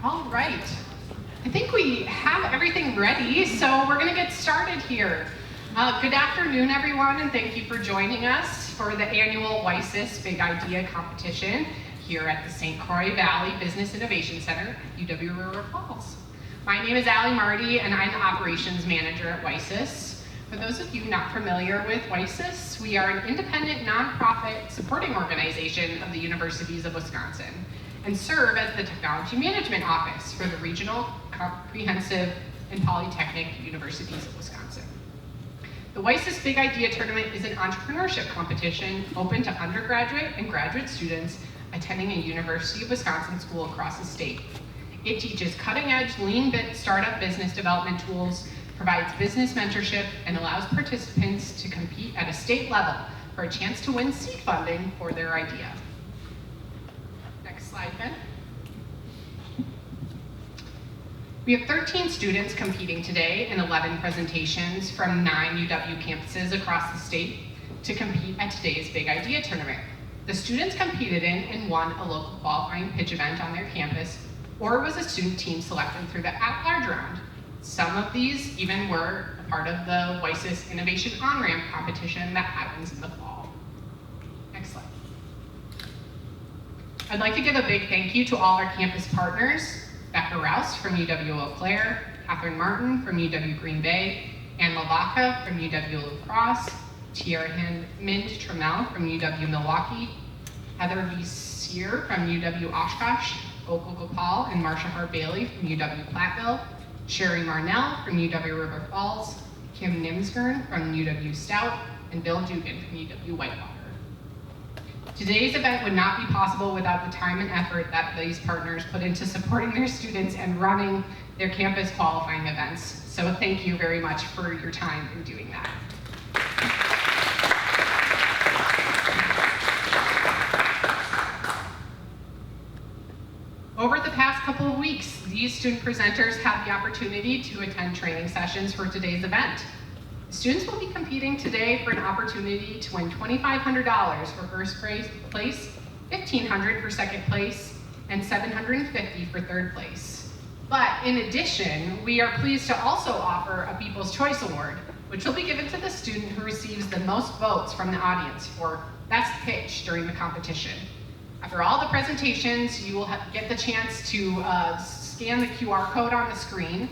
All right. I think we have everything ready, so we're going to get started here. Good afternoon, everyone, and thank you for joining us for the annual WiSys Big Idea competition here at the St. Croix Valley Business Innovation Center, UW River Falls. My name is Allie Marty, and I'm the operations manager at WiSys. For those of you not familiar with WiSys, we are an independent nonprofit supporting organization of the universities of Wisconsin and serve as the technology management office for the regional, comprehensive, and polytechnic universities of Wisconsin. The WiSys Big Idea Tournament is an entrepreneurship competition open to undergraduate and graduate students attending a University of Wisconsin school across the state. It teaches cutting-edge, lean startup business development tools, provides business mentorship, and allows participants to compete at a state level for a chance to win seed funding for their idea. Next slide, Ben. We have 13 students competing today in 11 presentations from 9 UW campuses across the state to compete at today's Big Idea Tournament. The students competed in and won a local qualifying pitch event on their campus, or was a student team selected through the at-large round. Some of these even were a part of the WiSys Innovation On-Ramp competition that happens in the fall. Next slide. I'd like to give a big thank you to all our campus partners, Becca Rouse from UW Eau Claire, Catherine Martin from UW Green Bay, Ann Lavaca from UW LaCroix, Tierra Mind Trammell from UW Milwaukee, Heather V. Sear from UW Oshkosh, Gokul Gopal and Marsha Hart Bailey from UW Platteville, Sherry Marnell from UW River Falls, Kim Nimsgren from UW Stout, and Bill Dugan from UW Whitewater. Today's event would not be possible without the time and effort that these partners put into supporting their students and running their campus qualifying events. So thank you very much for your time in doing that. Over the past couple of weeks, these student presenters had the opportunity to attend training sessions for today's event. Students will be competing today for an opportunity to win $2,500 for first place, $1,500 for second place, and $750 for third place. But in addition, we are pleased to also offer a People's Choice Award, which will be given to the student who receives the most votes from the audience for best pitch during the competition. After all the presentations, you will get the chance to scan the QR code on the screen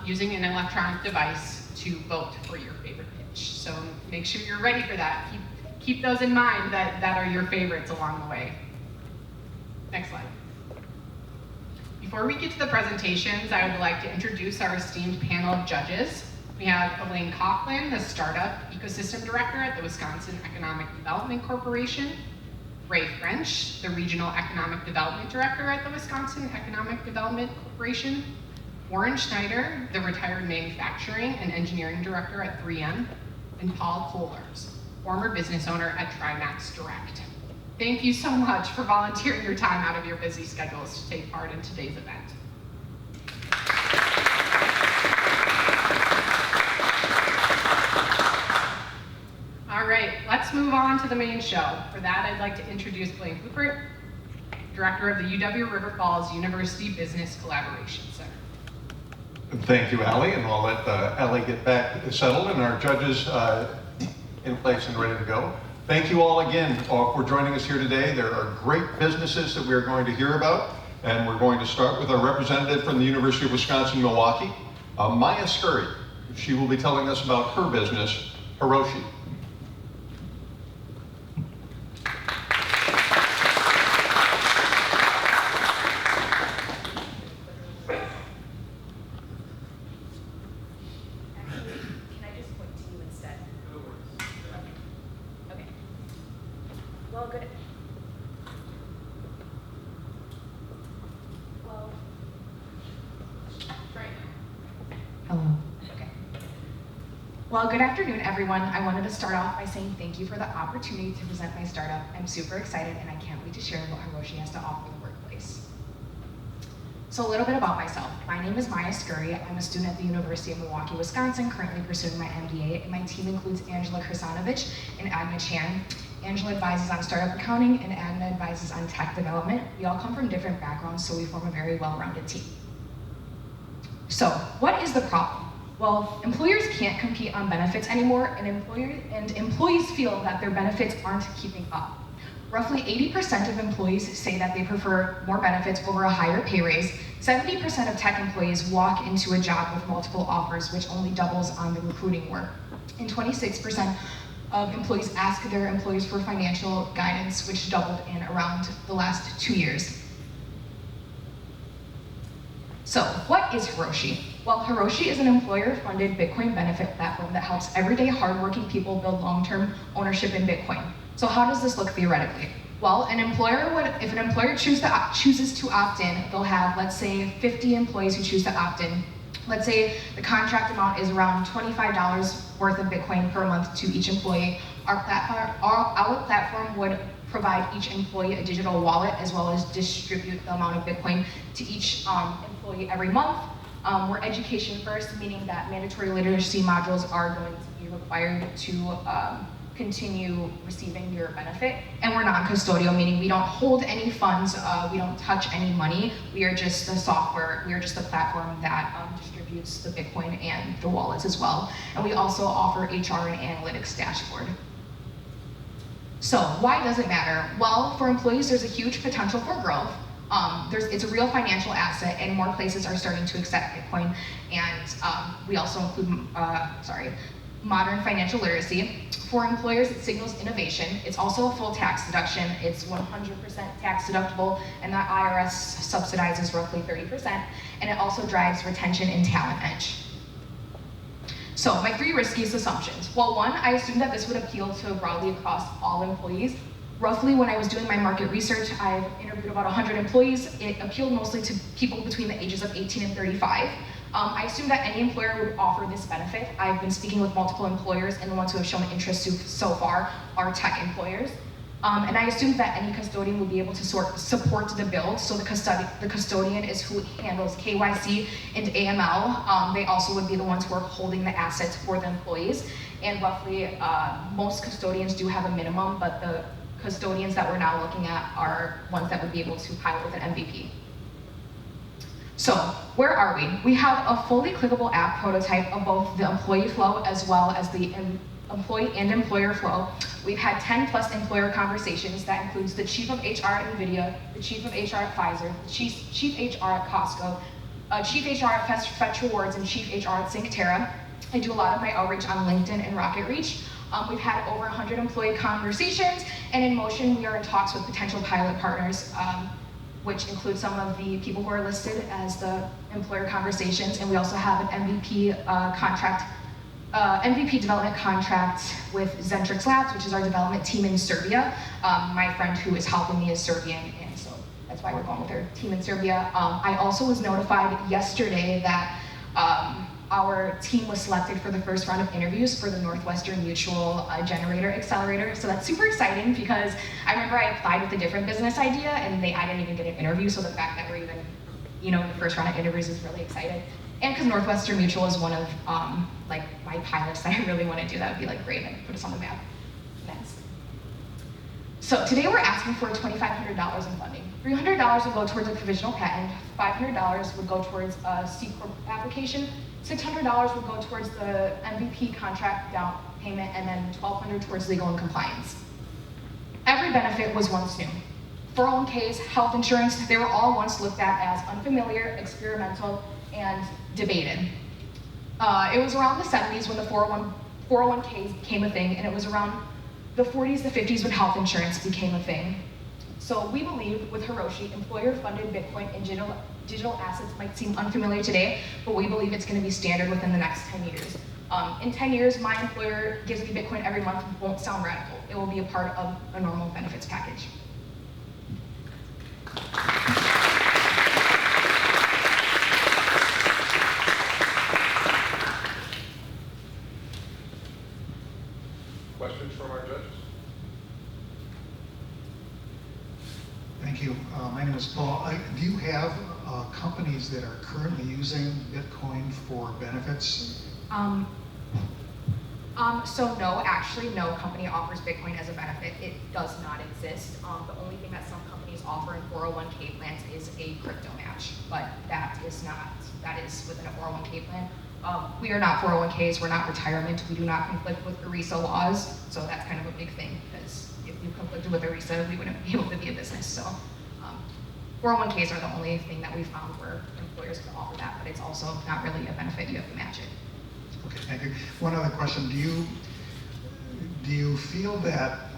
using an electronic device to vote for your favorite pitch. So make sure you're ready for that. Keep those in mind that are your favorites along the way. Next slide. Before we get to the presentations, I would like to introduce our esteemed panel of judges. We have Elaine Coughlin, the Startup Ecosystem Director at the Wisconsin Economic Development Corporation, Ray French, the Regional Economic Development Director at the Wisconsin Economic Development Corporation, Warren Schneider, the Retired Manufacturing and Engineering Director at 3M, and Paul Kohlers, former business owner at Trimax Direct. Thank you so much for volunteering your time out of your busy schedules to take part in today's event. All right, let's move on to the main show. For that, I'd like to introduce Blaine Rupert, Director of the UW River Falls University Business Collaboration Center. Thank you, Allie, and I'll let Allie get back settled and our judges in place and ready to go. Thank you all again for joining us here today. There are great businesses that we're going to hear about, and we're going to start with our representative from the University of Wisconsin-Milwaukee, Maia Scurry. She will be telling us about her business, Hroshi. Well, good afternoon, everyone. I wanted to start off by saying thank you for the opportunity to present my startup. I'm super excited, and I can't wait to share what Hroshi has to offer the workplace. So a little bit about myself. My name is Maia Scurry. I'm a student at the University of Milwaukee, Wisconsin, currently pursuing my MBA. And my team includes Angela Krasanovic and Agna Chan. Angela advises on startup accounting, and Adna advises on tech development. We all come from different backgrounds, so we form a very well-rounded team. So, what is the problem? Well, employers can't compete on benefits anymore, and employees feel that their benefits aren't keeping up. Roughly 80% of employees say that they prefer more benefits over a higher pay raise. 70% of tech employees walk into a job with multiple offers, which only doubles on the recruiting work. And 26% of employees ask their employees for financial guidance, which doubled in around the last 2 years. So, what is Hroshi? Well, Hroshi is an employer-funded Bitcoin benefit platform that helps everyday hardworking people build long-term ownership in Bitcoin. So how does this look theoretically? Well, if an employer chooses to opt in, they'll have, let's say, 50 employees who choose to opt in. Let's say the contract amount is around $25 worth of Bitcoin per month to each employee. Our platform would provide each employee a digital wallet as well as distribute the amount of Bitcoin to each employee every month. We're education first, meaning that mandatory literacy modules are going to be required to continue receiving your benefit. And we're non-custodial, meaning we don't hold any funds, we don't touch any money. We are just the software, we are just the platform that distributes the Bitcoin and the wallets as well. And we also offer HR and analytics dashboard. So why does it matter? Well, for employees, there's a huge potential for growth. It's a real financial asset, and more places are starting to accept Bitcoin. And we also include, modern financial literacy. For employers, it signals innovation. It's also a full tax deduction. It's 100% tax deductible, and that IRS subsidizes roughly 30%. And it also drives retention and talent edge. So my 3 riskiest assumptions. Well, 1, I assumed that this would appeal to broadly across all employees. Roughly, when I was doing my market research, I've interviewed about 100 employees. It appealed mostly to people between the ages of 18 and 35. I assume that any employer would offer this benefit. I've been speaking with multiple employers, and the ones who have shown interest so far are tech employers. And I assumed that any custodian would be able to support the build. So the custodian is who handles KYC and AML. They also would be the ones who are holding the assets for the employees. And roughly, most custodians do have a minimum, but the custodians that we're now looking at are ones that would be able to pilot with an MVP. So, where are we? We have a fully clickable app prototype of both the employee flow as well as the employee and employer flow. We've had 10 plus employer conversations. That includes the chief of HR at NVIDIA, the chief of HR at Pfizer, the chief HR at Costco, chief HR at Fetch Rewards, and chief HR at Synctera. I do a lot of my outreach on LinkedIn and Rocket Reach. We've had over 100 employee conversations, and in motion, we are in talks with potential pilot partners, which include some of the people who are listed as the employer conversations, and we also have an MVP MVP development contract with Zentrix Labs, which is our development team in Serbia. My friend who is helping me is Serbian, and so that's why we're going with our team in Serbia. I also was notified yesterday that our team was selected for the first round of interviews for the Northwestern Mutual Generator Accelerator. So that's super exciting because I remember I applied with a different business idea and I didn't even get an interview. So the fact that we're even, in the first round of interviews is really exciting. And because Northwestern Mutual is one of my pilots that I really want to do, that would be great and put us on the map. Next. So today we're asking for $2,500 in funding. $300 would go towards a provisional patent, $500 would go towards a C Corp application, $600 would go towards the MVP contract down payment, and then $1,200 towards legal and compliance. Every benefit was once new. 401ks, health insurance, they were all once looked at as unfamiliar, experimental, and debated. It was around the 70s when the 401ks became a thing, and it was around the 40s, the 50s when health insurance became a thing. So we believe with Hroshi, employer-funded Bitcoin and digital assets might seem unfamiliar today, but we believe it's going to be standard within the next 10 years. In 10 years, my employer gives me Bitcoin every month won't sound radical. It will be a part of a normal benefits package. Questions from our judges? Thank you. My name is Paul. Do you have companies that are currently using Bitcoin for benefits? So no, actually no company offers Bitcoin as a benefit. It does not exist. The only thing that some companies offer in 401k plans is a crypto match, but that is within a 401k plan. We are not 401ks, we're not retirement, we do not conflict with ERISA laws, so that's kind of a big thing, because if we conflicted with ERISA, we wouldn't be able to be a business. So 401ks are the only thing that we found where employers can offer that, but it's also not really a benefit, you have to match it. Okay, thank you. One other question, do you feel that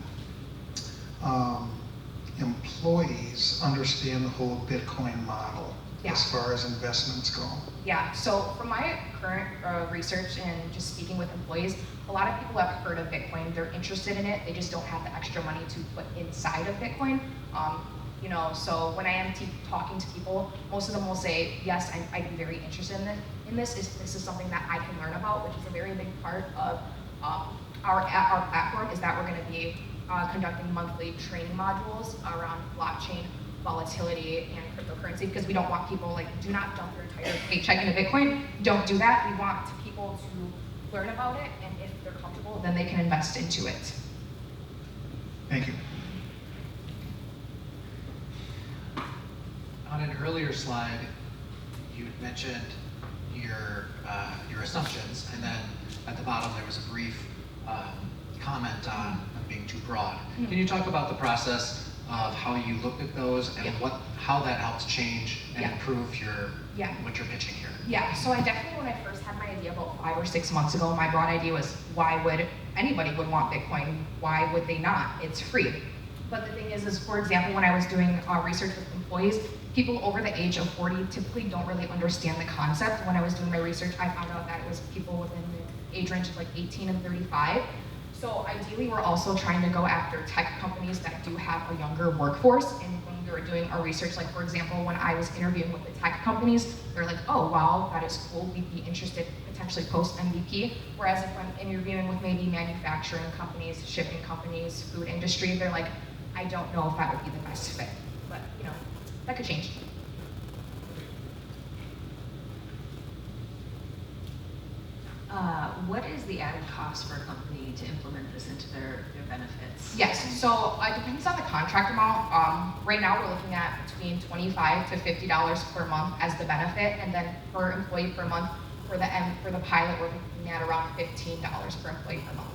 employees understand the whole Bitcoin model as far as investments go? Yeah, so from my current research and just speaking with employees, a lot of people have heard of Bitcoin, they're interested in it, they just don't have the extra money to put inside of Bitcoin. You know, so when I am talking to people, most of them will say, yes, I'd be very interested in this. This is something that I can learn about, which is a very big part of our platform, is that we're going to be conducting monthly training modules around blockchain, volatility, and cryptocurrency, because we don't want people, like, do not dump your entire paycheck into Bitcoin. Don't do that. We want people to learn about it, and if they're comfortable, then they can invest into it. Thank you. On an earlier slide, you had mentioned your assumptions, and then at the bottom there was a brief comment on them being too broad. Can you talk about the process of how you looked at those and how that helps change and improve what you're pitching here? Yeah, so I definitely, when I first had my idea about 5 or 6 months ago, my broad idea was, why would anybody would want Bitcoin? Why would they not? It's free. But the thing is for example, when I was doing research with employees, people over the age of 40 typically don't really understand the concept. When I was doing my research, I found out that it was people within the age range of like 18 and 35. So ideally, we're also trying to go after tech companies that do have a younger workforce. And when we were doing our research, like for example, when I was interviewing with the tech companies, they're like, oh wow, that is cool, we'd be interested potentially post MVP. Whereas if I'm interviewing with maybe manufacturing companies, shipping companies, food industry, they're like, I don't know if that would be the best fit. But you know, that could change. What is the added cost for a company to implement this into their benefits? Yes, so it depends on the contract amount. Right now we're looking at between $25 to $50 per month as the benefit, and then per employee per month for the pilot we're looking at around $15 per employee per month.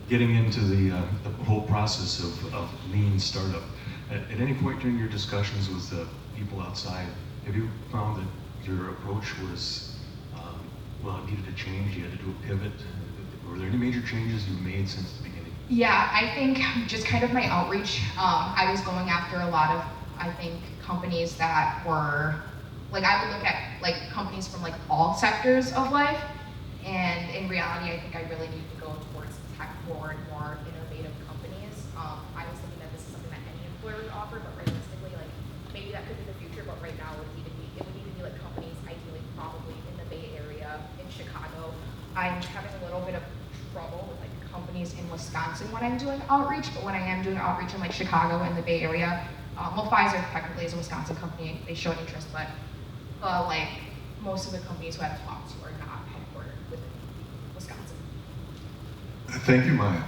Getting into the whole process of lean startup, at any point during your discussions with the people outside, have you found that your approach was, it needed to change, you had to do a pivot? Were there any major changes you made since the beginning? Yeah, I think just kind of my outreach, I was going after a lot of, I think, companies that were, like I would look at like companies from like all sectors of life, and in reality, I think I really need to go towards tech-forward, more innovative companies. I was thinking that this is something that any employer would offer, but realistically, like maybe that could be the future, but right now it would need to be like companies ideally probably in the Bay Area, in Chicago. I'm having a little bit of trouble with like companies in Wisconsin when I'm doing outreach, but when I am doing outreach in like Chicago and the Bay Area, Pfizer technically is a Wisconsin company, they showed interest, but like most of the companies who I've talked to are not headquartered within Wisconsin. Thank you, Maya.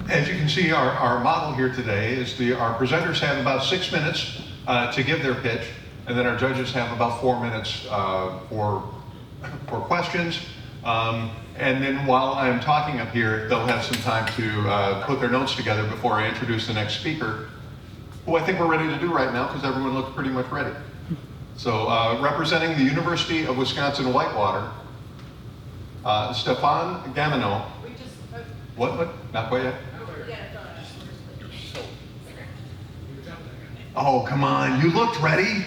As you can see, our model here today is our presenters have about 6 minutes to give their pitch, and then our judges have about 4 minutes for questions. And then while I'm talking up here, they'll have some time to put their notes together before I introduce the next speaker, who I think we're ready to do right now because everyone looks pretty much ready. So representing the University of Wisconsin-Whitewater, Stefan Gamino. What? Not quite yet? Oh, come on, you looked ready.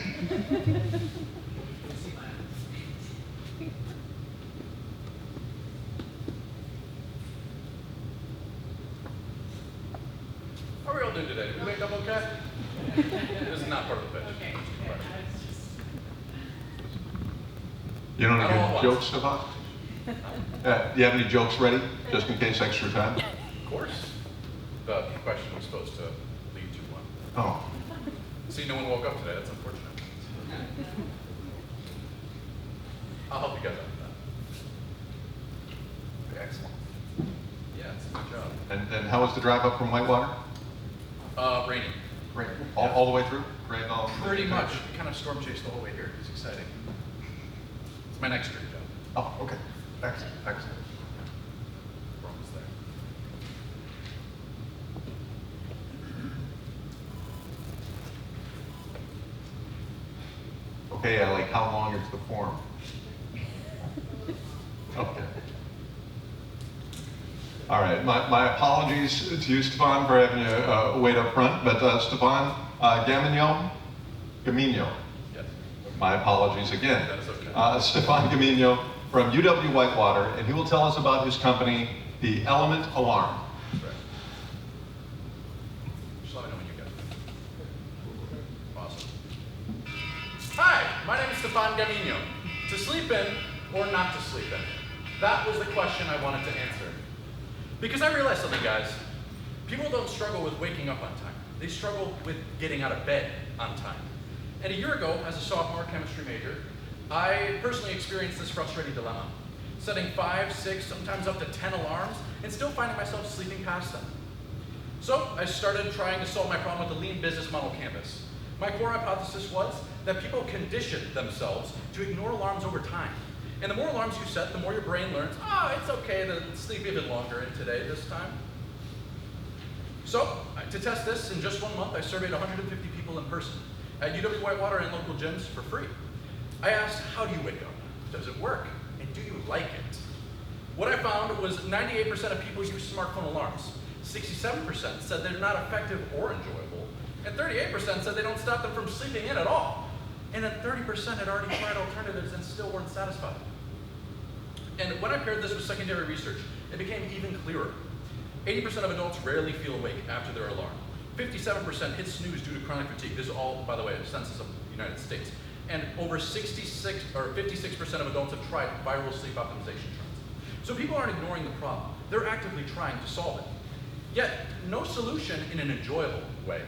How are we all doing today? Did we wake up okay? This is not part of the pitch. Okay. You don't have any jokes, Stefan? Do you have any jokes ready, just in case extra time? Of course. And how was the drive up from Whitewater? Raining. Great. All the way through? Great. Pretty much. Kind of storm chased the whole way here. It's exciting. It's my next dream job. Oh, okay. Excellent. Excellent. We're almost there. Okay, Ellie, how long is the form? Okay. All right, my apologies to you, Stefan, for having to wait up front, but Stefan Gamino? Yes. My apologies again. That is okay. Stefan Gamino from UW Whitewater, and he will tell us about his company, the Element Alarm. That's right. Just let me know when you get it. Awesome. Hi, my name is Stefan Gamino. To sleep in or not to sleep in? That was the question I wanted to answer. Because I realized something, guys. People don't struggle with waking up on time. They struggle with getting out of bed on time. And a year ago, as a sophomore chemistry major, I personally experienced this frustrating dilemma. Setting 5, 6, sometimes up to 10 alarms, and still finding myself sleeping past them. So I started trying to solve my problem with the lean business model canvas. My core hypothesis was that people condition themselves to ignore alarms over time. And the more alarms you set, the more your brain learns, it's okay to sleep even longer in today this time. So, to test this, in just 1 month, I surveyed 150 people in person at UW Whitewater and local gyms for free. I asked, how do you wake up? Does it work? And do you like it? What I found was 98% of people use smartphone alarms. 67% said they're not effective or enjoyable. And 38% said they don't stop them from sleeping in at all. And then 30% had already tried alternatives and still weren't satisfied. And when I paired this with secondary research, it became even clearer. 80% of adults rarely feel awake after their alarm. 57% hit snooze due to chronic fatigue. This is all, by the way, a census of the United States. And over 56% of adults have tried viral sleep optimization trends. So people aren't ignoring the problem. They're actively trying to solve it. Yet, no solution in an enjoyable way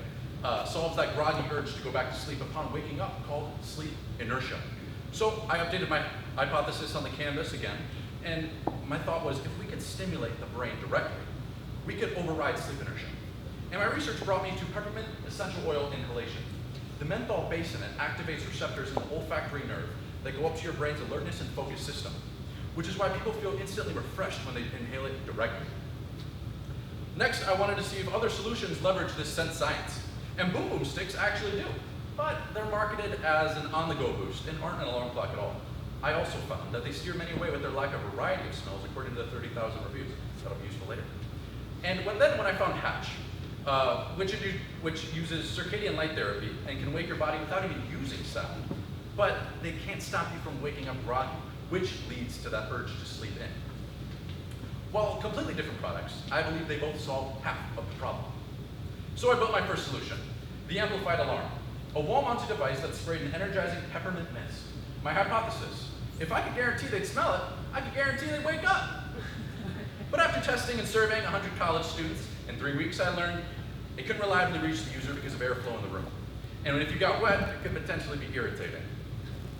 solves that groggy urge to go back to sleep upon waking up, called sleep inertia. So I updated my hypothesis on the canvas again, and my thought was, if we could stimulate the brain directly, we could override sleep inertia. And my research brought me to peppermint essential oil inhalation. The menthol base in it activates receptors in the olfactory nerve that go up to your brain's alertness and focus system, which is why people feel instantly refreshed when they inhale it directly. Next, I wanted to see if other solutions leverage this sense science. And Boom Boom Sticks actually do, but they're marketed as an on-the-go boost and aren't an alarm clock at all. I also found that they steer many away with their lack of variety of smells, according to the 30,000 reviews. That'll be useful later. And when I found Hatch, which uses circadian light therapy and can wake your body without even using sound, but they can't stop you from waking up groggy, which leads to that urge to sleep in. While completely different products, I believe they both solve half of the problem. So I built my first solution, the amplified alarm, a wall-mounted device that sprayed an energizing peppermint mist. My hypothesis, if I could guarantee they'd smell it, I could guarantee they'd wake up. But after testing and surveying 100 college students, in 3 weeks I learned it couldn't reliably reach the user because of airflow in the room. And if you got wet, it could potentially be irritating.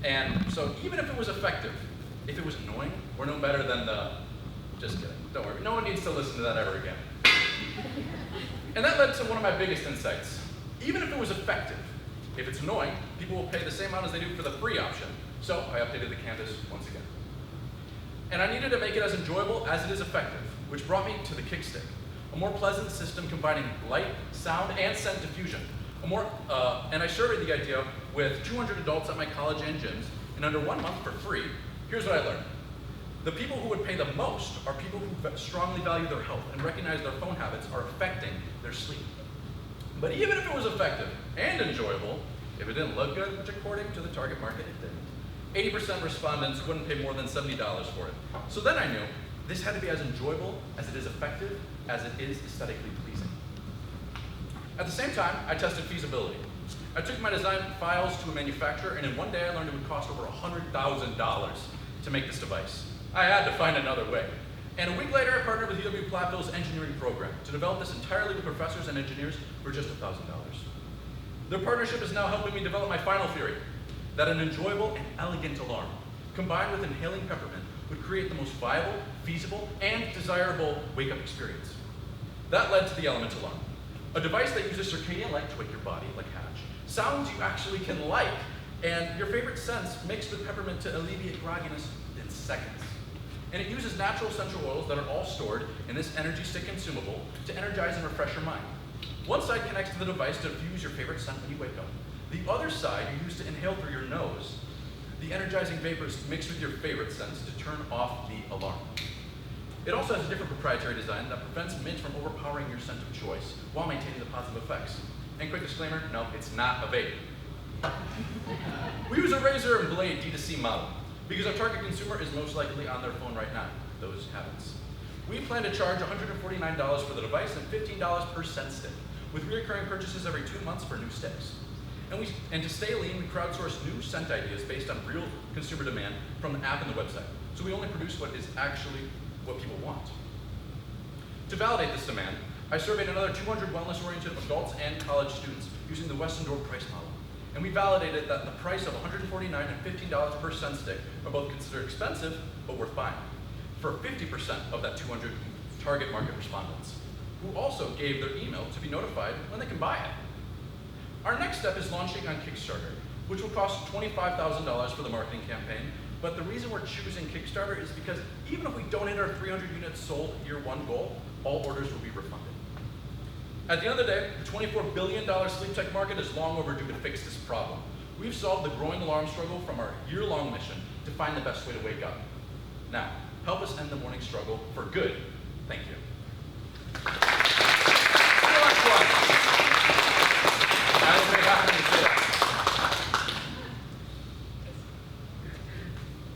And so even if it was effective, if it was annoying, we're no better than just kidding, don't worry, no one needs to listen to that ever again. And that led to one of my biggest insights. Even if it was effective, if it's annoying, people will pay the same amount as they do for the free option. So I updated the canvas once again. And I needed to make it as enjoyable as it is effective, which brought me to the kickstick, a more pleasant system combining light, sound, and scent diffusion. And I surveyed the idea with 200 adults at my college and gyms, and under 1 month for free, here's what I learned. The people who would pay the most are people who strongly value their health and recognize their phone habits are affecting their sleep. But even if it was effective and enjoyable, if it didn't look good, which according to the target market it didn't, 80% respondents wouldn't pay more than $70 for it. So then I knew this had to be as enjoyable as it is effective, as it is aesthetically pleasing. At the same time, I tested feasibility. I took my design files to a manufacturer, and in 1 day I learned it would cost over $100,000 to make this device. I had to find another way. And a week later, I partnered with UW Platteville's engineering program to develop this entirely with professors and engineers for just $1,000. Their partnership is now helping me develop my final theory, that an enjoyable and elegant alarm, combined with inhaling peppermint, would create the most viable, feasible, and desirable wake-up experience. That led to the element alarm, a device that uses circadian light to wake your body like Hatch. Sounds you actually can like, and your favorite scents mixed with peppermint to alleviate grogginess in seconds. And it uses natural essential oils that are all stored in this energy stick consumable to energize and refresh your mind. One side connects to the device to diffuse your favorite scent when you wake up. The other side you use to inhale through your nose the energizing vapors mixed with your favorite scents to turn off the alarm. It also has a different proprietary design that prevents mint from overpowering your scent of choice while maintaining the positive effects. And quick disclaimer, no, it's not a vape. We use a razor and blade D2C model because our target consumer is most likely on their phone right now, those habits. We plan to charge $149 for the device and $15 per scent stick, with recurring purchases every 2 months for new sticks. And to stay lean, we crowdsource new scent ideas based on real consumer demand from the app and the website. So we only produce what is actually what people want. To validate this demand, I surveyed another 200 wellness-oriented adults and college students using the Westendorf price model. And we validated that the price of $149 and $15 per scent stick are both considered expensive, but worth buying, for 50% of that 200 target market respondents, who also gave their email to be notified when they can buy it. Our next step is launching on Kickstarter, which will cost $25,000 for the marketing campaign. But the reason we're choosing Kickstarter is because even if we don't hit our 300 units sold year one goal, all orders will be refunded. At the end of the day, the $24 billion sleep tech market is long overdue to fix this problem. We've solved the growing alarm struggle from our year-long mission to find the best way to wake up. Now, help us end the morning struggle for good. Thank you.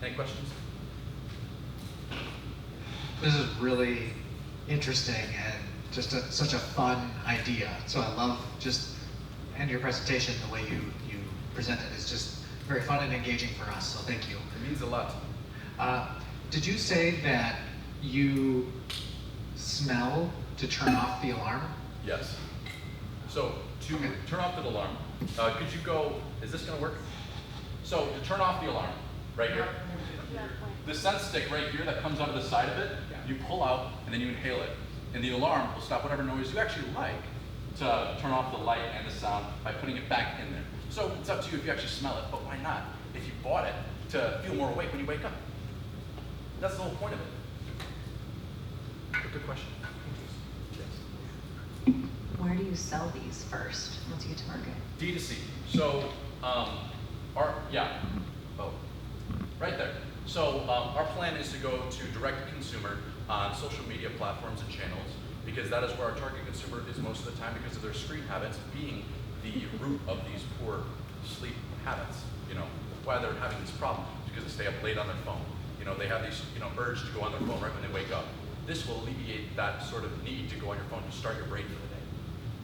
Any questions? This is really interesting and just such a fun idea. So I love and your presentation, the way you present it is just very fun and engaging for us, so thank you. It means a lot. Did you say that you smell to turn off the alarm? Yes. So to turn off the alarm, could you go, is this gonna work? So to turn off the alarm, right here, the scent stick right here that comes out of the side of it, you pull out and then you inhale it. And the alarm will stop whatever noise you actually like to turn off the light and the sound by putting it back in there. So it's up to you if you actually smell it, but why not? If you bought it to feel more awake when you wake up. That's the whole point of it. Good question. Yes. Where do you sell these first once you get to market? D2C. So, right there. So our plan is to go to direct to consumer on social media platforms and channels, because that is where our target consumer is most of the time because of their screen habits being the root of these poor sleep habits. You know, why they're having this problem is because they stay up late on their phone. You know, they have these, urge to go on their phone right when they wake up. This will alleviate that sort of need to go on your phone to start your brain for the day.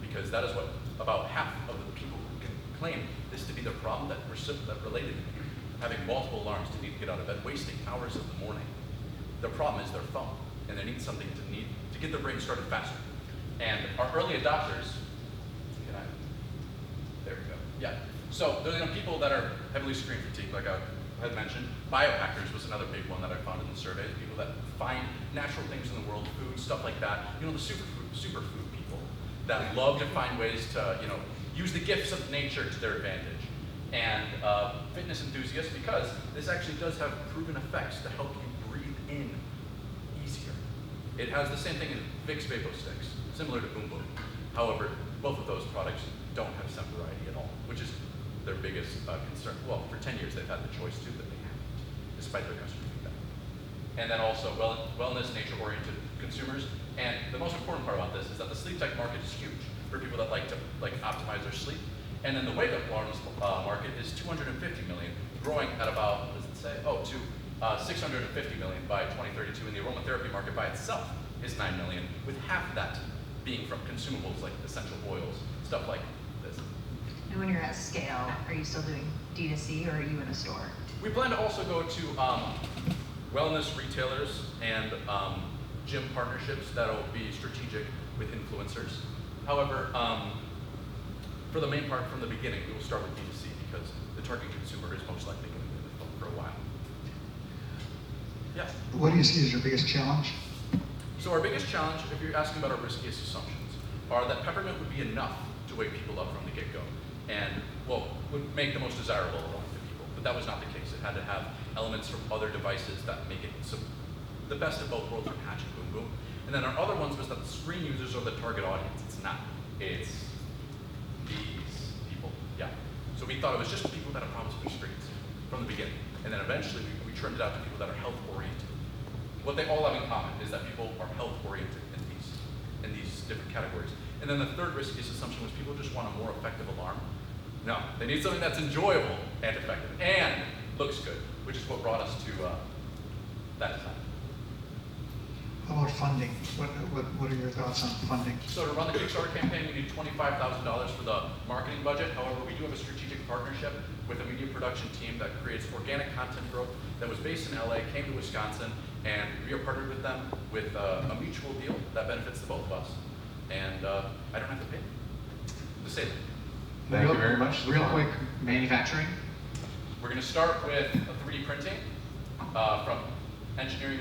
Because that is what about half of the people who can claim this to be their problem that related to having multiple alarms to need to get out of bed, wasting hours of the morning. Their problem is their phone, and they need something to get their brain started faster. And our early adopters, there we go, yeah. So those are people that are heavily screen fatigued, like I had mentioned. Biohackers was another big one that I found in the survey. People that find natural things in the world, food, stuff like that. The superfood people that love to find ways to, use the gifts of nature to their advantage. And fitness enthusiasts, because this actually does have proven effects to help you breathe in easier. It has the same thing as Vicks VapoSticks, similar to Boom Boom. However, both of those products don't have scent variety at all, which is their biggest concern. Well, for 10 years they've had the choice too, but they haven't, despite their customer feedback. And then also wellness, nature-oriented consumers. And the most important part about this is that the sleep tech market is huge for people that like to optimize their sleep. And then the wake-up alarms market is 250 million, growing at about, what does it say? To 650 million by 2032. And the aromatherapy market by itself is 9 million, with half of that being from consumables like essential oils, stuff like this. And when you're at scale, are you still doing D2C or are you in a store? We plan to also go to wellness retailers and gym partnerships that will be strategic with influencers. However, for the main part, from the beginning, we will start with D2C because the target consumer is most likely going to be in the phone for a while. Yes? What do you see as your biggest challenge? So So our biggest challenge, if you're asking about our riskiest assumptions, are that peppermint would be enough to wake people up from the get-go, and, well, would make the most desirable of the people. But that was not the case. It had to have elements from other devices that make it so the best of both worlds for patch and boom boom. And then our other ones was that the screen users are the target audience. It's not. It's these people. Yeah. So we thought it was just people that have problems with their screens from the beginning. And then eventually we turned it out to people that are health-oriented. What they all have in common is that people are health-oriented in these different categories. And then the third riskiest assumption was people just want a more effective alarm. No, they need something that's enjoyable and effective and looks good, which is what brought us to that design. How about funding? What are your thoughts on funding? So to run the Kickstarter campaign, we need $25,000 for the marketing budget. However, we do have a strategic partnership with a media production team that creates organic content growth that was based in LA, came to Wisconsin, and we are partnered with them with a mutual deal that benefits the both of us. And I don't have to pay to say that. Thank you very much. Real quick, manufacturing. We're going to start with a 3D printing from engineering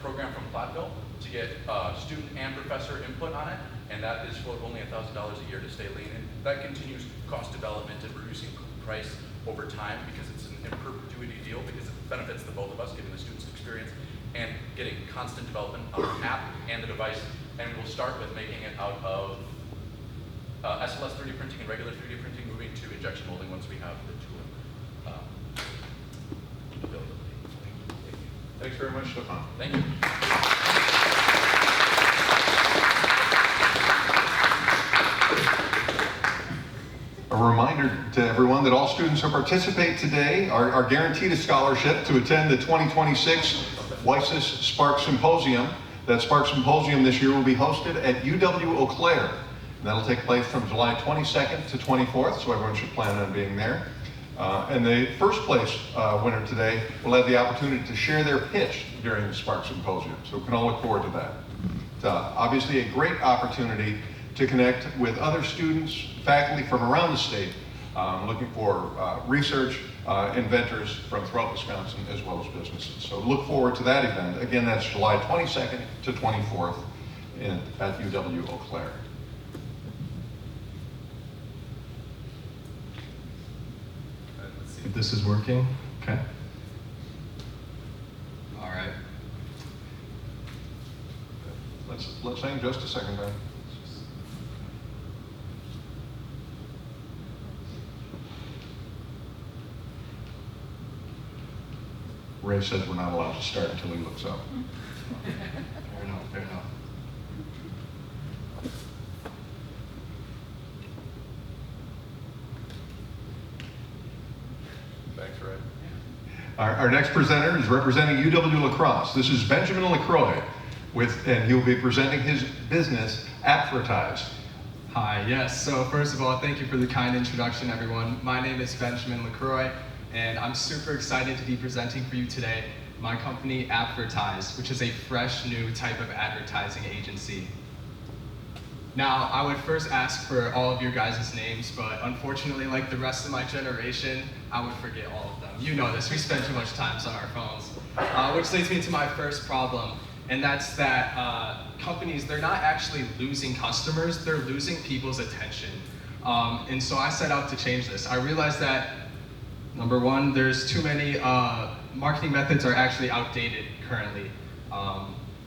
program from Platteville to get student and professor input on it, and that is for only $1,000 a year to stay lean. And that continues cost development and reducing price over time because it's an in perpetuity deal because it benefits the both of us, giving the students experience and getting constant development on the app and the device. And we'll start with making it out of SLS 3D printing and regular 3D printing, moving to injection molding once we have the tooling availability. Thanks very much, Stefan. Thank you. A reminder to everyone that all students who participate today are guaranteed a scholarship to attend the 2026 WiSys Spark Symposium. That Spark Symposium this year will be hosted at UW Eau Claire. And that'll take place from July 22nd to 24th, so everyone should plan on being there. And the first place winner today will have the opportunity to share their pitch during the Spark Symposium, so we can all look forward to that. It's obviously a great opportunity to connect with other students, faculty from around the state, looking for research, inventors from throughout Wisconsin, as well as businesses. So look forward to that event. Again, that's July 22nd to 24th at UW Eau Claire. If this is working, okay. All right. Let's hang just a second, then. Ray says we're not allowed to start until he looks up. Fair enough, fair enough. Thanks, Ray. Our next presenter is representing UW LaCroix. This is Benjamin LaCroix, and he'll be presenting his business, Appvertise. Hi, yes. So first of all, thank you for the kind introduction, everyone. My name is Benjamin LaCroix, and I'm super excited to be presenting for you today my company, Appvertise, which is a fresh, new type of advertising agency. Now, I would first ask for all of your guys' names, but unfortunately, like the rest of my generation, I would forget all of them. You know this, we spend too much time on our phones. Which leads me to my first problem, and that's that companies, they're not actually losing customers, they're losing people's attention. And so I set out to change this. I realized that, number one, there's too many marketing methods are actually outdated currently.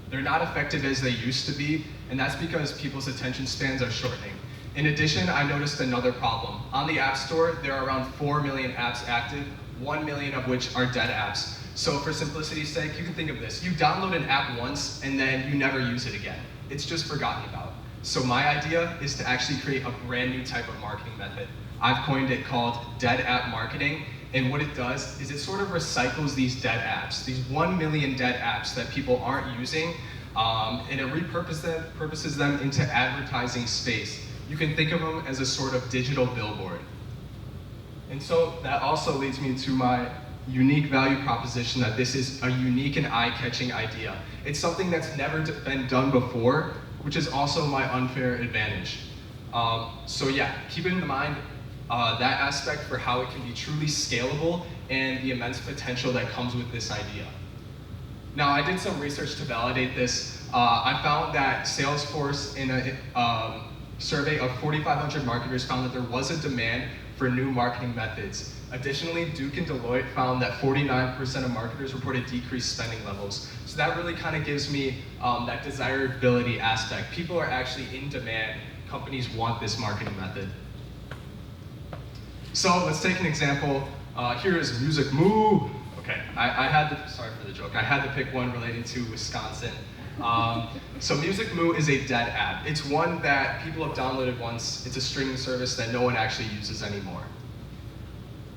They're not effective as they used to be, and that's because people's attention spans are shortening. In addition, I noticed another problem. On the App Store, there are around 4 million apps active, 1 million of which are dead apps. So for simplicity's sake, you can think of this. You download an app once, and then you never use it again. It's just forgotten about. So my idea is to actually create a brand new type of marketing method. I've coined it called dead app marketing. And what it does is it sort of recycles these dead apps, these 1 million dead apps that people aren't using, and it repurposes them into advertising space. You can think of them as a sort of digital billboard. And so that also leads me to my unique value proposition that this is a unique and eye-catching idea. It's something that's never been done before, which is also my unfair advantage. So yeah, keep it in mind. That aspect for how it can be truly scalable and the immense potential that comes with this idea. Now, I did some research to validate this. I found that Salesforce, in a survey of 4,500 marketers, found that there was a demand for new marketing methods. Additionally, Duke and Deloitte found that 49% of marketers reported decreased spending levels. So that really kind of gives me that desirability aspect. People are actually in demand. Companies want this marketing method. So let's take an example. Here is Music Moo. Okay, I had to, sorry for the joke, I had to pick one relating to Wisconsin. So Music Moo is a dead app. It's one that people have downloaded once. It's a streaming service that no one actually uses anymore.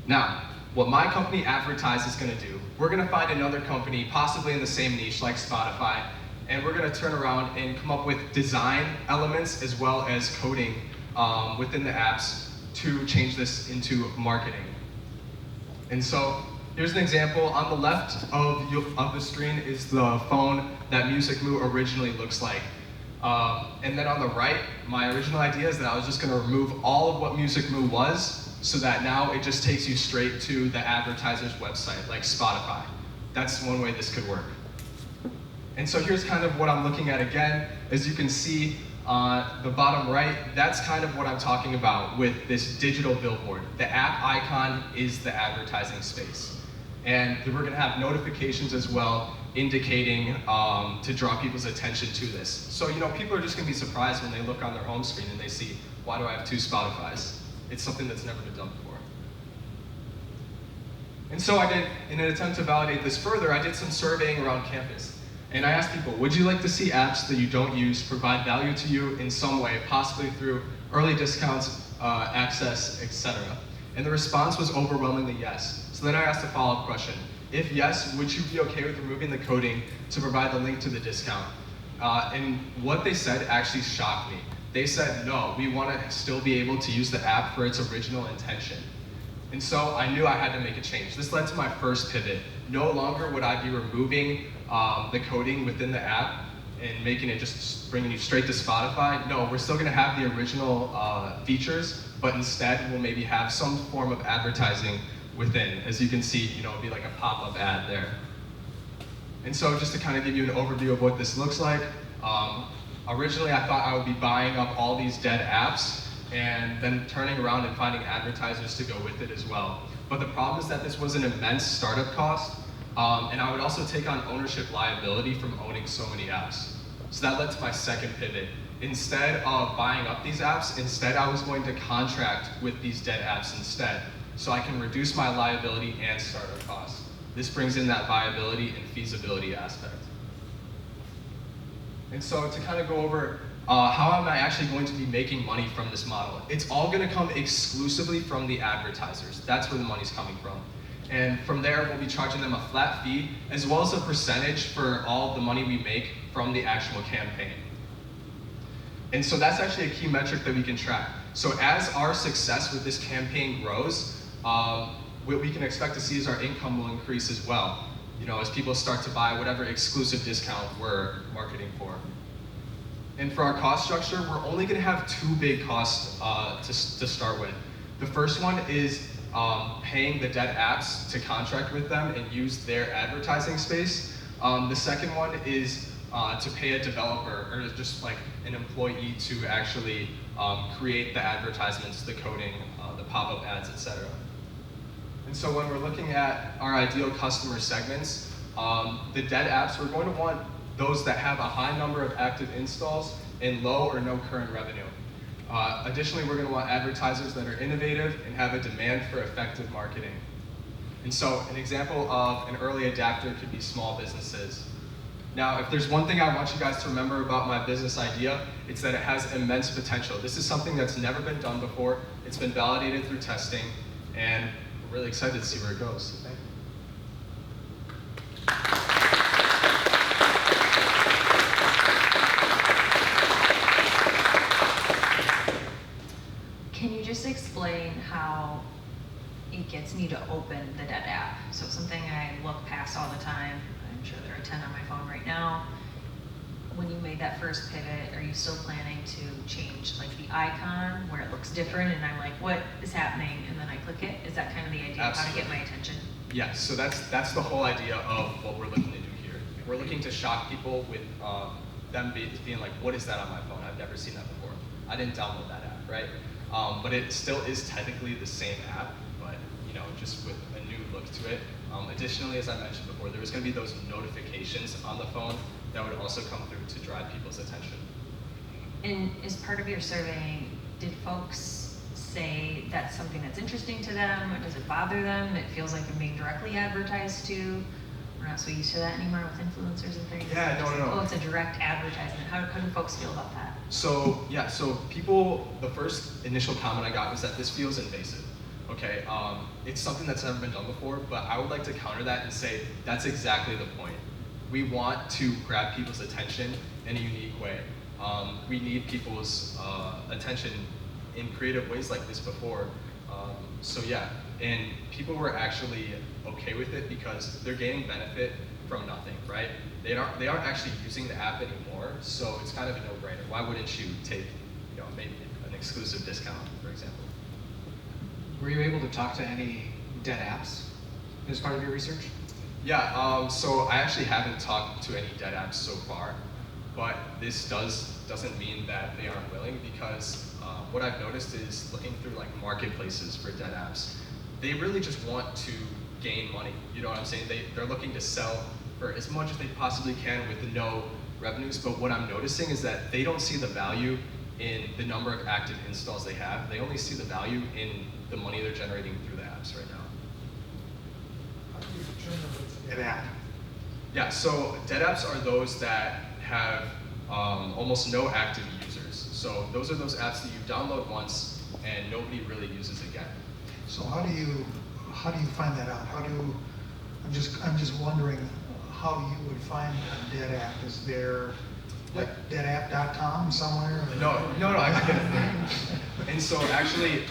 Now, what my company Appvertise is going to do, we're going to find another company, possibly in the same niche like Spotify, and we're going to turn around and come up with design elements as well as coding within the apps to change this into marketing. And so here's an example. On the left of the screen is the phone that Music Moo originally looks like. And then on the right, my original idea is that I was just going to remove all of what Music Moo was, so that now it just takes you straight to the advertiser's website, like Spotify. That's one way this could work. And so here's kind of what I'm looking at again. As you can see on the bottom right, that's kind of what I'm talking about with this digital billboard. The app icon is the advertising space. And we're gonna have notifications as well, indicating to draw people's attention to this. So, you know, people are just gonna be surprised when they look on their home screen and they see, why do I have 2 Spotifys? It's something that's never been done before. And so I did, in an attempt to validate this further, I did some surveying around campus. And I asked people, would you like to see apps that you don't use provide value to you in some way, possibly through early discounts, access, etc.? And the response was overwhelmingly yes. So then I asked a follow-up question. If yes, would you be okay with removing the coding to provide the link to the discount? And what they said actually shocked me. They said, no, we want to still be able to use the app for its original intention. And so I knew I had to make a change. This led to my first pivot. No longer would I be removing the coding within the app and making it just bringing you straight to Spotify. No, we're still going to have the original features, but instead we'll maybe have some form of advertising within. As you can see, you know, it'll be like a pop-up ad there. And so just to kind of give you an overview of what this looks like, originally I thought I would be buying up all these dead apps and then turning around and finding advertisers to go with it as well. But the problem is that this was an immense startup cost, and I would also take on ownership liability from owning so many apps. So that led to my second pivot. Instead of buying up these apps, instead I was going to contract with these dead apps instead, so I can reduce my liability and startup costs. This brings in that viability and feasibility aspect. And so to kind of go over how am I actually going to be making money from this model? It's all going to come exclusively from the advertisers. That's where the money's coming from. And from there, we'll be charging them a flat fee, as well as a percentage for all the money we make from the actual campaign. And so that's actually a key metric that we can track. So as our success with this campaign grows, what we can expect to see is our income will increase as well. You know, as people start to buy whatever exclusive discount we're marketing for. And for our cost structure, we're only going to have 2 big costs to start with. The first one is paying the dead apps to contract with them and use their advertising space. The second one is to pay a developer or just like an employee to actually create the advertisements, the coding, the pop-up ads, etc. And so when we're looking at our ideal customer segments, the dead apps, we're going to want those that have a high number of active installs and low or no current revenue. Additionally, we're going to want advertisers that are innovative and have a demand for effective marketing. And so an example of an early adapter could be small businesses. Now, if there's one thing I want you guys to remember about my business idea, it's that it has immense potential. This is something that's never been done before. It's been validated through testing, and we're really excited to see where it goes. Thank you. Can you just explain how it gets me to open the dead app? So something I look past all the time. I'm sure there are 10 on my phone right now. When you made that first pivot, are you still planning to change like the icon where it looks different and I'm like, what is happening? And then I click it? Is that kind of the idea of how to get my attention? Yes, so that's the whole idea of what we're looking to do here. we're looking to shock people with them being like, what is that on my phone? I've never seen that before. I didn't download that app, right? But it still is technically the same app, but just with a new look to it. Additionally, as I mentioned before, there was going to be those notifications on the phone that would also come through to drive people's attention. And as part of your surveying, did folks say that's something that's interesting to them, or does it bother them? It feels like they're being directly advertised to. We're not so used to that anymore with influencers and things. Yeah, no. Oh, it's a direct advertisement. How do folks feel about that? So people, the first initial comment I got was that this feels invasive. Okay, it's something that's never been done before, but I would like to counter that and say that's exactly the point. We want to grab people's attention in a unique way. We need people's attention in creative ways like this before. And people were actually okay with it because they're gaining benefit from nothing, right? They aren't actually using the app anymore, so it's kind of a no-brainer. Why wouldn't you take, maybe an exclusive discount, for example? Were you able to talk to any dead apps as part of your research? Yeah, so I actually haven't talked to any dead apps so far, but this doesn't mean that they aren't willing, because what I've noticed is looking through like marketplaces for dead apps, they really just want to gain money. You know what I'm saying? They're looking to sell for as much as they possibly can with no revenues, but what I'm noticing is that they don't see the value in the number of active installs they have. They only see the value in the money they're generating through the apps right now. How do you determine what's a dead app? Yeah, so dead apps are those that have almost no active users. So those are those apps that you download once and nobody really uses again. So how do you find that out? I'm just wondering how you would find a dead app. Is there like deadapp.com somewhere? No, I get it. And so actually,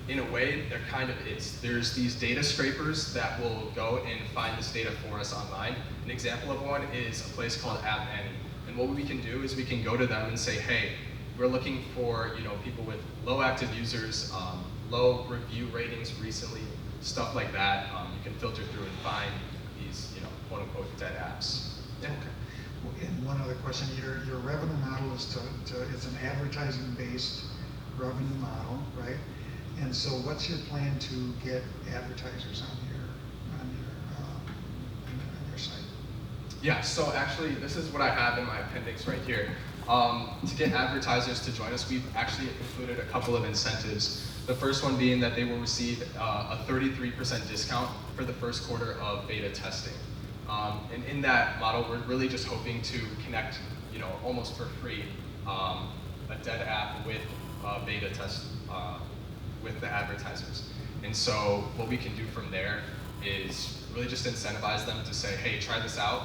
in a way, there kind of is. There's these data scrapers that will go and find this data for us online. An example of one is a place called Appvertise. And what we can do is we can go to them and say, hey, we're looking for people with low active users, low review ratings recently, stuff like that. You can filter through and find these quote unquote dead apps. Yeah. Okay. And one other question, your revenue model is it's an advertising based revenue model, right? And so what's your plan to get advertisers on your site? Yeah, so actually this is what I have in my appendix right here. To get advertisers to join us, we've actually included a couple of incentives. The first one being that they will receive a 33% discount for the first quarter of beta testing. And in that model, we're really just hoping to connect, almost for free, a dead app with beta test with the advertisers. And so what we can do from there is really just incentivize them to say, hey, try this out,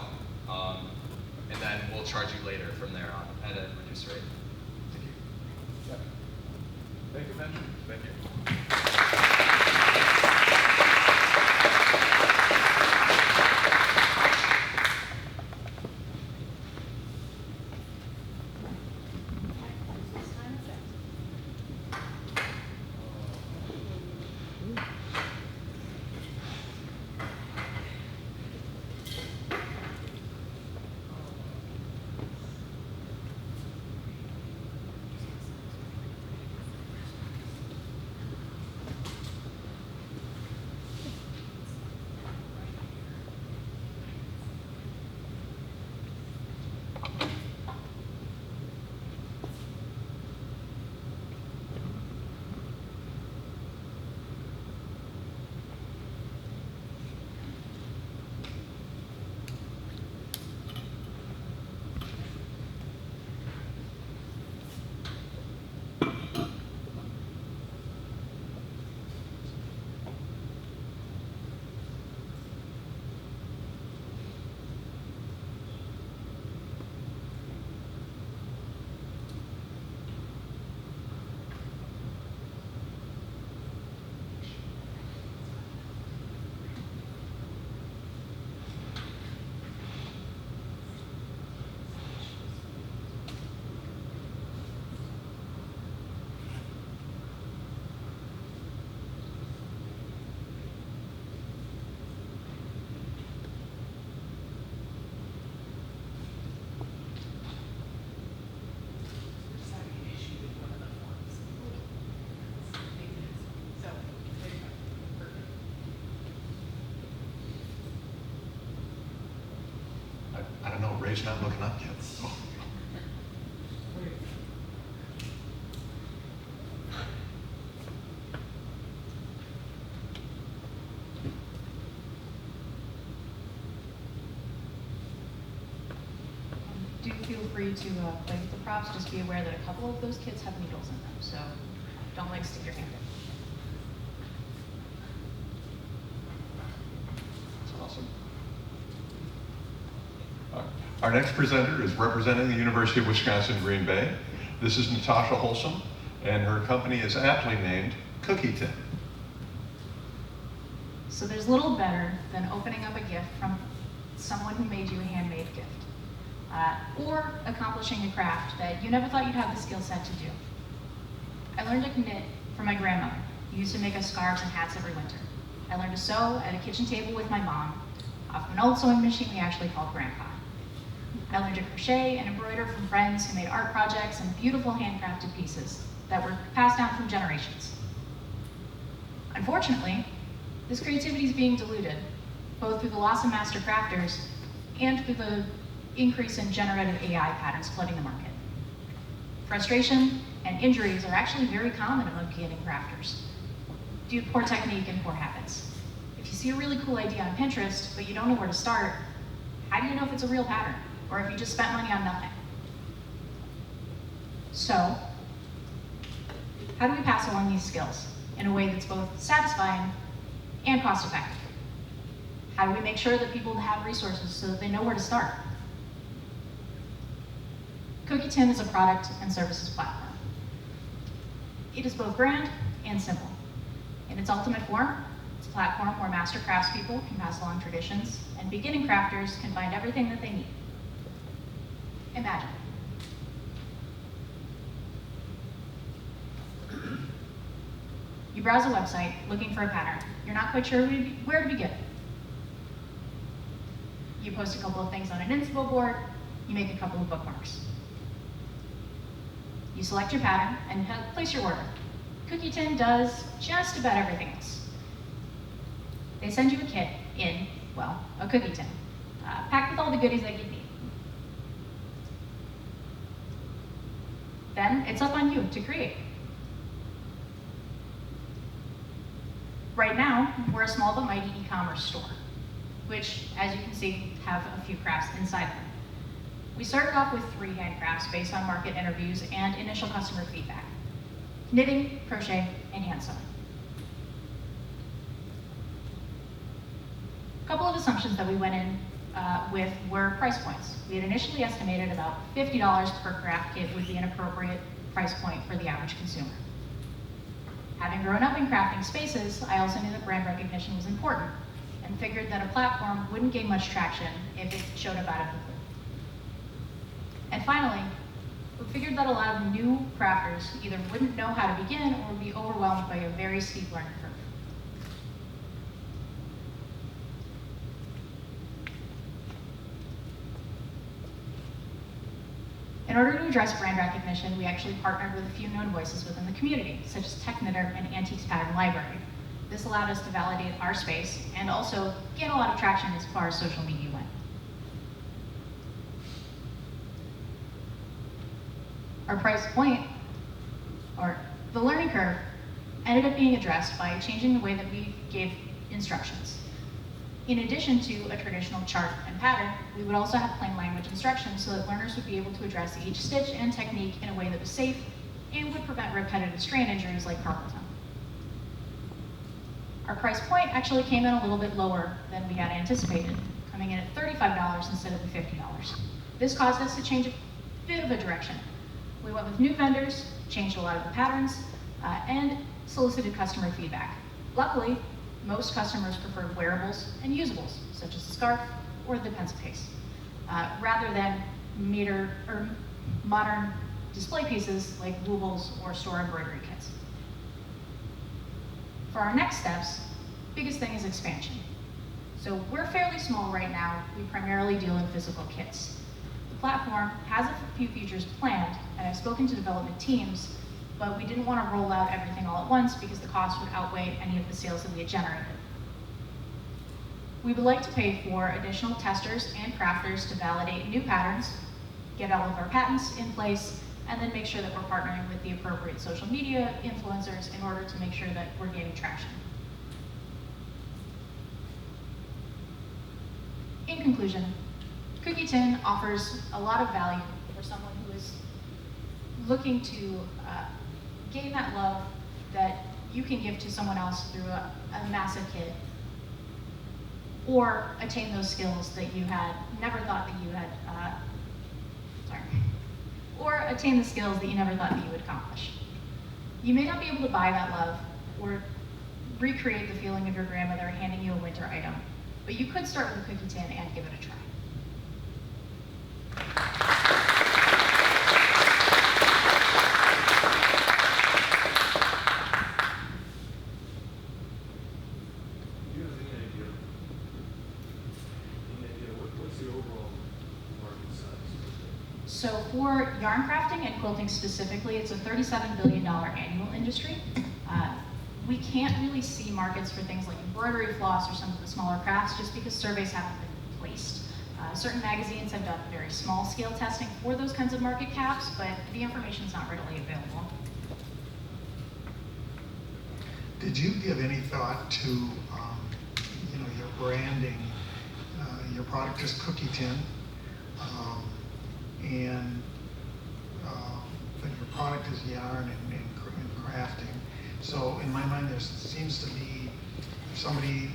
and then we'll charge you later from there on at a reduced rate. Thank you. Yeah. Thank you, Benjamin. Thank you. everybody's not looking up yet. Do feel free to play with the props. Just be aware that a couple of those kits have needles in them, so don't like stick your hand in. That's awesome. Our next presenter is representing the University of Wisconsin-Green Bay. This is Natasha Holzem, and her company is aptly named Cookie Tin. So there's little better than opening up a gift from someone who made you a handmade gift. Or accomplishing a craft that you never thought you'd have the skill set to do. I learned to knit from my grandmother, who used to make us scarves and hats every winter. I learned to sew at a kitchen table with my mom, off of an old sewing machine we actually called Grandpa. I learned to crochet and embroider from friends who made art projects and beautiful handcrafted pieces that were passed down from generations. Unfortunately, this creativity is being diluted, both through the loss of master crafters and through the increase in generative AI patterns flooding the market. Frustration and injuries are actually very common among beginning crafters due to poor technique and poor habits. If you see a really cool idea on Pinterest, but you don't know where to start, how do you know if it's a real pattern or if you just spent money on nothing? So, how do we pass along these skills in a way that's both satisfying and cost effective? How do we make sure that people have resources so that they know where to start? Cookie Tin is a product and services platform. It is both grand and simple. In its ultimate form, it's a platform where master craftspeople can pass along traditions and beginning crafters can find everything that they need. Imagine. You browse a website looking for a pattern. You're not quite sure where to begin. You post a couple of things on an inspo board, you make a couple of bookmarks. You select your pattern and place your order. Cookie Tin does just about everything else. They send you a kit in, well, a cookie tin, packed with all the goodies that you need. Then it's up on you to create. Right now, we're a small but mighty e-commerce store, which, as you can see, have a few crafts inside them. We started off with 3 handcrafts based on market interviews and initial customer feedback: knitting, crochet, and hand sewing. A couple of assumptions that we went in with were price points. We had initially estimated about $50 per craft kit would be an appropriate price point for the average consumer. Having grown up in crafting spaces, I also knew that brand recognition was important and figured that a platform wouldn't gain much traction if it showed up out of the blue. And finally, we figured that a lot of new crafters either wouldn't know how to begin or would be overwhelmed by a very steep learning curve. In order to address brand recognition, we actually partnered with a few known voices within the community, such as TechKnitter and Antiques Pattern Library. This allowed us to validate our space and also gain a lot of traction as far as social media went. Our price point, or the learning curve, ended up being addressed by changing the way that we gave instructions. In addition to a traditional chart and pattern, we would also have plain language instructions so that learners would be able to address each stitch and technique in a way that was safe and would prevent repetitive strain injuries like carpal tunnel. Our price point actually came in a little bit lower than we had anticipated, coming in at $35 instead of the $50. This caused us to change a bit of a direction. We went with new vendors, changed a lot of the patterns, and solicited customer feedback. Luckily, most customers preferred wearables and usables, such as a scarf or the pencil case, rather than modern display pieces like bluebills or store embroidery kits. For our next steps, biggest thing is expansion. So we're fairly small right now. We primarily deal in physical kits. The platform has a few features planned, and I've spoken to development teams, but we didn't want to roll out everything all at once because the cost would outweigh any of the sales that we had generated. We would like to pay for additional testers and crafters to validate new patterns, get all of our patents in place, and then make sure that we're partnering with the appropriate social media influencers in order to make sure that we're gaining traction. In conclusion, Cookie Tin offers a lot of value for someone who is looking to gain that love that you can give to someone else through a massive kit, or attain those skills that you had never thought that you had, or attain the skills that you never thought that you would accomplish. You may not be able to buy that love or recreate the feeling of your grandmother handing you a winter item, but you could start with a Cookie Tin and give it a try. So for yarn crafting and quilting specifically, it's a $37 billion annual industry. We can't really see markets for things like embroidery floss or some of the smaller crafts just because surveys haven't been placed. Certain magazines have done very small scale testing for those kinds of market caps, but the information is not readily available. Did you give any thought to, your branding? Your product is Cookie Tin, but your product is yarn and crafting. So in my mind, there seems to be, if somebody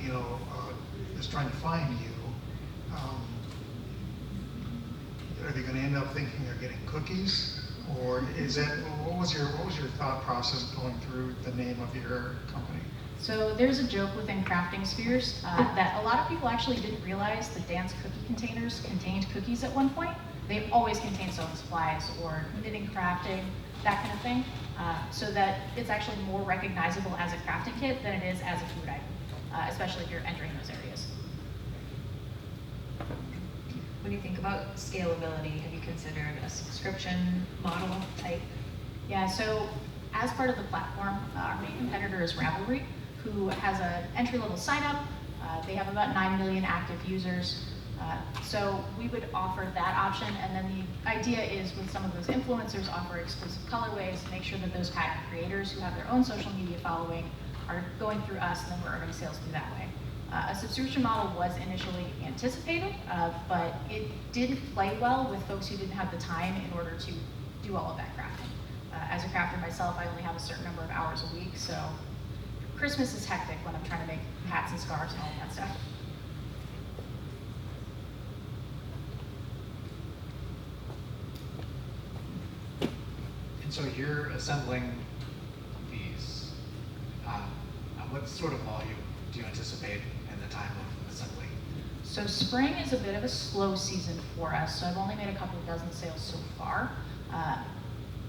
is trying to find you, are they going to end up thinking they're getting cookies, or is that what was your thought process going through the name of your company? So there's a joke within crafting spheres that a lot of people actually didn't realize that Dan's cookie containers contained cookies at one point. They always contain sewing supplies or knitting, crafting, that kind of thing, so that it's actually more recognizable as a crafting kit than it is as a food item, especially if you're entering those areas. When you think about scalability, have you considered a subscription model type? Yeah, so as part of the platform, our main competitor is Ravelry, who has an entry-level sign-up. They have about 9 million active users. So we would offer that option, and then the idea is with some of those influencers offer exclusive colorways, make sure that those patent creators who have their own social media following are going through us, and then we're earning sales through that way. A subscription model was initially anticipated, but it didn't play well with folks who didn't have the time in order to do all of that crafting. As a crafter myself, I only have a certain number of hours a week, so Christmas is hectic when I'm trying to make hats and scarves and all of that stuff. And so you're assembling these. What sort of volume do you anticipate in the time of assembly? So spring is a bit of a slow season for us, so I've only made a couple of dozen sales so far.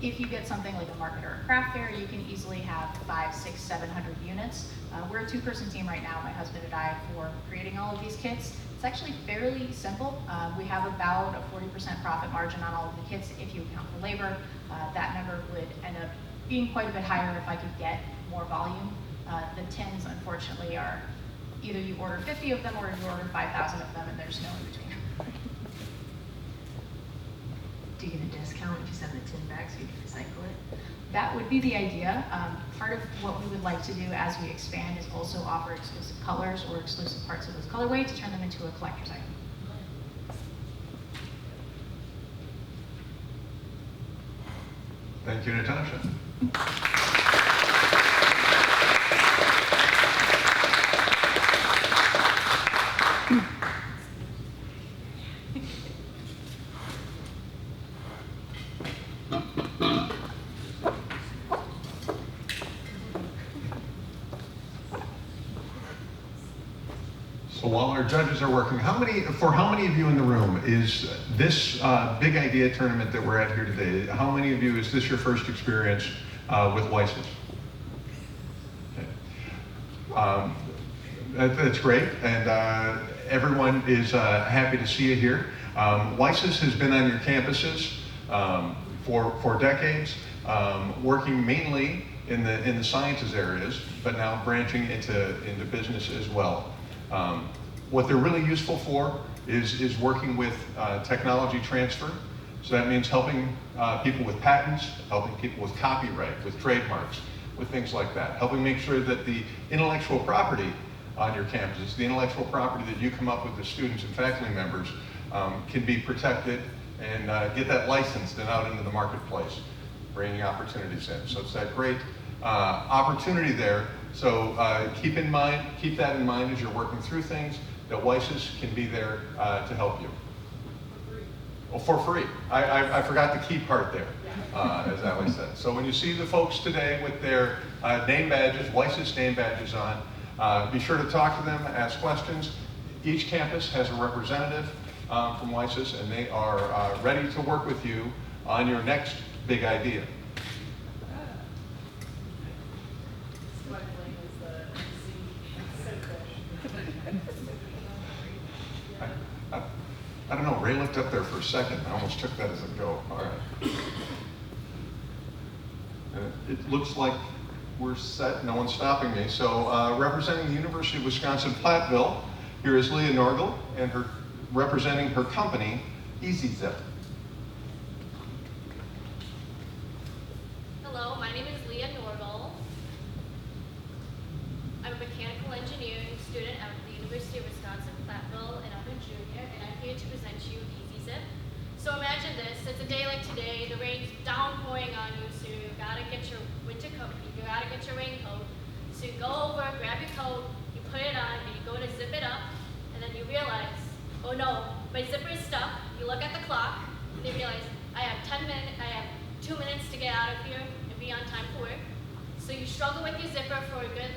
If you get something like a market or a craft fair, you can easily have 500, 600, 700 units. We're a two-person team right now, my husband and I, for creating all of these kits. It's actually fairly simple. We have about a 40% profit margin on all of the kits if you account for labor. That number would end up being quite a bit higher if I could get more volume. The tins, unfortunately, are either you order 50 of them or you order 5,000 of them, and there's no in between. Do you get a discount if you send the tin back so you can recycle it? That would be the idea. Part of what we would like to do as we expand is also offer exclusive colors or exclusive parts of those colorway to turn them into a collector's item. Thank you, Natasha. So while our judges are working, how many of you in the room is this big idea tournament that we're at here today, how many of you, is this your first experience with WiSys? Okay. That's great, and everyone is happy to see you here. WiSys has been on your campuses for decades, working mainly in the sciences areas, but now branching into business as well. What they're really useful for is working with technology transfer. So that means helping people with patents, helping people with copyright, with trademarks, with things like that. Helping make sure that the intellectual property on your campuses, the intellectual property that you come up with as students and faculty members, can be protected and get that licensed and out into the marketplace, bringing opportunities in. So it's that great opportunity there. So keep that in mind as you're working through things, that WiSys can be there to help you. Well, for free. I forgot the key part there, as Ali said. So when you see the folks today with their name badges, WiSys name badges on, be sure to talk to them, ask questions. Each campus has a representative from WiSys, and they are ready to work with you on your next big idea. I don't know, Ray looked up there for a second. I almost took that as a go. All right. It looks like we're set. No one's stopping me. So representing the University of Wisconsin-Platteville, here is Leah Norgal, and representing her company, EasyZip. Hello, my name is Leah Norgal. I'm a mechanical engineering student at the University of Wisconsin-Platteville, and I'm a junior, and I'm here to present you EasyZip. So imagine this, it's a day like today, the rain's downpouring on you, so you gotta get your winter coat, you gotta get your raincoat. So you go over, grab your coat, you put it on, and you go to zip it up, and then you realize, oh no, my zipper is stuck. You look at the clock, and you realize, I have 2 minutes to get out of here and be on time for work. So you struggle with your zipper for a good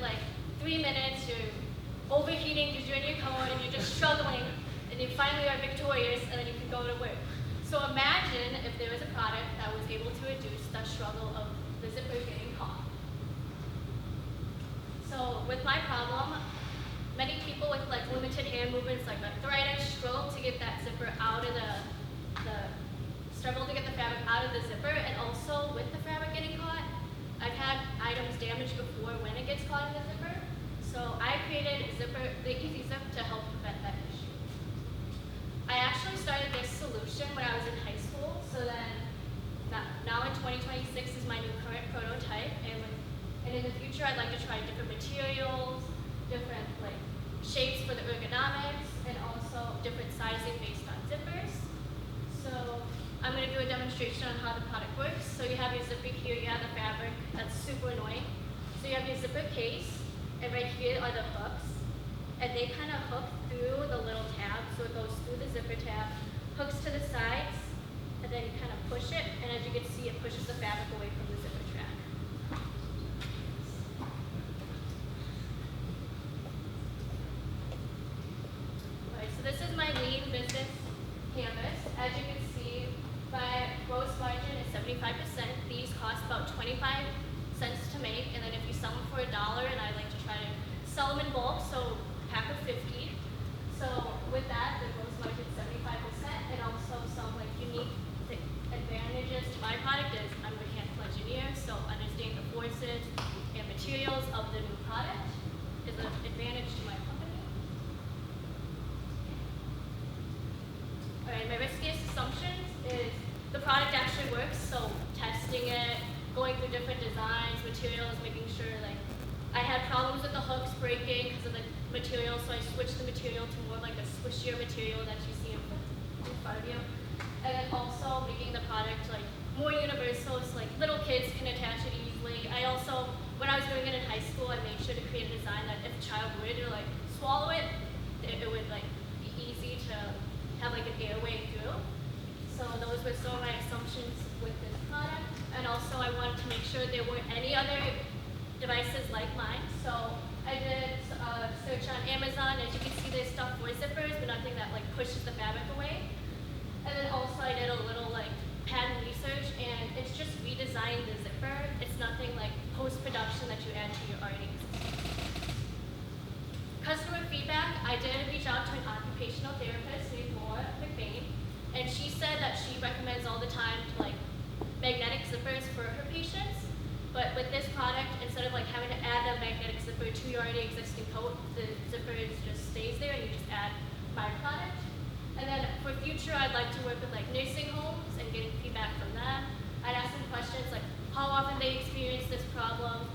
3 minutes, you're overheating because you're in your coat and you're just struggling, and you finally are victorious, and then you can go to work. So imagine if there was a product that was able to reduce that struggle of the zipper getting caught. So with my problem, many people with limited hand movements like arthritis struggle to get that zipper out of struggle to get the fabric out of the zipper, and also with the fabric getting caught, I've had items damaged before when it gets caught in the zipper. So I created the EasyZip to help prevent that issue. I actually started this solution when I was in high school, so then now in 2026 is my new current prototype, and in the future I'd like to try different materials, different shapes for the ergonomics, and also different sizing based on zippers. So I'm going to do a demonstration on how the product works. So you have your zipper here, you have the fabric, that's super annoying. So you have your zipper case, and right here are the hooks, and they kind of hook through the little tab, so it goes through the zipper tab, hooks to the sides, and then you kind of push it, and as you can see, it pushes the fabric away from the zipper track. Alright, so this is my lean business canvas. As you can see, my gross margin is 75%. These cost about 25 cents to make, and then if you sell them for $1, and I like to try to sell them in bulk, so a pack of 50. So with that, the gross margin is 75%, and also some unique advantages to my product is I'm a mechanical engineer, so understanding the forces and materials of the new product is an advantage to my company. All right, my riskiest assumptions is the product actually works, so testing it, going through different designs, materials, making sure I had problems with the hooks breaking because of the material, so I switched the material to more like a squishier material that you see in front of you. And then also making the product more universal, so little kids can attach it easily. I also, when I was doing it in high school, I made sure to create a design that if a child were to swallow it, it would be easy to have an airway through. So those were some of my assumptions with this product. And also I wanted to make sure there weren't any other devices like mine. So I did a search on Amazon. As you can see, there's stuff for zippers, but nothing that pushes the fabric away. And then also I did a little patent research, and it's just redesigned the zipper. It's nothing post-production that you add to your already existing. Customer feedback, I did reach out to an occupational therapist named McBain, and she said that she recommends all the time to magnetic zippers for her patients. But with this product, instead of like having to add a magnetic zipper to your already existing coat, the zipper just stays there and you just add my product. And then for future, I'd like to work with like nursing homes and getting feedback from them. I'd ask them questions like how often they experience this problem,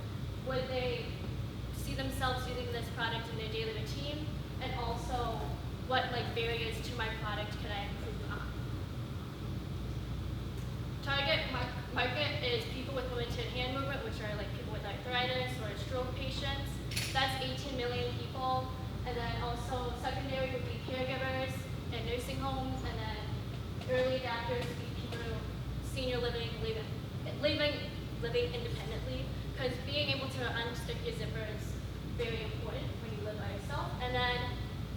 would they see themselves using this product in their daily routine, and also what like barriers to my product can I improve on. Target market is people with limited hand movement, which are like people with arthritis or stroke patients. That's 18 million people. And then also secondary would be caregivers and nursing homes, and then early adapters would be people who senior living independently, because being able to unstick your zipper is very important when you live by yourself. And then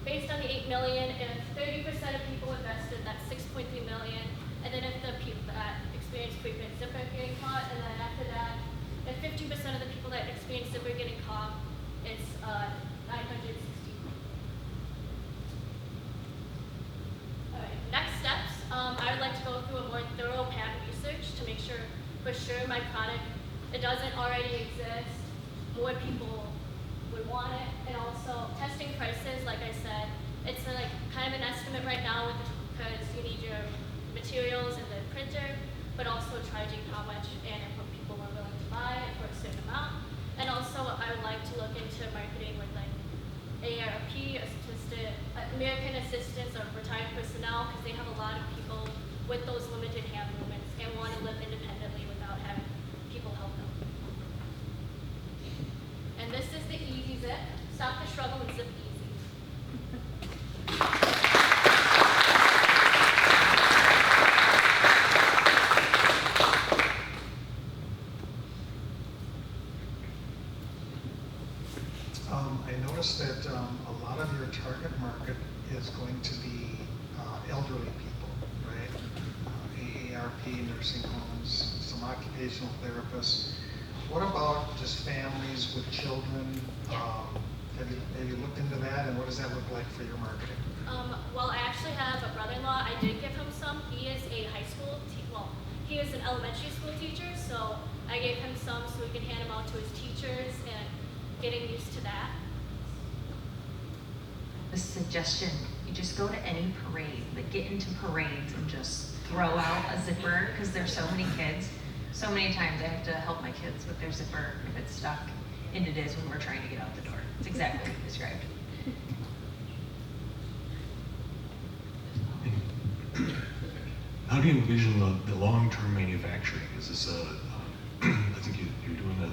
based on the 8 million, if 30% of people invested, that's 6.3 million. And then if the people that experience frequent zipper getting caught, and then after that, if 50% of the people that experience zipper getting caught, it's 960. All right, next steps. I would like to go through a more thorough patent research to make sure, for sure, my product, it doesn't already exist, more people would want it, and also testing prices, like I said, it's like kind of an estimate right now because you need your materials and the printer, but also charging how much and if people are willing to buy it for a certain amount. And also I would like to look into marketing with like AIOrch, American Assistance of Retired Personnel, because they have a lot of people with those limited hand movements and want to live independently without having people help them. And this is the easy zip. Stop the struggle and zip easy. I noticed that a lot of your target market is going to be elderly people, right? AARP, nursing homes, some occupational therapists. What about just families with children? Have you looked into that, and what does that look like for your marketing? Well, I actually have a brother-in-law. I did give him some. He is a high school, he is an elementary school teacher, so I gave him some so he can hand them out to his teachers and getting used to that. A suggestion, you just go to any parade, like get into parades and just throw out a zipper, because there's so many kids. So many times I have to help my kids with their zipper if it's stuck, and it is when we're trying to get out the door. It's exactly what you described. How do you envision the long-term manufacturing? Is this I think you're doing a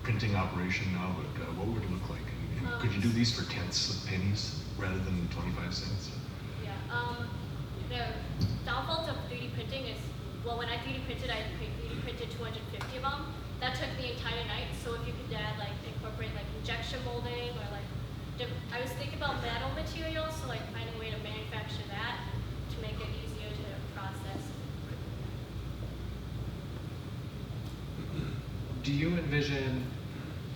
printing operation now, but what would it look like? And could you do these for tenths of pennies rather than 25 cents? Yeah, the downfall of 3D printing is, well, when I 3D printed, I 3D printed 250 of them. That took the entire night, so if you could add, like, incorporate, like, injection molding, or, like, I was thinking about metal materials, so, like, finding a way to manufacture that to make it easier to process. Do you envision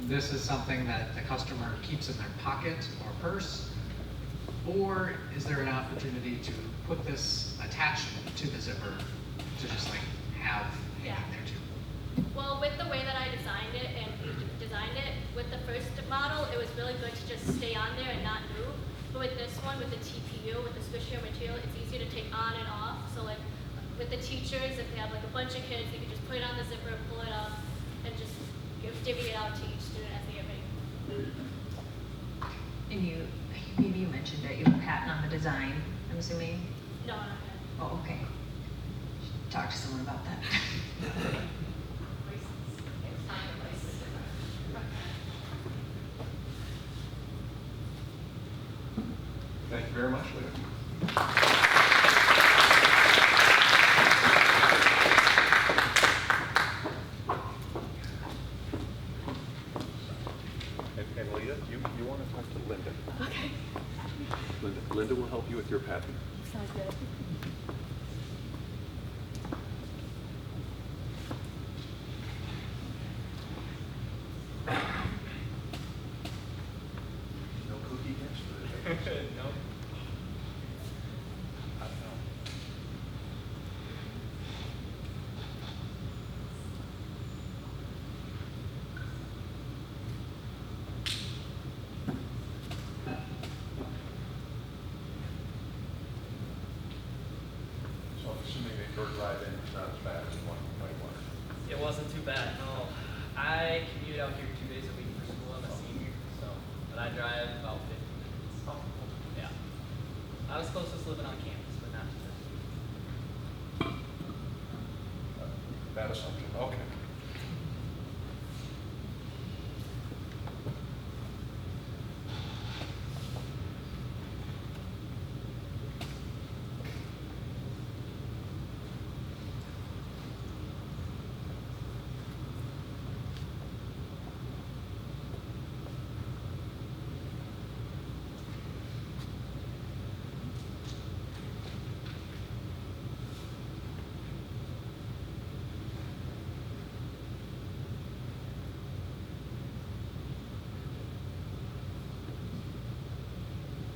this is something that the customer keeps in their pocket or purse? Or is there an opportunity to put this attached to the zipper to just like have hanging there too? Well, with the way that I designed it and designed it, with the first model, it was really good to just stay on there and not move. But with this one, with the TPU, with the squishier material, it's easier to take on and off. So like with the teachers, if they have like a bunch of kids, they can just put it on the zipper, pull it up, and just divvy it out to each student as they get ready. And maybe you mentioned that you have a patent on the design, I'm assuming? No, not yet. Oh, okay. Should talk to someone about that. Thank you very much, Leah. And Leah, you want to talk to Linda. Okay. Linda will help you with your patent. Sounds good. No cookie yesterday. No. I don't know. your drive-in was not as bad as the one you might want. It wasn't too bad, no. I commute out here 2 days a week for school. I'm a senior, so, but I drive about 15 minutes. Oh, yeah. I was closest living on campus, but not too bad. Bad assumption, okay.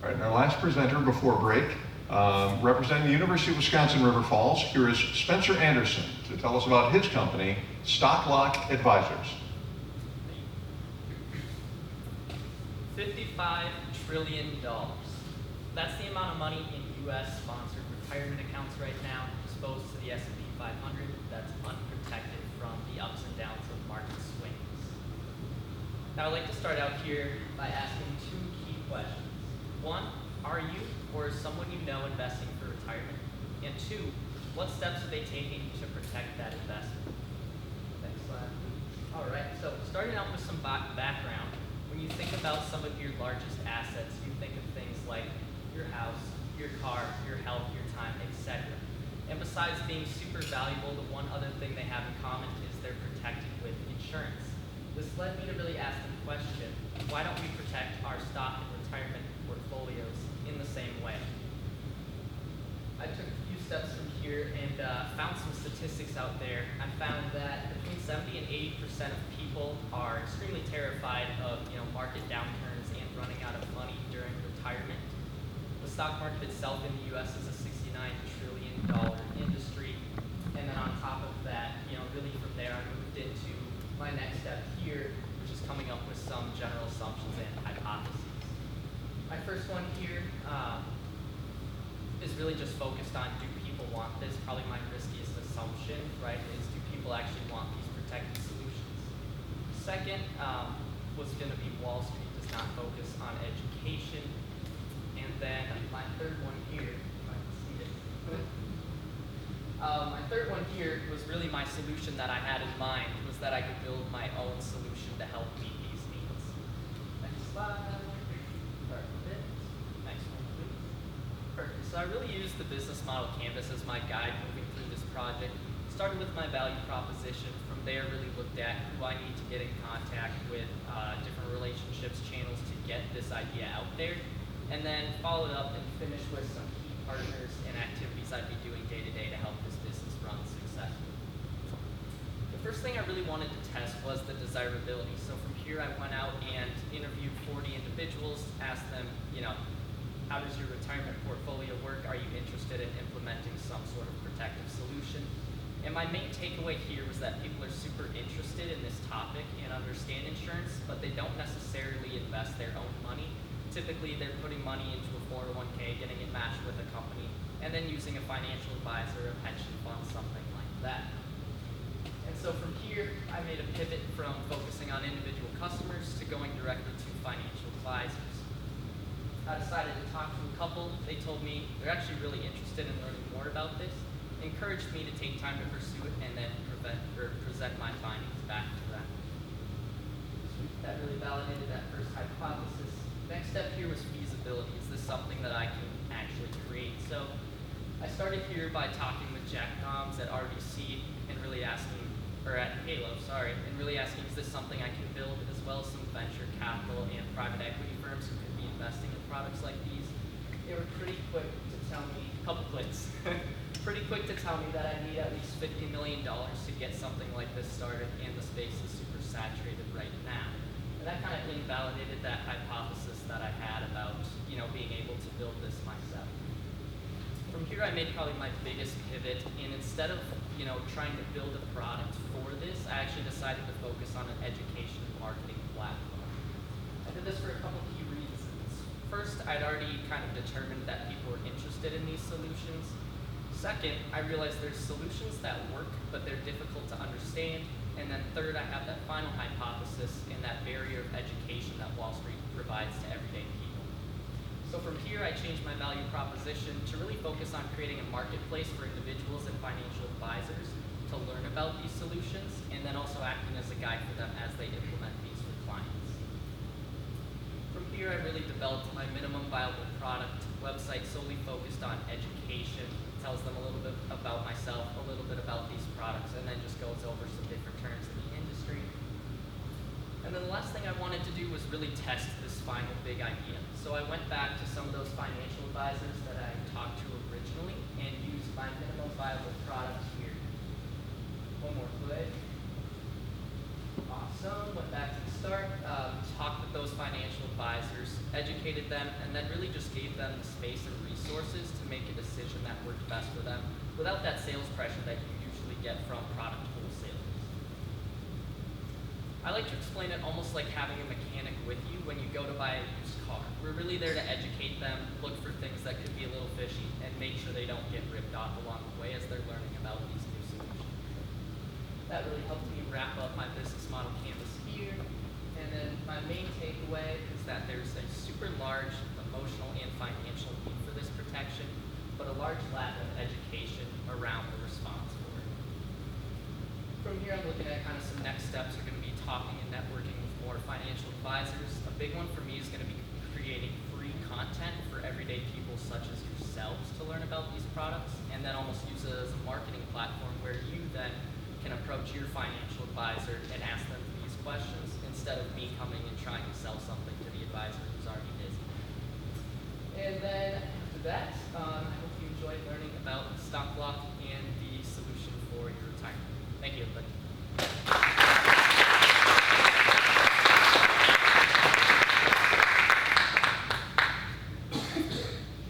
All right, and our last presenter before break, representing the University of Wisconsin River Falls, here is Spencer Anderson to tell us about his company, Stocklock Advisors. $55 trillion. That's the amount of money in U.S. sponsored retirement accounts right now, exposed to the S&P 500, that's unprotected from the ups and downs of market swings. Now I'd like to start out here by asking 2 key questions. 1, are you or is someone you know investing for retirement? And 2, what steps are they taking to protect that investment? Next slide. All right, so starting out with some background, when you think about some of your largest assets, you think of things like your house, your car, your health, your time, etc. And besides being super valuable, the one other thing they have in common is they're protected with insurance. This led me to really ask the question, why don't we protect our stock and retirement portfolios in the same way? I took a few steps from here and found some statistics out there. I found that between 70 and 80% of people are extremely terrified of market downturns and running out of money during retirement. The stock market itself in the U.S. is a $69 trillion industry, and then on top of that, really from there, I moved into my next step here, which is coming up with some general assumptions and hypotheses. My first one here is really just focused on, do people want this? Probably my riskiest assumption, right, is do people actually want these protected solutions? Second was going to be Wall Street does not focus on education. And then my third one here, if I can see it. My third one here was really my solution that I had in mind, was that I could build my own solution to help meet these needs. Next slide. Perfect. Next one, please. Perfect. So I really used the business model canvas as my guide moving through this project. Started with my value proposition. From there, really looked at who I need to get in contact with, different relationships, channels to get this idea out there. And then followed up and finished with some key partners and activities I'd be doing day to day to help this business run successfully. The first thing I really wanted to test was the desirability. So from here I went out and interviewed 40 individuals, asked them, how does your retirement portfolio work? Are you interested in implementing some sort of protective solution? And my main takeaway here was that people are super interested in this topic and understand insurance, but they don't necessarily invest their own money. Typically, they're putting money into a 401k, getting it matched with a company, and then using a financial advisor, a pension fund, something like that. And so from here, I made a pivot from focusing on individual customers to going directly to financial advisors. I decided to talk to a couple. They told me they're actually really interested in learning more about this, encouraged me to take time to pursue it, and then present my findings back to them. That really validated that first hypothesis. Next step here was feasibility. Is this something that I can actually create? So I started here by talking with Jack Doms at RBC and really asking, or at Halo, sorry, and really asking, is this something I can build, as well as some venture capital and private equity firms who could be investing in products like these. They were pretty quick to tell me, a couple clicks, pretty quick to tell me that I need at least $50 million to get something like this started, and the space is super saturated right now. And that kind of invalidated that hypothesis that I had about, being able to build this myself. From here, I made probably my biggest pivot, and instead of, trying to build a product for this, I actually decided to focus on an education and marketing platform. I did this for a couple key reasons. First, I'd already kind of determined that people were interested in these solutions. Second, I realized there's solutions that work, but they're difficult to understand. And then third, I have that final hypothesis in that barrier of education that Wall Street provides to everyday people. So from here, I changed my value proposition to really focus on creating a marketplace for individuals and financial advisors to learn about these solutions, and then also acting as a guide for them as they implement these for clients. From here, I really developed my minimum viable product website solely focused on education, tells them a little bit about myself, a little bit about these products, and then just goes over some different terms in the industry. And then the last thing I wanted to do was really test this final big idea. So I went back to some of those financial advisors that I talked to originally and used my minimum viable product here. One more click. Awesome. Went back to the start, talked with those financial advisors, educated them, and then really just gave them the space and resources to make a decision that worked best for them without that sales pressure that you usually get from product wholesalers. I like to explain it almost like having a mechanic with you when you go to buy a used car. We're really there to educate them, look for things that could be a little fishy, and make sure they don't get ripped off along the way as they're learning about these new solutions. That really helped me wrap up my business model canvas here. And then my main takeaway is that there's a super large emotional and financial need for this protection, but a large lack of education around the response for it. From here, I'm looking at kind of some next steps are going to be talking and networking with more financial advisors. A big one for me is going to be creating free content for everyday people such as yourselves to learn about these products, and then almost use it as a marketing platform where you then can approach your financial advisor and ask them these questions instead of me coming and trying to sell something to the advisor who's already busy. And then after that, I hope you enjoyed learning about stock block and the solution for your retirement. Thank you, everybody.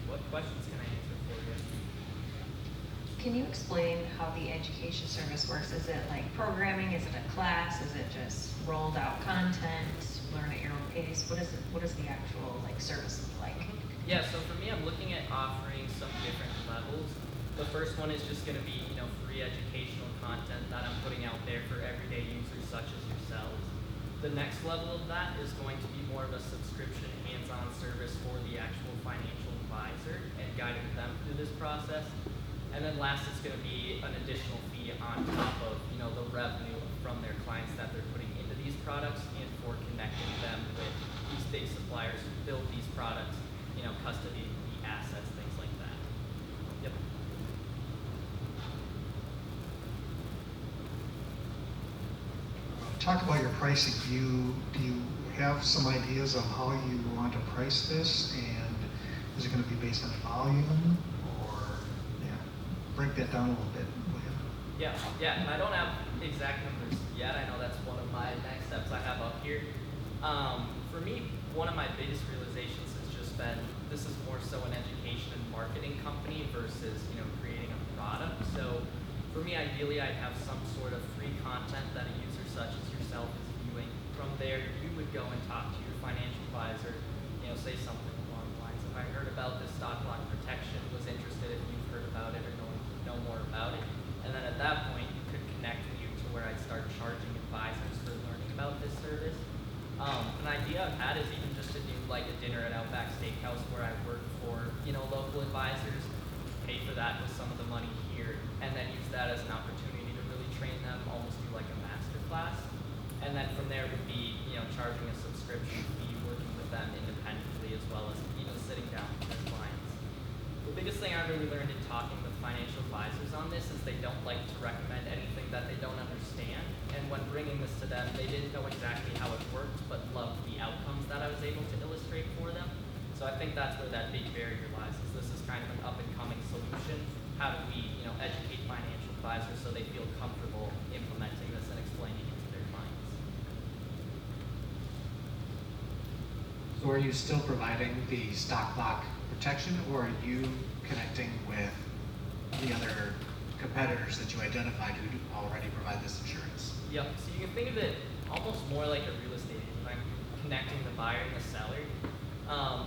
What questions can I answer for you? Can you explain how the education service works? Is it like programming? Is it a class? Is it just rolled out content? Learn at your own pace? What does the actual like service look like? Yeah, so for me, I'm looking at offering some different levels. The first one is just going to be, free educational content that I'm putting out there for everyday users such as yourselves. The next level of that is going to be more of a subscription, hands-on service for the actual financial advisor and guiding them through this process. And then last, it's going to be an additional fee on top of, the revenue from their clients that they're putting into these products and for connecting them with these big suppliers who build these products, custody the assets, things like that. Yep. Talk about your pricing. Do you have some ideas of how you want to price this, and is it going to be based on volume, or break that down a little bit? Yeah, and I don't have exact numbers yet. I know that's one of my next steps I have up here. For me, one of my biggest realizations has just been this is more so an education and marketing company versus creating a product. So for me, ideally, I'd have some sort of free content that a user such as yourself is viewing. From there, you would go and talk to your financial advisor, say something along the lines of, I heard about this stock block protection, was interested if you've heard about it or know more about it. And then at that point, you could connect you to where I'd start charging advisors for learning about this service. An idea I've had is even just to do like a dinner at Outback Steakhouse where I work for, local advisors, pay for that with some of the money here, and then use that as an opportunity to really train them, almost do like a master class. And then from there would be, charging a subscription fee, working with them independently as well as even sitting down with their clients. The biggest thing I really learned in talking with financial advisors on this is they don't like to recommend anything that they don't understand. And when bringing this to them, they didn't know exactly how it worked, but loved the outcomes that I was able to illustrate for them. So I think that's where that big barrier lies, is this is kind of an up-and-coming solution. How do we, educate financial advisors so they feel comfortable implementing this and explaining it to their clients? So are you still providing the stock block protection, or are you connecting with the other competitors that you identified who already provide this insurance? Yep, so you can think of it almost more like a real estate agent, like connecting the buyer and the seller.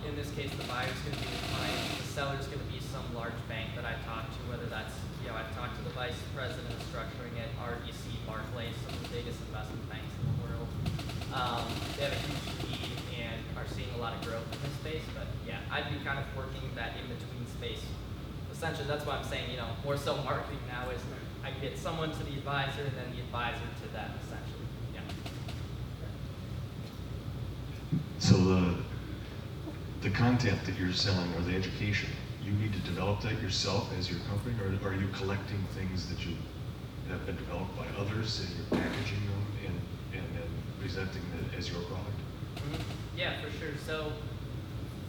In this case, the buyer is going to be the client, the seller is going to be some large bank that I talk to, whether that's, I've talked to the vice president of structuring at RBC, Barclays, some of the biggest investment banks in the world. They have a huge need and are seeing a lot of growth in this space, but yeah, I'd be kind of working that in-between space. Essentially, that's why I'm saying, more so marketing now is I can get someone to the advisor and then the advisor to them, essentially. Yeah. So the content that you're selling or the education, you need to develop that yourself as your company, or are you collecting things that you have been developed by others and you're packaging them and then presenting it as your product? Yeah, for sure. So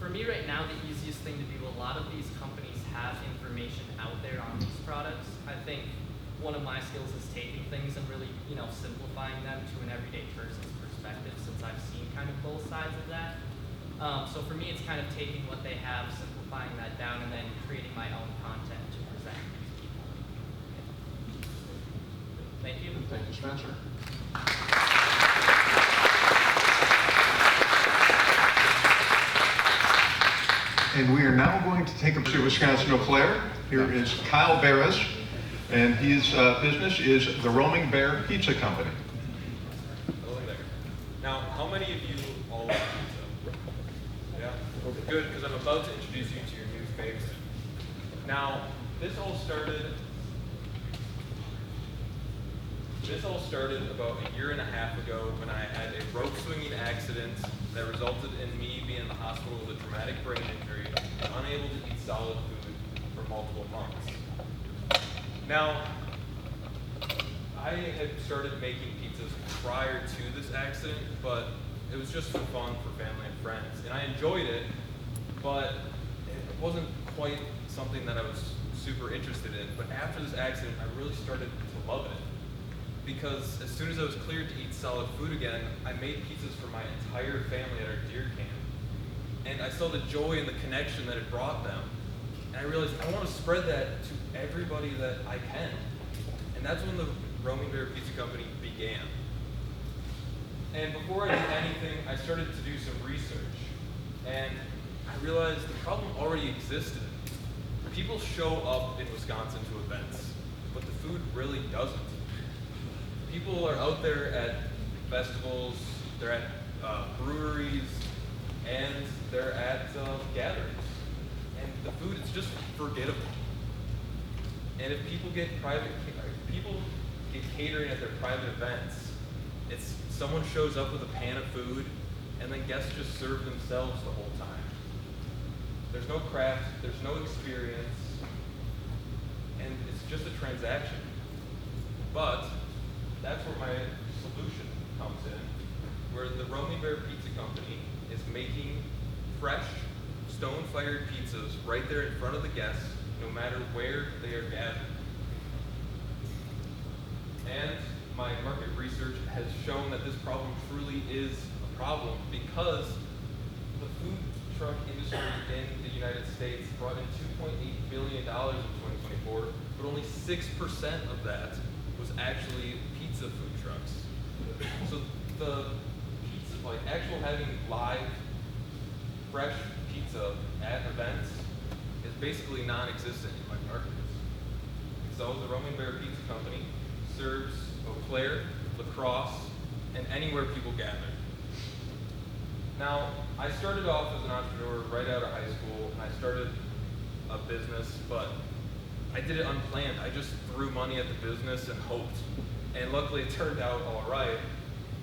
for me right now, the easiest thing to do, a lot of these companies have information out there on these products. I think one of my skills is taking things and really, simplifying them to an everyday person's perspective, since I've seen kind of both sides of that. So for me, it's kind of taking what they have, simplifying that down, and then creating my own content to present to these people. Thank you. Thank you, Spencer. And we are now going to take a to Wisconsin Eau Claire. Here is Kyle Berres, and his business is the Roaming Bear Pizza Company. Hello there. Now, how many of you all like pizza? Yeah? Good, because I'm about to introduce you to your new favorite. Now, this all started about a year and a half ago when I had a rope swinging accident that resulted in me being in the hospital with a traumatic brain injury, unable to eat solid food for multiple months. Now, I had started making pizzas prior to this accident, but it was just for fun for family and friends. And I enjoyed it, but it wasn't quite something that I was super interested in. But after this accident, I really started to love it. Because as soon as I was cleared to eat solid food again, I made pizzas for my entire family at our deer camp. And I saw the joy and the connection that it brought them. And I realized I want to spread that to everybody that I can. And that's when the Roaming Bear Pizza Company began. And before I did anything, I started to do some research. And I realized the problem already existed. People show up in Wisconsin to events, but the food really doesn't. People are out there at festivals, they're at breweries, and they're at gatherings. And the food is just forgettable. And if people get catering at their private events, it's someone shows up with a pan of food, and then guests just serve themselves the whole time. There's no craft, there's no experience, and it's just a transaction. But that's where my solution comes in, where the Roaming Bear Pizza Company is making fresh, stone-fired pizzas right there in front of the guests, no matter where they are gathered. And my market research has shown that this problem truly is a problem because the food truck industry in the United States brought in $2.8 billion in 2024, but only 6% of that was actually pizza food trucks. So the pizza, like actual having live, fresh pizza at events is basically non-existent in my markets. So the Roaming Bear Pizza Company serves Eau Claire, LaCroix, and anywhere people gather. Now, I started off as an entrepreneur right out of high school, and I started a business, but I did it unplanned. I just threw money at the business and hoped. And luckily it turned out all right.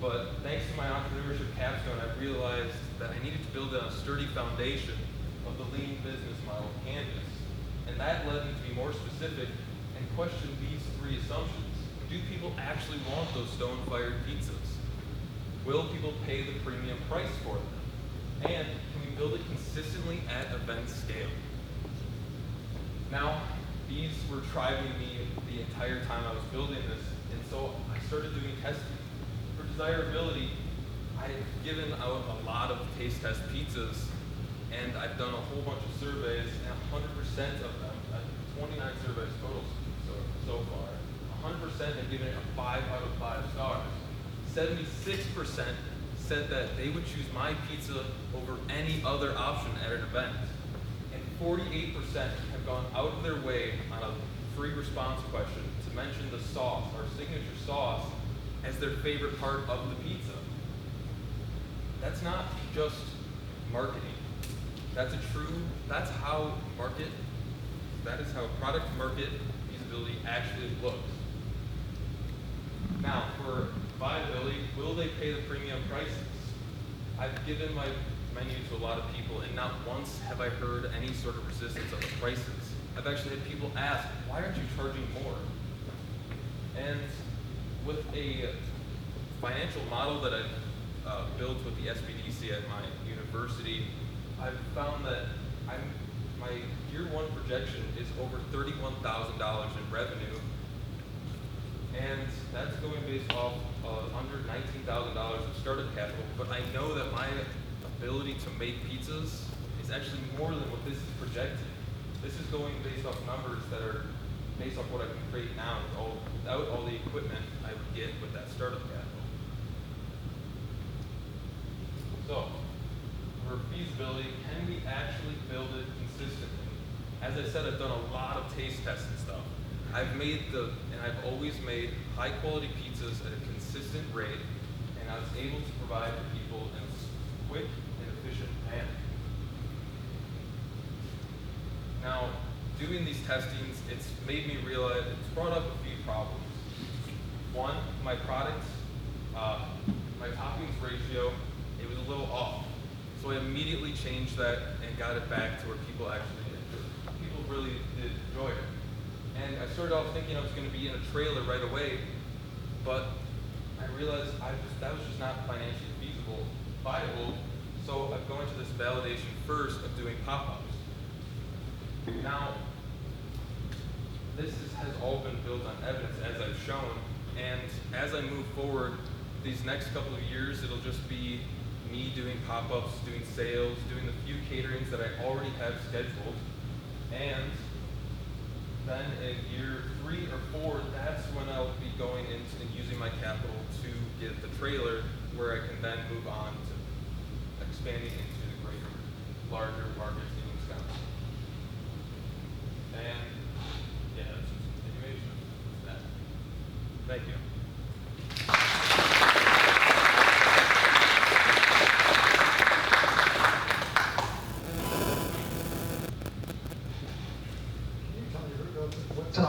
But thanks to my entrepreneurship capstone, I realized that I needed to build on a sturdy foundation of the lean business model canvas. And that led me to be more specific and question these three assumptions. Do people actually want those stone-fired pizzas? Will people pay the premium price for them? And can we build it consistently at event scale? Now, these were driving me the entire time I was building this, and so I started doing testing. For desirability, I've given out a lot of taste test pizzas, and I've done a whole bunch of surveys, and 100% of them, 29 surveys total so far, 100% have given it a 5 out of 5 stars. 76% said that they would choose my pizza over any other option at an event. And 48% have gone out of their way on a free response question to mention the sauce, our signature sauce, as their favorite part of the pizza. That's not just marketing. That's how that is how product market feasibility actually looks. Now, for viability, will they pay the premium prices? I've given my menu to a lot of people, and not once have I heard any sort of resistance on the prices. I've actually had people ask, why aren't you charging more? And with a financial model that I've built with the SBDC at my university, I've found that my year one projection is over $31,000 in revenue, and that's going based off under $19,000 of startup capital. But I know that my ability to make pizzas is actually more than what this is projecting. This is going based off numbers that are based off what I can create now without all the equipment I would get with that startup capital. So, for feasibility, can we actually build it consistently? As I said, I've done a lot of taste tests and stuff. I've always made high quality pizzas at a consistent rate, and I was able to provide for people in a quick and efficient manner. Now, doing these testings, it's made me realize, it's brought up a few problems. One, my products, my toppings ratio, it was a little off. So I immediately changed that and got it back to where people really did enjoy it. And I started off thinking I was going to be in a trailer right away, but I realized that was just not financially viable. So I'm going to this validation first of doing pop-ups. Now, this has all been built on evidence, as I've shown, and as I move forward, these next couple of years, it'll just be me doing pop-ups, doing sales, doing the few caterings that I already have scheduled, and then in year 3 or 4, that's when I'll be going into and using my capital to get the trailer, where I can then move on to expanding into the larger markets in Wisconsin. And yeah, that's just a continuation of that. Thank you.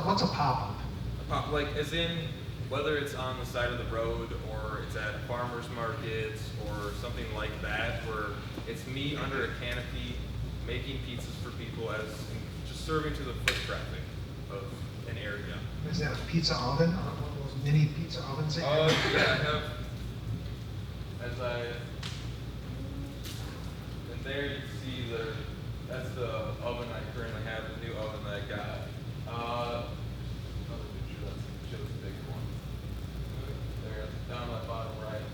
What's a pop-up? Like, as in, whether it's on the side of the road, or it's at farmers markets, or something like that, where it's me under a canopy making pizzas for people, as just serving to the foot traffic of an area. Is that a pizza oven? One of those mini pizza ovens? Yeah, I have. And there you see that's the oven I currently have, the new oven that I got. Another picture that shows the big one. There, down my bottom right,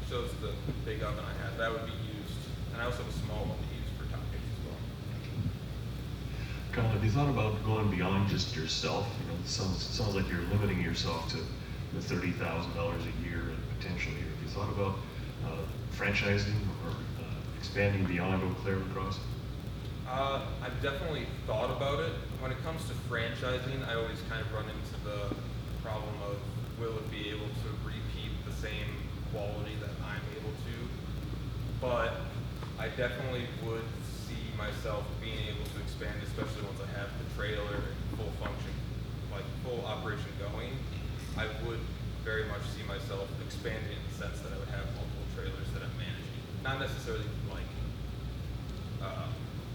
shows the big oven I have. That would be used, and I also have a small one to use for toppings as well. Colin, have you thought about going beyond just yourself? You know, it sounds like you're limiting yourself to the $30,000 a year and potentially. Have you thought about franchising or expanding beyond Eau Claire LaCroix? I've definitely thought about it. When it comes to franchising, I always kind of run into the problem of, will it be able to repeat the same quality that I'm able to? But I definitely would see myself being able to expand, especially once I have the trailer and full function, like full operation going. I would very much see myself expanding in the sense that I would have multiple trailers that I'm managing. Not necessarily like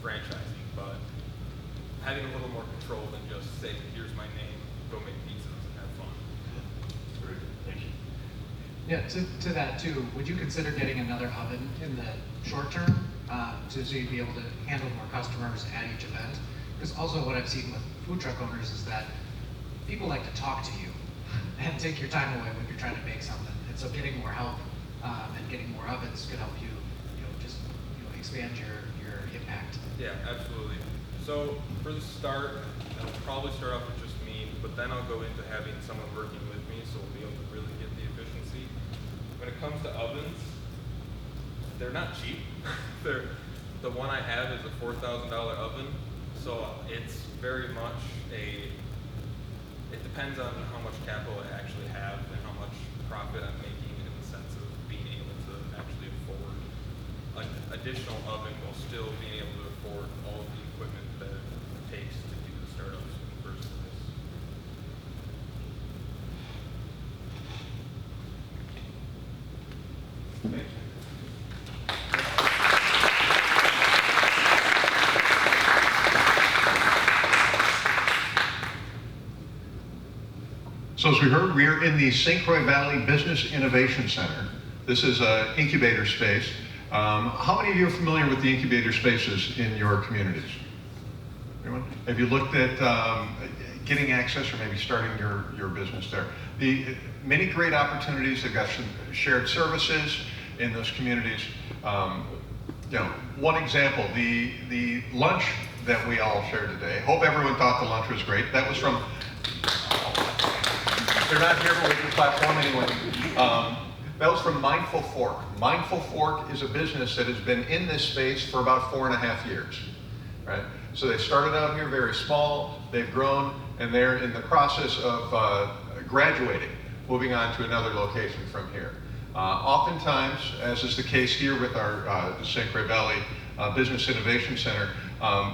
franchising, but having a little more control than just say, here's my name, go make pizzas and have fun. Very good, thank you. Yeah, to that too, would you consider getting another oven in the short term so you'd be able to handle more customers at each event? Because also what I've seen with food truck owners is that people like to talk to you and take your time away when you're trying to make something. And so getting more help and getting more ovens could help you, expand your impact. Yeah, absolutely. So for the start, I'll probably start off with just me, but then I'll go into having someone working with me, so we'll be able to really get the efficiency. When it comes to ovens, they're not cheap. The one I have is a $4,000 oven, so it's very much it depends on how much capital I actually have and how much profit I'm making in the sense of being able to actually afford an additional oven while still being able to afford all of the equipment that it takes to do the startups in the first place. Thank you. So as we heard, we are in the St. Croix Valley Business Innovation Center. This is an incubator space. How many of you are familiar with the incubator spaces in your communities? Anyone? Have you looked at getting access or maybe starting your business there? Many great opportunities. They've got some shared services in those communities. One example, the lunch that we all shared today. Hope everyone thought the lunch was great. That was from, they're not here, but we can platform anyway. That was from Mindful Fork. Mindful Fork is a business that has been in this space for about 4.5 years, right? So they started out here very small, they've grown, and they're in the process of graduating, moving on to another location from here. Oftentimes, as is the case here with our St. Croix Valley Business Innovation Center,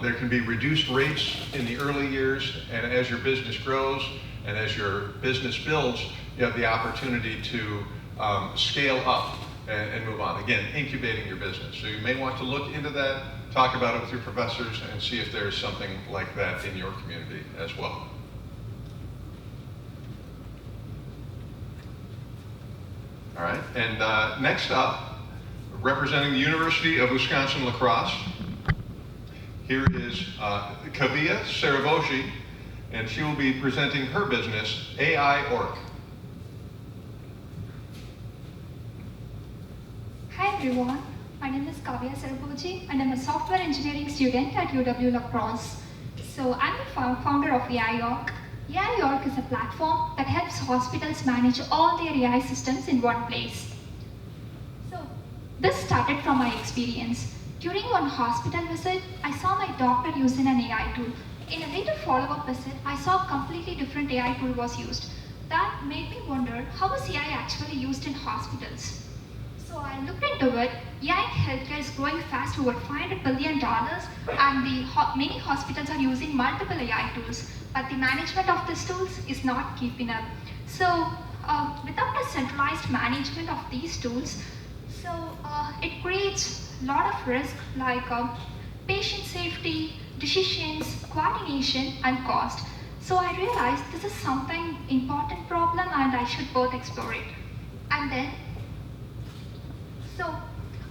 there can be reduced rates in the early years, and as your business grows and as your business builds, you have the opportunity to scale up and move on. Again, incubating your business. So you may want to look into that, talk about it with your professors, and see if there's something like that in your community as well. All right, and next up, representing the University of Wisconsin-La Crosse, here is Kaaviya Saraboji, and she will be presenting her business, AIOrch. Hi everyone, my name is Kaaviya Saraboji and I'm a software engineering student at UW-LaCroix. So I'm the founder of AIOrch. AIOrch is a platform that helps hospitals manage all their AI systems in one place. So this started from my experience. During one hospital visit, I saw my doctor using an AI tool. In a later follow-up visit, I saw a completely different AI tool was used. That made me wonder, how is AI actually used in hospitals? So I looked into it. AI healthcare is growing fast, over $500 billion, and many hospitals are using multiple AI tools, but the management of these tools is not keeping up. So without a centralized management of these tools, it creates a lot of risk like patient safety, decisions, coordination, and cost. So I realized this is something important problem and I should both explore it. And then, so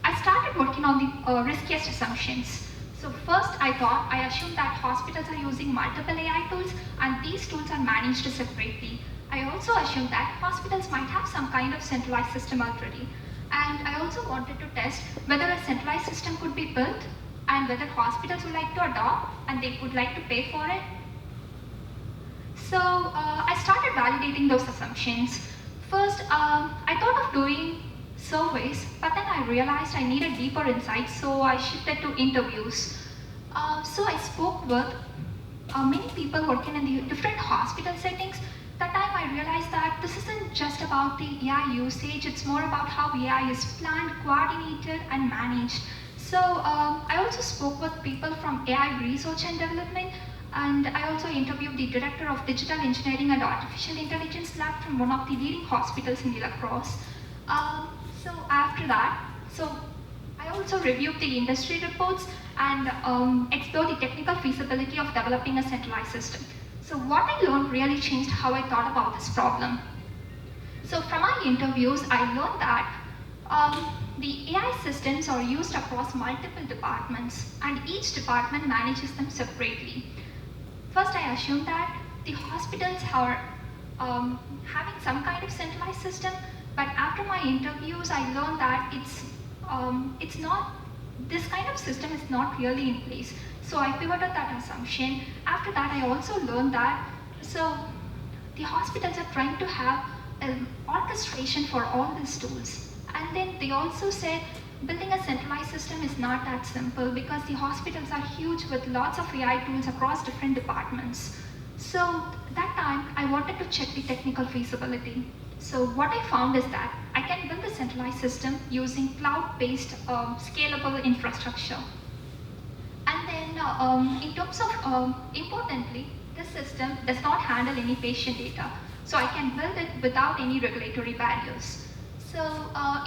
I started working on the riskiest assumptions. So first I assumed that hospitals are using multiple AI tools and these tools are managed separately. I also assumed that hospitals might have some kind of centralized system already. And I also wanted to test whether a centralized system could be built and whether hospitals would like to adopt and they would like to pay for it. So I started validating those assumptions. First, I thought of doing surveys, but then I realized I needed deeper insights, so I shifted to interviews. So I spoke with many people working in the different hospital settings. That time I realized that this isn't just about the AI usage, it's more about how AI is planned, coordinated, and managed. So I also spoke with people from AI research and development, and I also interviewed the director of digital engineering and artificial intelligence lab from one of the leading hospitals in LaCroix. So after that, I also reviewed the industry reports and explored the technical feasibility of developing a centralized system. So what I learned really changed how I thought about this problem. So from my interviews, I learned that the AI systems are used across multiple departments, and each department manages them separately. First, I assumed that the hospitals are having some kind of centralized system, but after my interviews, I learned that it's not, this kind of system is not really in place. So I pivoted that assumption. After that, I also learned that, the hospitals are trying to have an orchestration for all these tools. And then they also said building a centralized system is not that simple because the hospitals are huge with lots of AI tools across different departments. So that time, I wanted to check the technical feasibility. So what I found is that I can build a centralized system using cloud-based scalable infrastructure. And then in terms of, importantly, this system does not handle any patient data. So I can build it without any regulatory barriers. So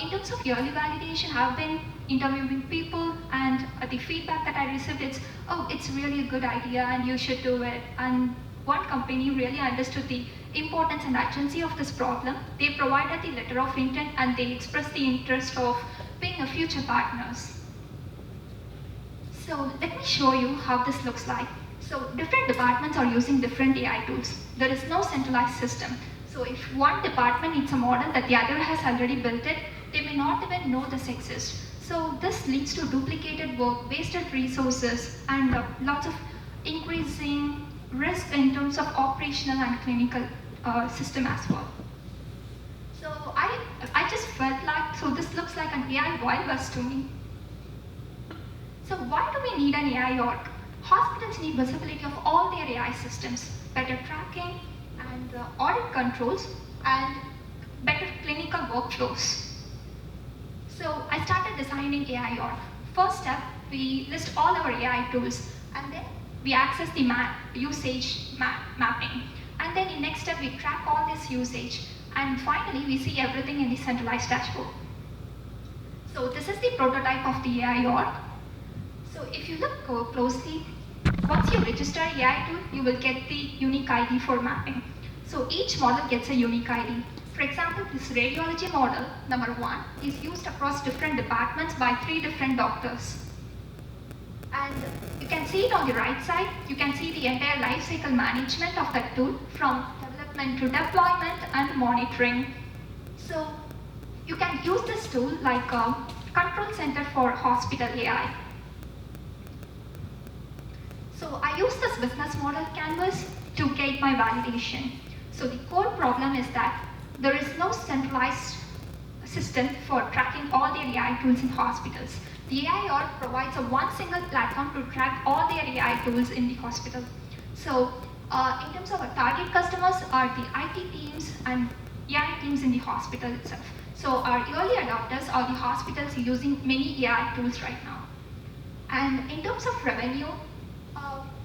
in terms of yearly validation, I've been interviewing people, and the feedback that I received is, oh, it's really a good idea and you should do it. And one company really understood the importance and urgency of this problem. They provided the letter of intent and they expressed the interest of being a future partners. So let me show you how this looks like. So different departments are using different AI tools. There is no centralized system. So if one department needs a model that the other has already built it, they may not even know this exists. So this leads to duplicated work, wasted resources, and lots of increasing risk in terms of operational and clinical system as well. So I just felt like, so this looks like an AI Wild West to me. So why do we need an AIOrch? Hospitals need visibility of all their AI systems, better tracking and audit controls, and better clinical workflows. So I started designing AIOrch. First step, we list all our AI tools, and then we access the usage mapping. And then in next step, we track all this usage. And finally, we see everything in the centralized dashboard. So this is the prototype of the AIOrch. So if you look closely, once you register AI tool, you will get the unique ID for mapping. So each model gets a unique ID. For example, this radiology model, number 1, is used across different departments by 3 different doctors. And you can see it on the right side. You can see the entire lifecycle management of that tool from development to deployment and monitoring. So you can use this tool like a control center for hospital AI. So I use this business model canvas to gate my validation. So the core problem is that there is no centralized system for tracking all the AI tools in hospitals. The AIOrch provides one single platform to track all their AI tools in the hospital. So in terms of our target customers are the IT teams and AI teams in the hospital itself. So our early adopters are the hospitals using many AI tools right now. And in terms of revenue,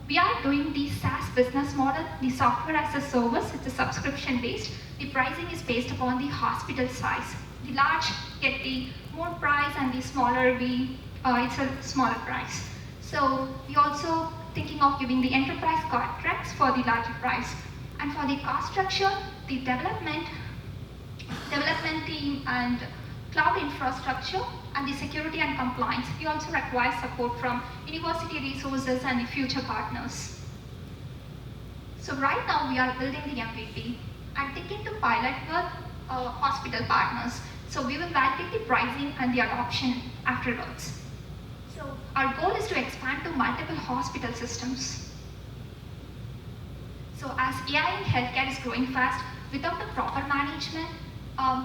we are doing the SaaS business model, the software as a service. It's a subscription based. The pricing is based upon the hospital size. The large get the more price, and the smaller it's a smaller price. So we also thinking of giving the enterprise contracts for the larger price. And for the cost structure, the development team and cloud infrastructure and the security and compliance. We also require support from university resources and the future partners. So right now we are building the MVP. I'm thinking to pilot with hospital partners. So we will validate the pricing and the adoption afterwards. So our goal is to expand to multiple hospital systems. So as AI in healthcare is growing fast, without the proper management,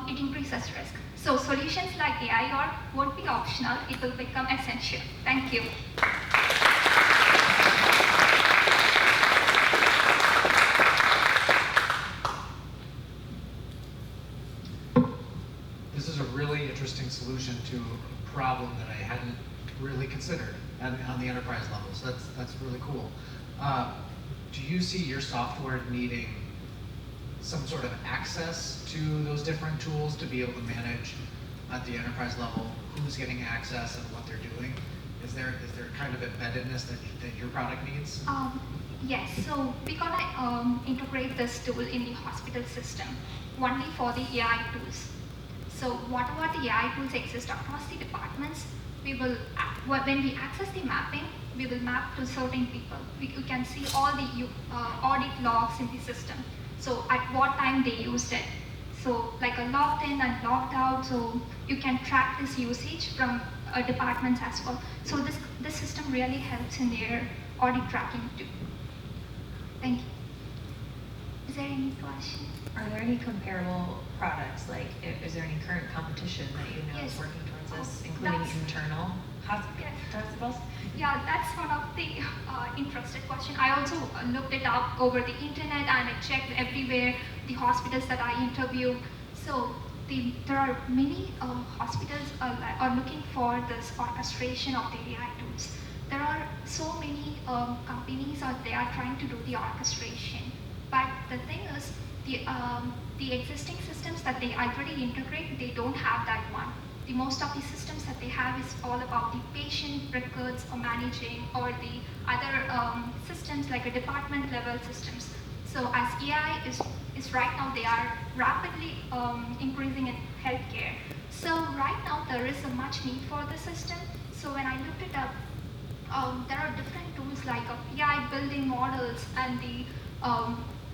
it increases risk. So solutions like AIOrch won't be optional, it will become essential. Thank you. This is a really interesting solution to a problem that I hadn't really considered on the enterprise level. So that's really cool. Do you see your software needing some sort of access to those different tools to be able to manage at the enterprise level who's getting access and what they're doing? Is there kind of embeddedness that your product needs? Yes, so we're gonna integrate this tool in the hospital system, only for the AI tools. So whatever the AI tools exist across the departments, we will, when we access the mapping, we will map to certain people. We can see all the audit logs in the system. So at what time they used it. So like a logged in and logged out, so you can track this usage from departments as well. So this system really helps in their audit tracking too. Thank you. Is there any question? Are there any comparable products? Like, is there any current competition that you know is Yes. working towards this, including internal hospitals? Yeah, that's one of the interesting question. I also looked it up over the internet and I checked everywhere, the hospitals that I interviewed. So there are many hospitals are looking for this orchestration of the AI tools. There are so many companies out there trying to do the orchestration. But the thing is, the existing systems that they already integrate, they don't have that one. The most of the systems that they have is all about the patient records or managing or the other systems like a department level systems. So as AI is right now, they are rapidly increasing in healthcare. So right now there is a much need for the system. So when I looked it up, there are different tools like AI building models and the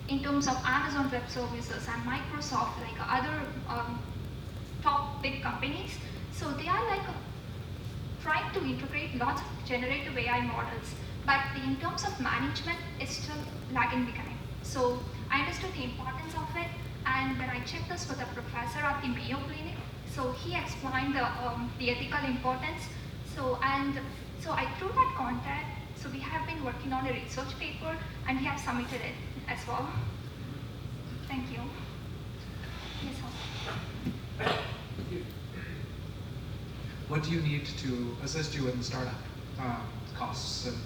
in terms of Amazon Web Services and Microsoft, like other top big companies. So they are like trying to integrate lots of generative AI models, but in terms of management, it's still lagging behind. So I understood the importance of it, and when I checked this with a professor at the Mayo Clinic, so he explained the ethical importance. So I through that contact, so we have been working on a research paper, and we have submitted it as well. Thank you. Yes, sir. What do you need to assist you in the startup costs and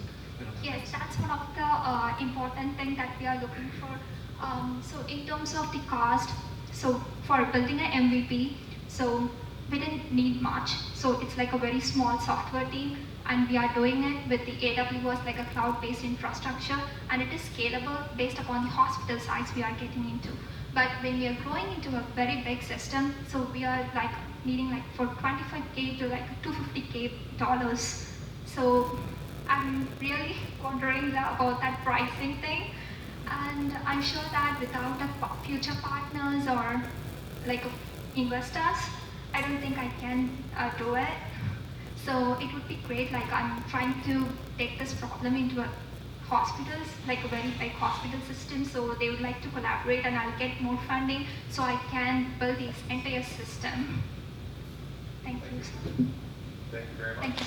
Yes, that's one of the important things that we are looking for. So in terms of the cost, so for building an MVP, so we didn't need much. So it's like a very small software team, and we are doing it with the AWS, like a cloud-based infrastructure, and it is scalable based upon the hospital size we are getting into. But when we are growing into a very big system, so we are like needing like for $25K to like $250K. So I'm really wondering about that pricing thing, and I'm sure that without a future partners or like investors, I don't think I can do it. So it would be great, like I'm trying to take this problem into a hospitals, like a very big hospital system, so they would like to collaborate and I'll get more funding so I can build this entire system. Thank you. Thank you very much. Thank you.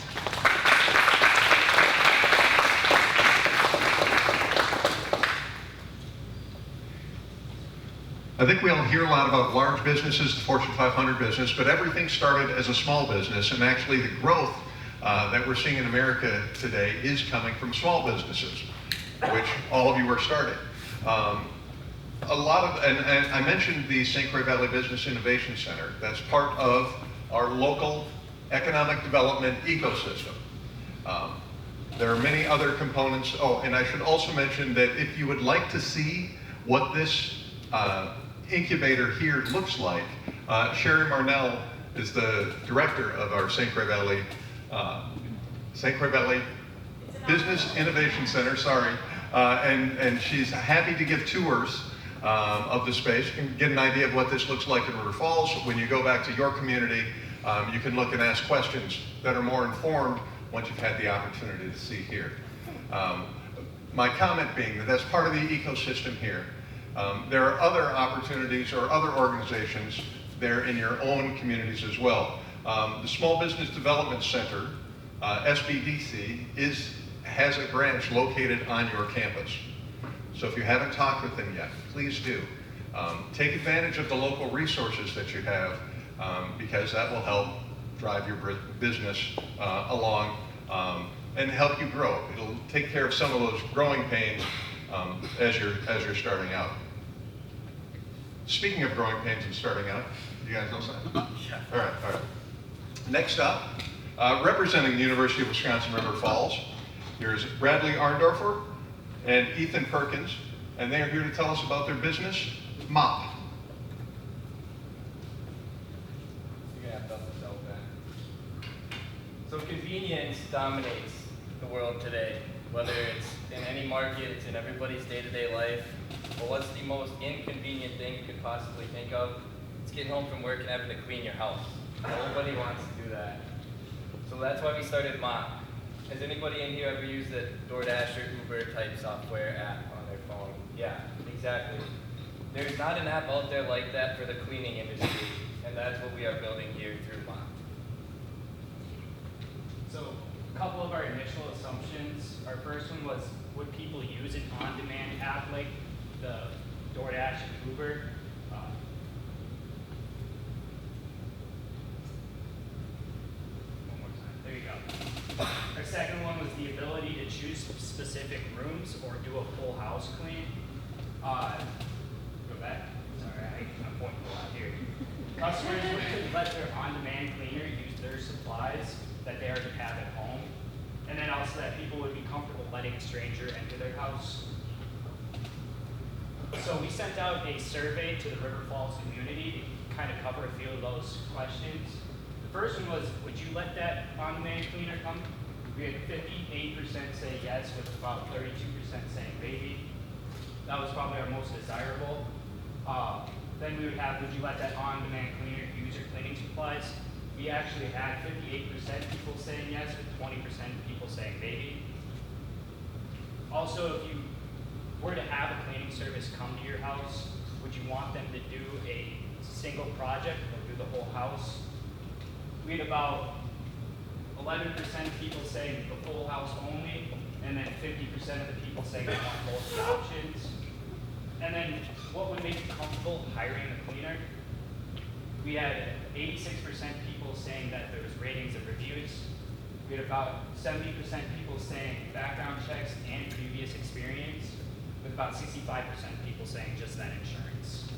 I think we all hear a lot about large businesses, the Fortune 500 business, but everything started as a small business, and actually the growth that we're seeing in America today is coming from small businesses, which all of you are starting. A lot of, and I mentioned the St. Croix Valley Business Innovation Center. That's part of our local economic development ecosystem. There are many other components. Oh, and I should also mention that if you would like to see what this incubator here looks like, Sherry Marnell is the director of our St. Croix Valley Business Innovation Center, sorry, and she's happy to give tours of the space. You can get an idea of what this looks like in River Falls. When you go back to your community, you can look and ask questions that are more informed once you've had the opportunity to see here. My comment being that that's part of the ecosystem here. There are other opportunities or other organizations there in your own communities as well. The Small Business Development Center, SBDC, has a branch located on your campus. So if you haven't talked with them yet, please do. Take advantage of the local resources that you have, because that will help drive your business along and help you grow. It'll take care of some of those growing pains as you're starting out. Speaking of growing pains and starting out, you guys know something? Yeah. All right. Next up, representing the University of Wisconsin-River Falls, here's Bradley Arndorfer and Ethan Perkins, and they are here to tell us about their business, mopp. So convenience dominates the world today, whether it's in any market, it's in everybody's day-to-day life. But what's the most inconvenient thing you could possibly think of? It's getting home from work and having to clean your house. Nobody wants to do that. So that's why we started mopp. Has anybody in here ever used a DoorDash or Uber type software app on their phone? Yeah, exactly. There's not an app out there like that for the cleaning industry, and that's what we are building here through mopp. So a couple of our initial assumptions. Our first one was, would people use an on-demand app like the DoorDash and Uber? One more time. There you go. Our second one was the ability to choose specific rooms or do a full house clean. Go back. Sorry, I'm pointing a lot here. Customers would let their on-demand cleaner use their supplies that they already have at home. And then also that people would be comfortable letting a stranger enter their house. So we sent out a survey to the River Falls community to kind of cover a few of those questions. The first one was, would you let that on-demand cleaner come? We had 58% say yes, with about 32% saying maybe. That was probably our most desirable. Then we would have, would you let that on-demand cleaner use your cleaning supplies? We actually had 58% people saying yes, with 20% people saying maybe. Also, if you were to have a cleaning service come to your house, would you want them to do a single project or do the whole house? We had about 11% people saying the full house only, and then 50% of the people saying they want both the options. And then what would make you comfortable hiring a cleaner? We had 86% people saying that there was ratings and reviews. We had about 70% people saying background checks and previous experience, with about 65% people saying just that insurance.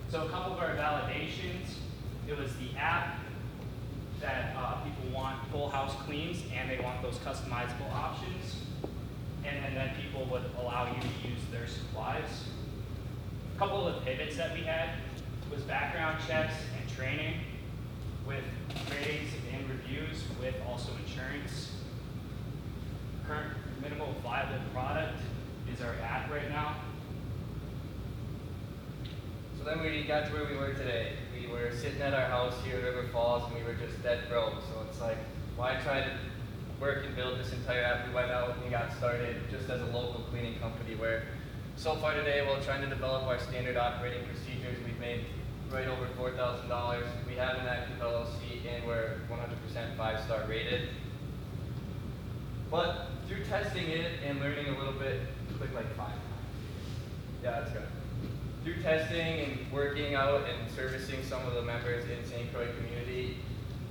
So a couple of our validations, it was the app that people want full house cleans and they want those customizable options. And then people would allow you to use their supplies. A couple of the pivots that we had was background checks and training with ratings and reviews with also insurance. Current minimal viable product is our app right now. So then we got to where we were today. We were sitting at our house here at River Falls and we were just dead broke. So it's like, why try to work and build this entire app? We went out and we got started just as a local cleaning company where so far today, while trying to develop our standard operating procedures, we've made right over $4,000. We have an active LLC and we're 100% 5-star rated. But through testing it and learning a little bit, click like 5 times. Yeah, that's good. Through testing and working out and servicing some of the members in St. Croix community,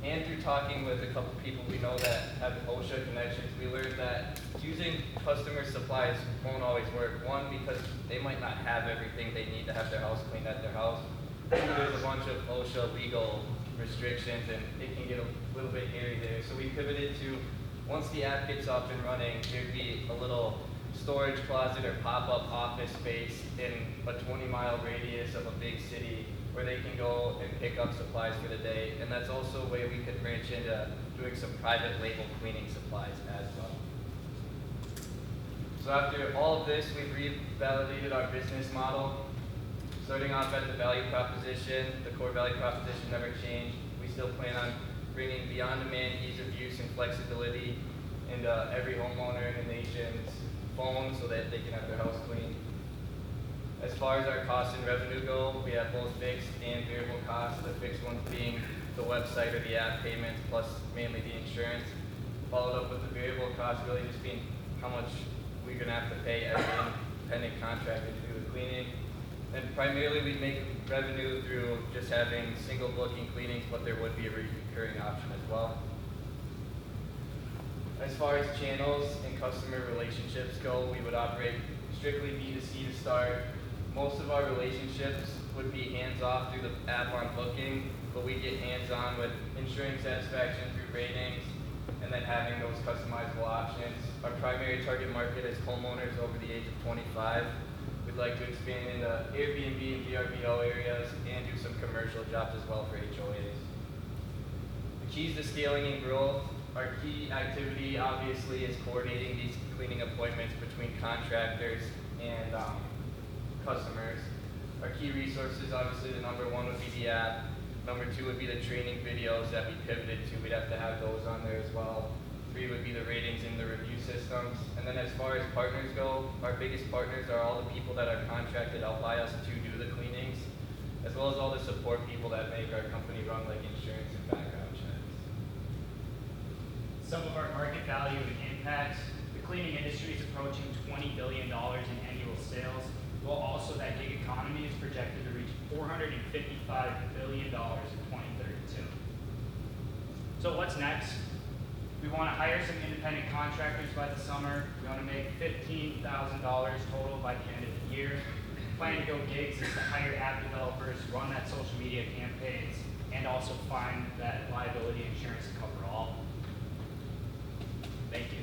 and through talking with a couple people we know that have OSHA connections, we learned that using customer supplies won't always work. One, because they might not have everything they need to have their house cleaned at their house. Two, there's a bunch of OSHA legal restrictions and it can get a little bit hairy there. So we pivoted to, once the app gets up and running, there'd be a little storage closet or pop-up office space in a 20-mile radius of a big city where they can go and pick up supplies for the day. And that's also a way we could branch into doing some private label cleaning supplies as well. So after all of this, we've revalidated our business model. Starting off at the value proposition, the core value proposition never changed. We still plan on bringing the on-demand ease of use and flexibility into every homeowner in the nation's phone so that they can have their house clean. As far as our costs and revenue go, we have both fixed and variable costs, the fixed ones being the website or the app payments, plus mainly the insurance. Followed up with the variable costs really just being how much we're gonna have to pay as an independent contractor to do the cleaning. And primarily we make revenue through just having single booking cleanings, but there would be a recurring option as well. As far as channels and customer relationships go, we would operate strictly B2C to start. Most of our relationships would be hands-off through the app on booking, but we get hands-on with ensuring satisfaction through ratings and then having those customizable options. Our primary target market is homeowners over the age of 25. We'd like to expand into Airbnb and VRBO areas and do some commercial jobs as well for HOAs. The keys to scaling and growth, our key activity obviously is coordinating these cleaning appointments between contractors and customers. Our key resources, obviously the number one would be the app. Number two would be the training videos that we pivoted to. We'd have to have those on there as well. 3 three would be the ratings in the review systems. And then as far as partners go, our biggest partners are all the people that are contracted out by us to do the cleanings, as well as all the support people that make our company run, like insurance and background checks. Some of our market value and impacts. The cleaning industry is approaching $20 billion in annual sales, while also that gig economy is projected to reach $455 billion in 2032. So what's next? We want to hire some independent contractors by the summer. We want to make $15,000 total by the end of the year. Plan to go gigs is to hire app developers, run that social media campaigns, and also find that liability insurance to cover all. Thank you.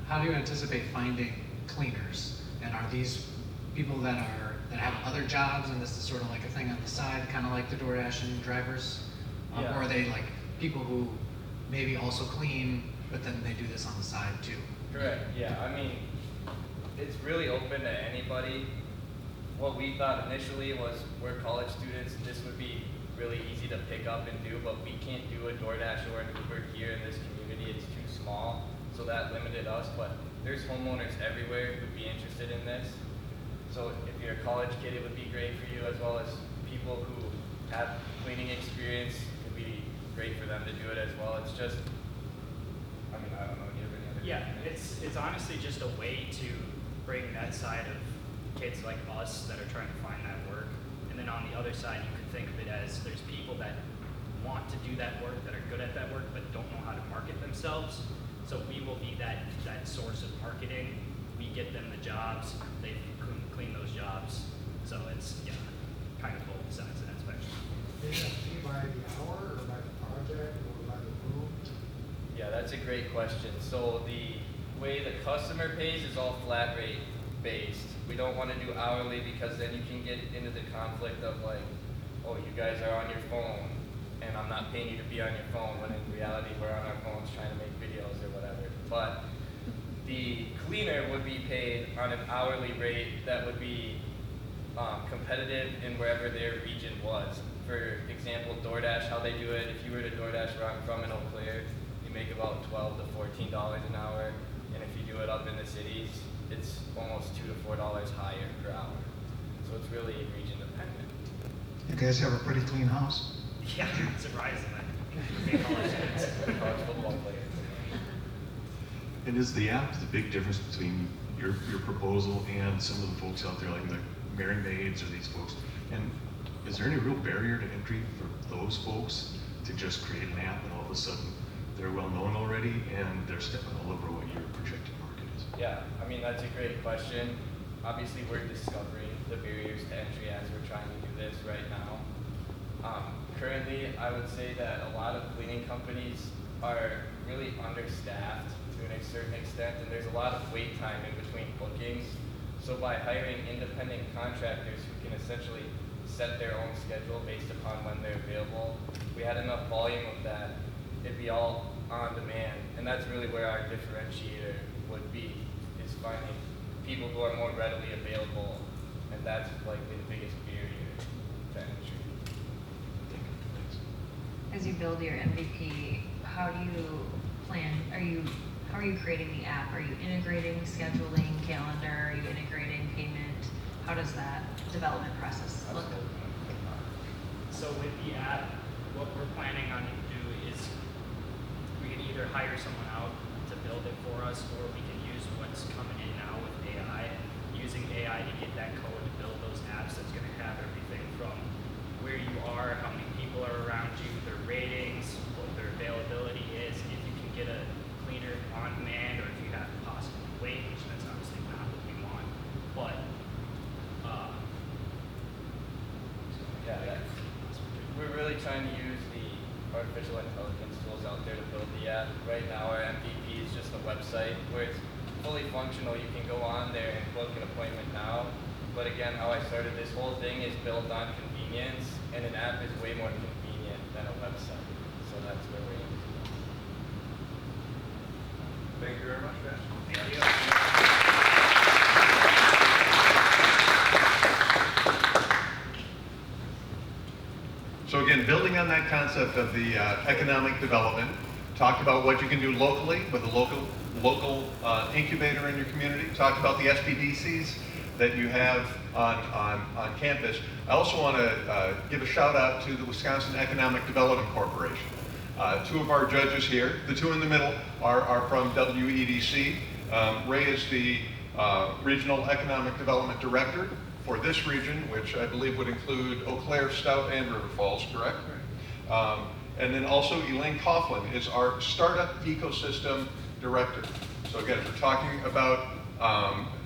How do you anticipate finding cleaners? And are these people that have other jobs, and this is sort of like a thing on the side, kind of like the DoorDash and drivers? Yeah. Or are they like people who maybe also clean, but then they do this on the side too? Correct, yeah. I mean, it's really open to anybody. What we thought initially was we're college students, this would be really easy to pick up and do, but we can't do a DoorDash or an Uber here in this community. It's too small, so that limited us. But there's homeowners everywhere who'd be interested in this. So if you're a college kid, it would be great for you, as well as people who have cleaning experience. It would be great for them to do it as well. It's just, I mean, I don't know, do you have any other? Yeah, it's honestly just a way to bring that side of kids like us that are trying to find that work. And then on the other side, you could think of it as there's people that want to do that work, that are good at that work, but don't know how to market themselves. So we will be that source of marketing. We get them the jobs, they clean those jobs. So it's, yeah, kind of both sides of that spectrum. Is that fee by the hour or by the project or by the room? Yeah, that's a great question. So the way the customer pays is all flat rate based. We don't want to do hourly because then you can get into the conflict of like, oh, you guys are on your phone and I'm not paying you to be on your phone, when in reality we're on our phones trying to make videos or whatever. But the cleaner would be paid on an hourly rate that would be competitive in wherever their region was. For example, DoorDash, how they do it, if you were to DoorDash where I'm from in Eau Claire, you make about $12 to $14 an hour. And if you do it up in the cities, it's almost $2 to $4 higher per hour. So it's really region dependent. You guys have a pretty clean house? Yeah, surprisingly. College football players. And is the app the big difference between your proposal and some of the folks out there, like the Mary Maids or these folks? And is there any real barrier to entry for those folks to just create an app and all of a sudden they're well known already and they're stepping all over what your projected market is? Yeah, I mean, that's a great question. Obviously, we're discovering the barriers to entry as we're trying to do this right now. Currently, I would say that a lot of cleaning companies are really understaffed to a certain extent, and there's a lot of wait time in between bookings. So by hiring independent contractors who can essentially set their own schedule based upon when they're available, we had enough volume of that, it'd be all on demand. And that's really where our differentiator would be, is finding people who are more readily available, and that's likely the biggest barrier to entry. As you build your MVP, how do you plan, how are you creating the app? Are you integrating scheduling, calendar? Are you integrating payment? How does that development process look? So with the app, what we're planning on to do is we can either hire someone out to build it for us, or we can use what's coming in now with AI, using AI to get that code to build those apps that's going to have everything from where you are, how many people are around you, their ratings, what their availability is, if you can get a cleaner on demand, or if you have to possibly wait, which that's obviously not what we want. But yeah, we're really trying to use the artificial intelligence tools out there to build the app. Right now, our MVP is just a website where it's fully functional. You can go on there and book an appointment now. But again, how I started this whole thing is built on convenience, and an app is way more convenient than a website. So that's where we're aiming to go. Thank you very much, Ben. thank you. again, building on that concept of the economic development, talked about what you can do locally with a local incubator in your community, talked about the SPDCs that you have on campus. I also want to give a shout out to the Wisconsin Economic Development Corporation. Two of our judges here, the two in the middle, are from WEDC. Ray is the Regional Economic Development Director for this region, which I believe would include Eau Claire, Stout, and River Falls, correct? And then also Elaine Coughlin is our Startup Ecosystem Director. So again, we're talking about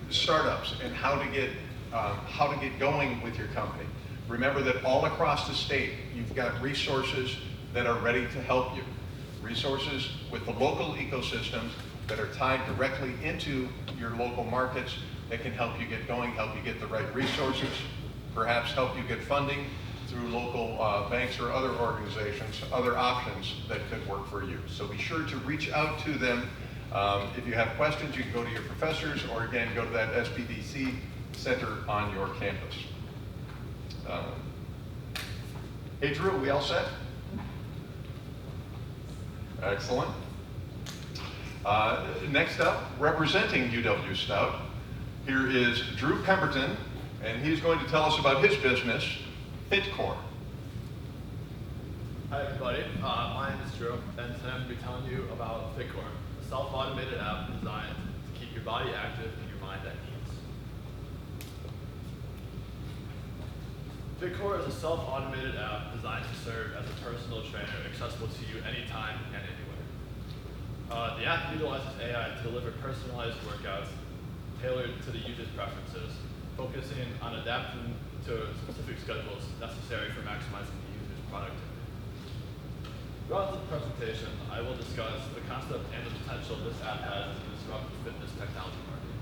startups and how to get going with your company. Remember that all across the state, you've got resources that are ready to help you. Resources with the local ecosystems that are tied directly into your local markets that can help you get going, help you get the right resources, perhaps help you get funding through local banks or other organizations, other options that could work for you. So be sure to reach out to them. If you have questions, you can go to your professors, or again, go to that SPDC center on your campus. Hey Drew, we all set? Excellent. Next up, representing UW Stout, here is Drew Pemberton, and he's going to tell us about his business, FitCore. Hi everybody, my name is Drew, and today I'm going to be telling you about FitCore, a self-automated app designed to keep your body active and your mind at ease. FitCore is a self-automated app designed to serve as a personal trainer accessible to you anytime and anywhere. The app utilizes AI to deliver personalized workouts tailored to the user's preferences, focusing on adapting to specific schedules necessary for maximizing the user's productivity. Throughout the presentation, I will discuss the concept and the potential this app has to disrupt the fitness technology market.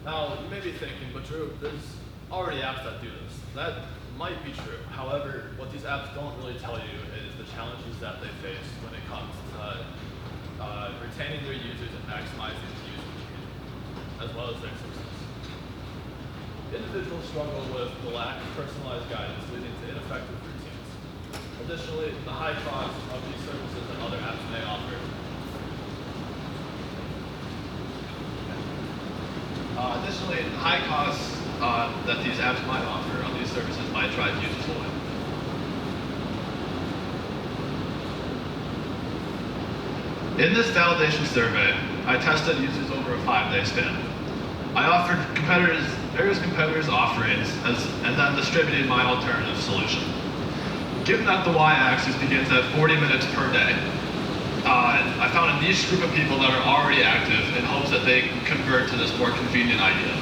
Now, you may be thinking, but Drew, there's already apps that do this. That might be true. However, what these apps don't really tell you is the challenges that they face when it comes to retaining their users and maximizing the user community, as well as their success. Individuals struggle with the lack of personalized guidance, leading to ineffective routines. Additionally, the high cost of these services that other apps may offer. Additionally, the high costs that these apps might offer on these services might drive users away. In this validation survey, I tested users over a 5-day span. I offered various competitors' offerings and then distributed my alternative solution. Given that the y-axis begins at 40 minutes per day, I found a niche group of people that are already active in hopes that they can convert to this more convenient idea.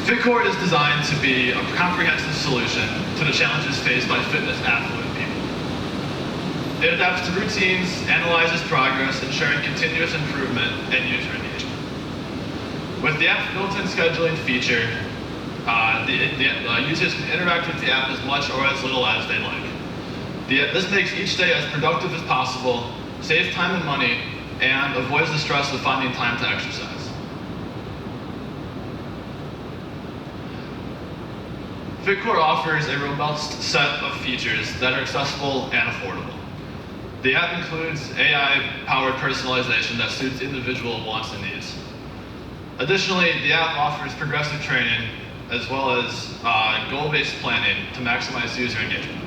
FitCore is designed to be a comprehensive solution to the challenges faced by fitness affluent people. It adapts to routines, analyzes progress, ensuring continuous improvement and user engagement. With the app's built-in scheduling feature, users can interact with the app as much or as little as they like. This makes each day as productive as possible, saves time and money, and avoids the stress of finding time to exercise. FitCore offers a robust set of features that are accessible and affordable. The app includes AI-powered personalization that suits individual wants and needs. Additionally, the app offers progressive training as well as goal-based planning to maximize user engagement.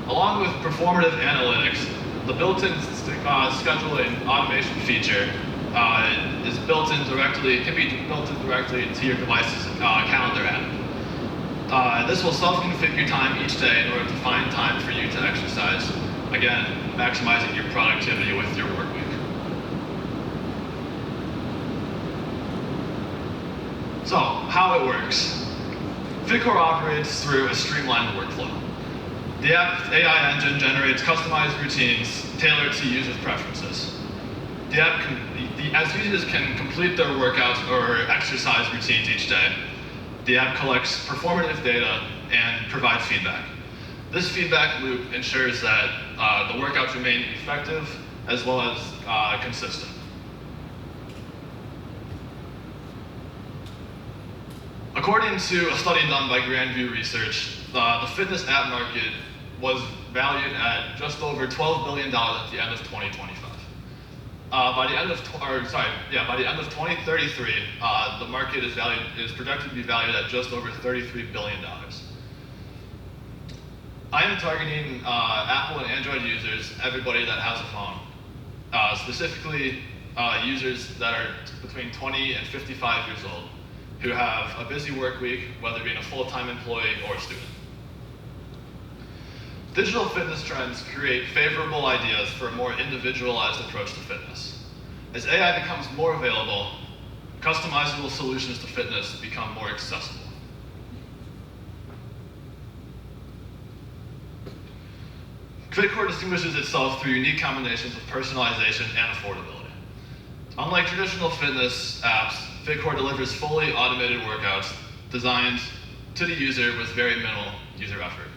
Along with performative analytics, the built-in scheduling automation feature can be built in directly into your device's calendar app. This will self-configure your time each day in order to find time for you to exercise, again, maximizing your productivity with your work week. So, how it works. FitCore operates through a streamlined workflow. The app's AI engine generates customized routines tailored to users' preferences. As users can complete their workouts or exercise routines each day, the app collects performative data and provides feedback. This feedback loop ensures that the workouts remain effective as well as consistent. According to a study done by Grandview Research, the fitness app market was valued at just over $12 billion at the end of 2025. By the end of 2033, the market is projected to be valued at just over $33 billion. I am targeting Apple and Android users, everybody that has a phone, specifically users that are between 20 and 55 years old, who have a busy work week, whether being a full-time employee or a student. Digital fitness trends create favorable ideas for a more individualized approach to fitness. As AI becomes more available, customizable solutions to fitness become more accessible. FitCore distinguishes itself through unique combinations of personalization and affordability. Unlike traditional fitness apps, FitCore delivers fully automated workouts designed to the user with very minimal user effort.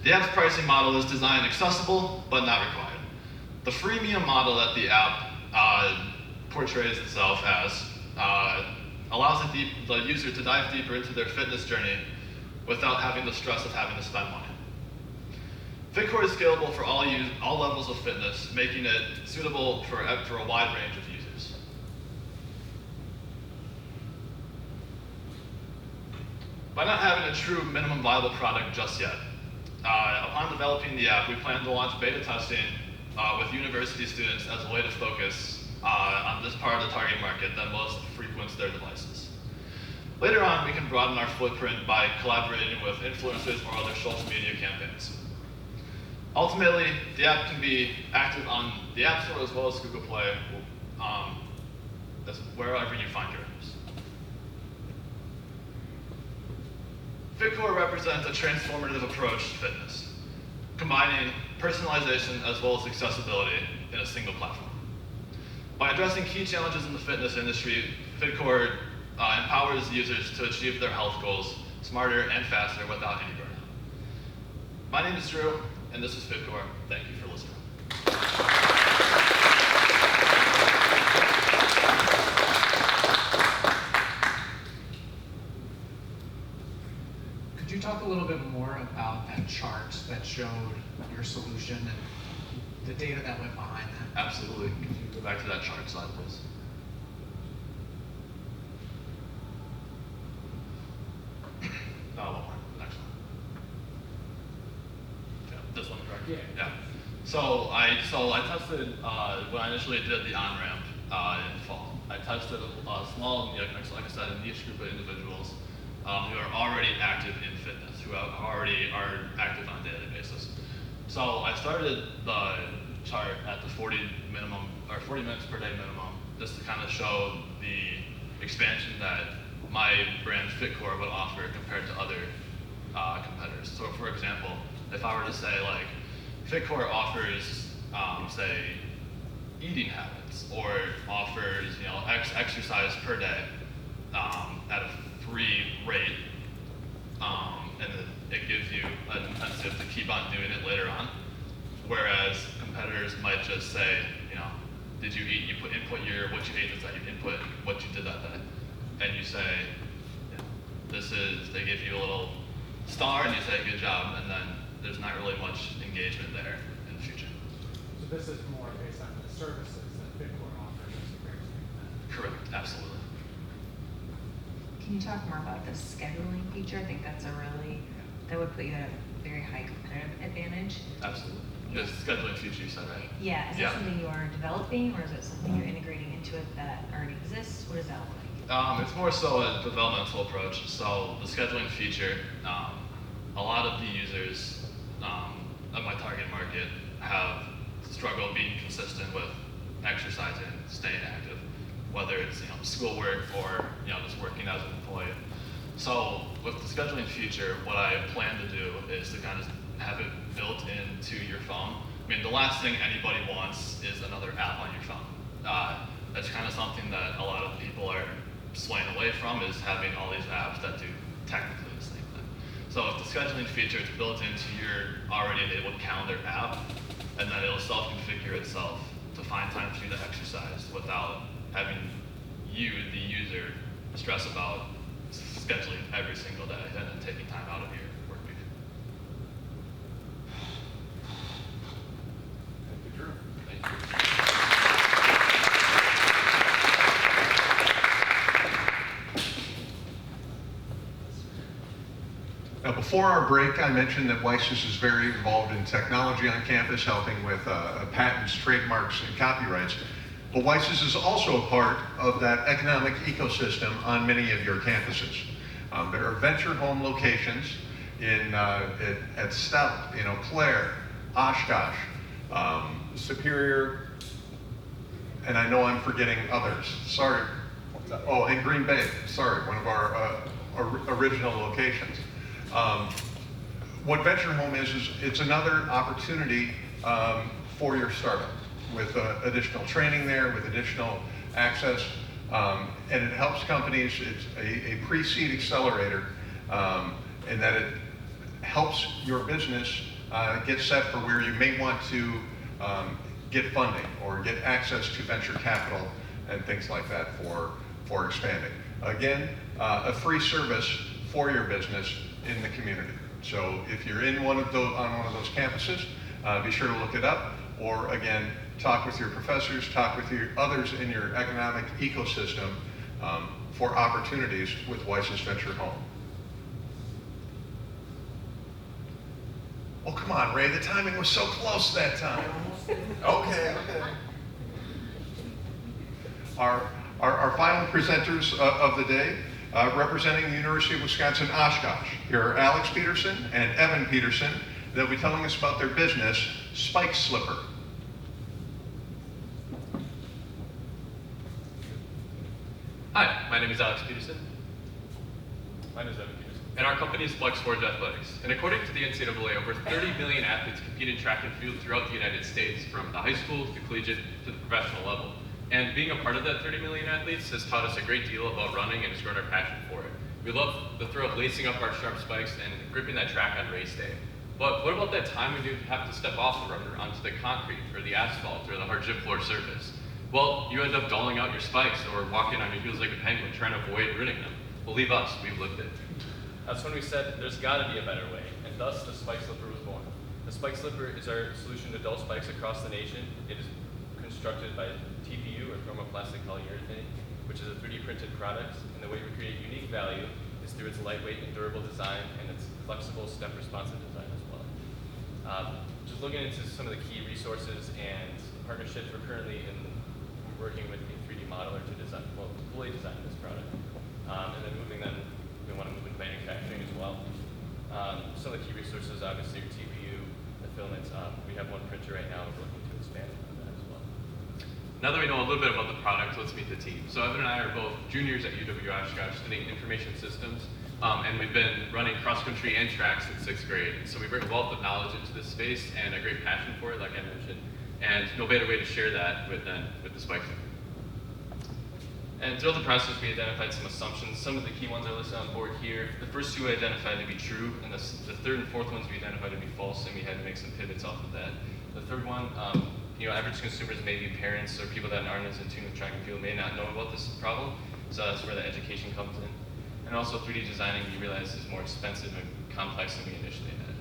The app's pricing model is designed accessible, but not required. The freemium model that the app portrays itself as allows the user to dive deeper into their fitness journey without having the stress of having to spend money. FitCore is scalable for all levels of fitness, making it suitable for a wide range of users. By not having a true minimum viable product just yet, upon developing the app, we plan to launch beta testing with university students as a way to focus on this part of the target market that most frequents their devices. Later on, we can broaden our footprint by collaborating with influencers or other social media campaigns. Ultimately, the app can be active on the App Store as well as Google Play, wherever you find your apps. FitCore represents a transformative approach to fitness, combining personalization as well as accessibility in a single platform. By addressing key challenges in the fitness industry, FitCore empowers users to achieve their health goals smarter and faster without any burnout. My name is Drew, and this is FitCore. Thank you for listening. Could you talk a little bit more about that chart that showed your solution and the data that went behind that? Absolutely. Can you go back to that chart slide, please? One more. Next one. Yeah, this one, correct? Yeah. So I tested when I initially did the on-ramp in the fall. I tested a small, like I said, a niche group of individuals who are already active in fitness, who already are active on a daily basis. So I started the chart at the 40 minutes per day minimum, just to kind of show the expansion that my brand FitCore would offer compared to other competitors. So for example, if I were to say like, FitCore offers, say, eating habits, or offers, exercise per day at a free rate, and it gives you an incentive to keep on doing it later on. Whereas competitors might just say, did you eat? You input what you ate inside, you input what you did that day, and you say, they give you a little star, and you say good job, and then there's not really much engagement there in the future. So this is more based on the services that FitCore offers as compared to that. Correct, absolutely. Can you talk more about the scheduling feature? I think that would put you at a very high competitive advantage. Absolutely. The scheduling feature you said, right? Yeah, is that something you are developing, or is it something you're integrating into it that already exists? What does that look like? It's more so a developmental approach. So the scheduling feature, a lot of the users of my target market have struggled being consistent with exercising, staying active, whether it's schoolwork or just working as an employee. So with the scheduling feature, what I plan to do is to kind of have it built into your phone. I mean, the last thing anybody wants is another app on your phone. That's kind of something that a lot of people are swaying away from, is having all these apps that do technically the same thing. So if the scheduling feature is built into your already enabled calendar app, and then it'll self-configure itself to find time for you to exercise without having you, the user, stress about scheduling every single day and then taking time out of your work week. Thank you, Drew. Thank you. Now, before our break, I mentioned that WiSys is very involved in technology on campus, helping with patents, trademarks, and copyrights. But WiSys is also a part of that economic ecosystem on many of your campuses. There are venture home locations at Stout, Eau Claire, Oshkosh, Superior, and I know I'm forgetting others. Sorry. Oh, and Green Bay. Sorry, one of our original locations. What Venture Home is it's another opportunity for your startup with additional training there, with additional access, and it helps companies. It's a pre-seed accelerator, in that it helps your business get set for where you may want to get funding or get access to venture capital and things like that for expanding. Again, a free service for your business in the community. So if you're in on one of those campuses, be sure to look it up, or again, talk with your professors, talk with your others in your economic ecosystem for opportunities with WiSys Venture Home. Oh, come on, Ray, the timing was so close that time. Okay. Our final presenters of the day, representing the University of Wisconsin-Oshkosh. Here are Alex Peterson and Evan Peterson. They'll be telling us about their business, Spike Slipper. Hi, my name is Alex Peterson. My name is Evan Peterson. And our company is FlexForge Athletics. And according to the NCAA, over 30 million athletes compete in track and field throughout the United States, from the high school to collegiate to the professional level. And being a part of that 30 million athletes has taught us a great deal about running and has grown our passion for it. We love the thrill of lacing up our sharp spikes and gripping that track on race day. But what about that time when you have to step off the rubber onto the concrete or the asphalt or the hard gym floor surface? Well, you end up dulling out your spikes or walking on your heels like a penguin trying to avoid ruining them. Believe us, we've lived it. That's when we said there's got to be a better way, and thus the Spike Slipper was born. The Spike Slipper is our solution to dull spikes across the nation. It is constructed by TPU, or thermoplastic polyurethane, which is a 3D printed product, and the way we create unique value is through its lightweight and durable design and its flexible step responsive design as well. Just looking into some of the key resources and partnerships, we're currently working with a 3D modeler to design, fully design this product. And then we want to move into manufacturing as well. Some of the key resources, obviously, are TPU, the filaments. We have one printer right now, and we're looking to expand on that as well. Now that we know a little bit about the product, let's meet the team. So Evan and I are both juniors at UW-Oshkosh studying information systems, and we've been running cross-country and track since 6th grade. So we bring a wealth of knowledge into this space and a great passion for it, like I mentioned, and no better way to share that with the Spike Slipper. And throughout the process, we identified some assumptions. Some of the key ones are listed on board here. The first two we identified to be true, and the third and fourth ones we identified to be false, and we had to make some pivots off of that. The third one, average consumers, maybe parents or people that aren't as in tune with track and field, may not know about this problem, so that's where the education comes in. And also 3D designing, we realized, is more expensive and complex than we initially had.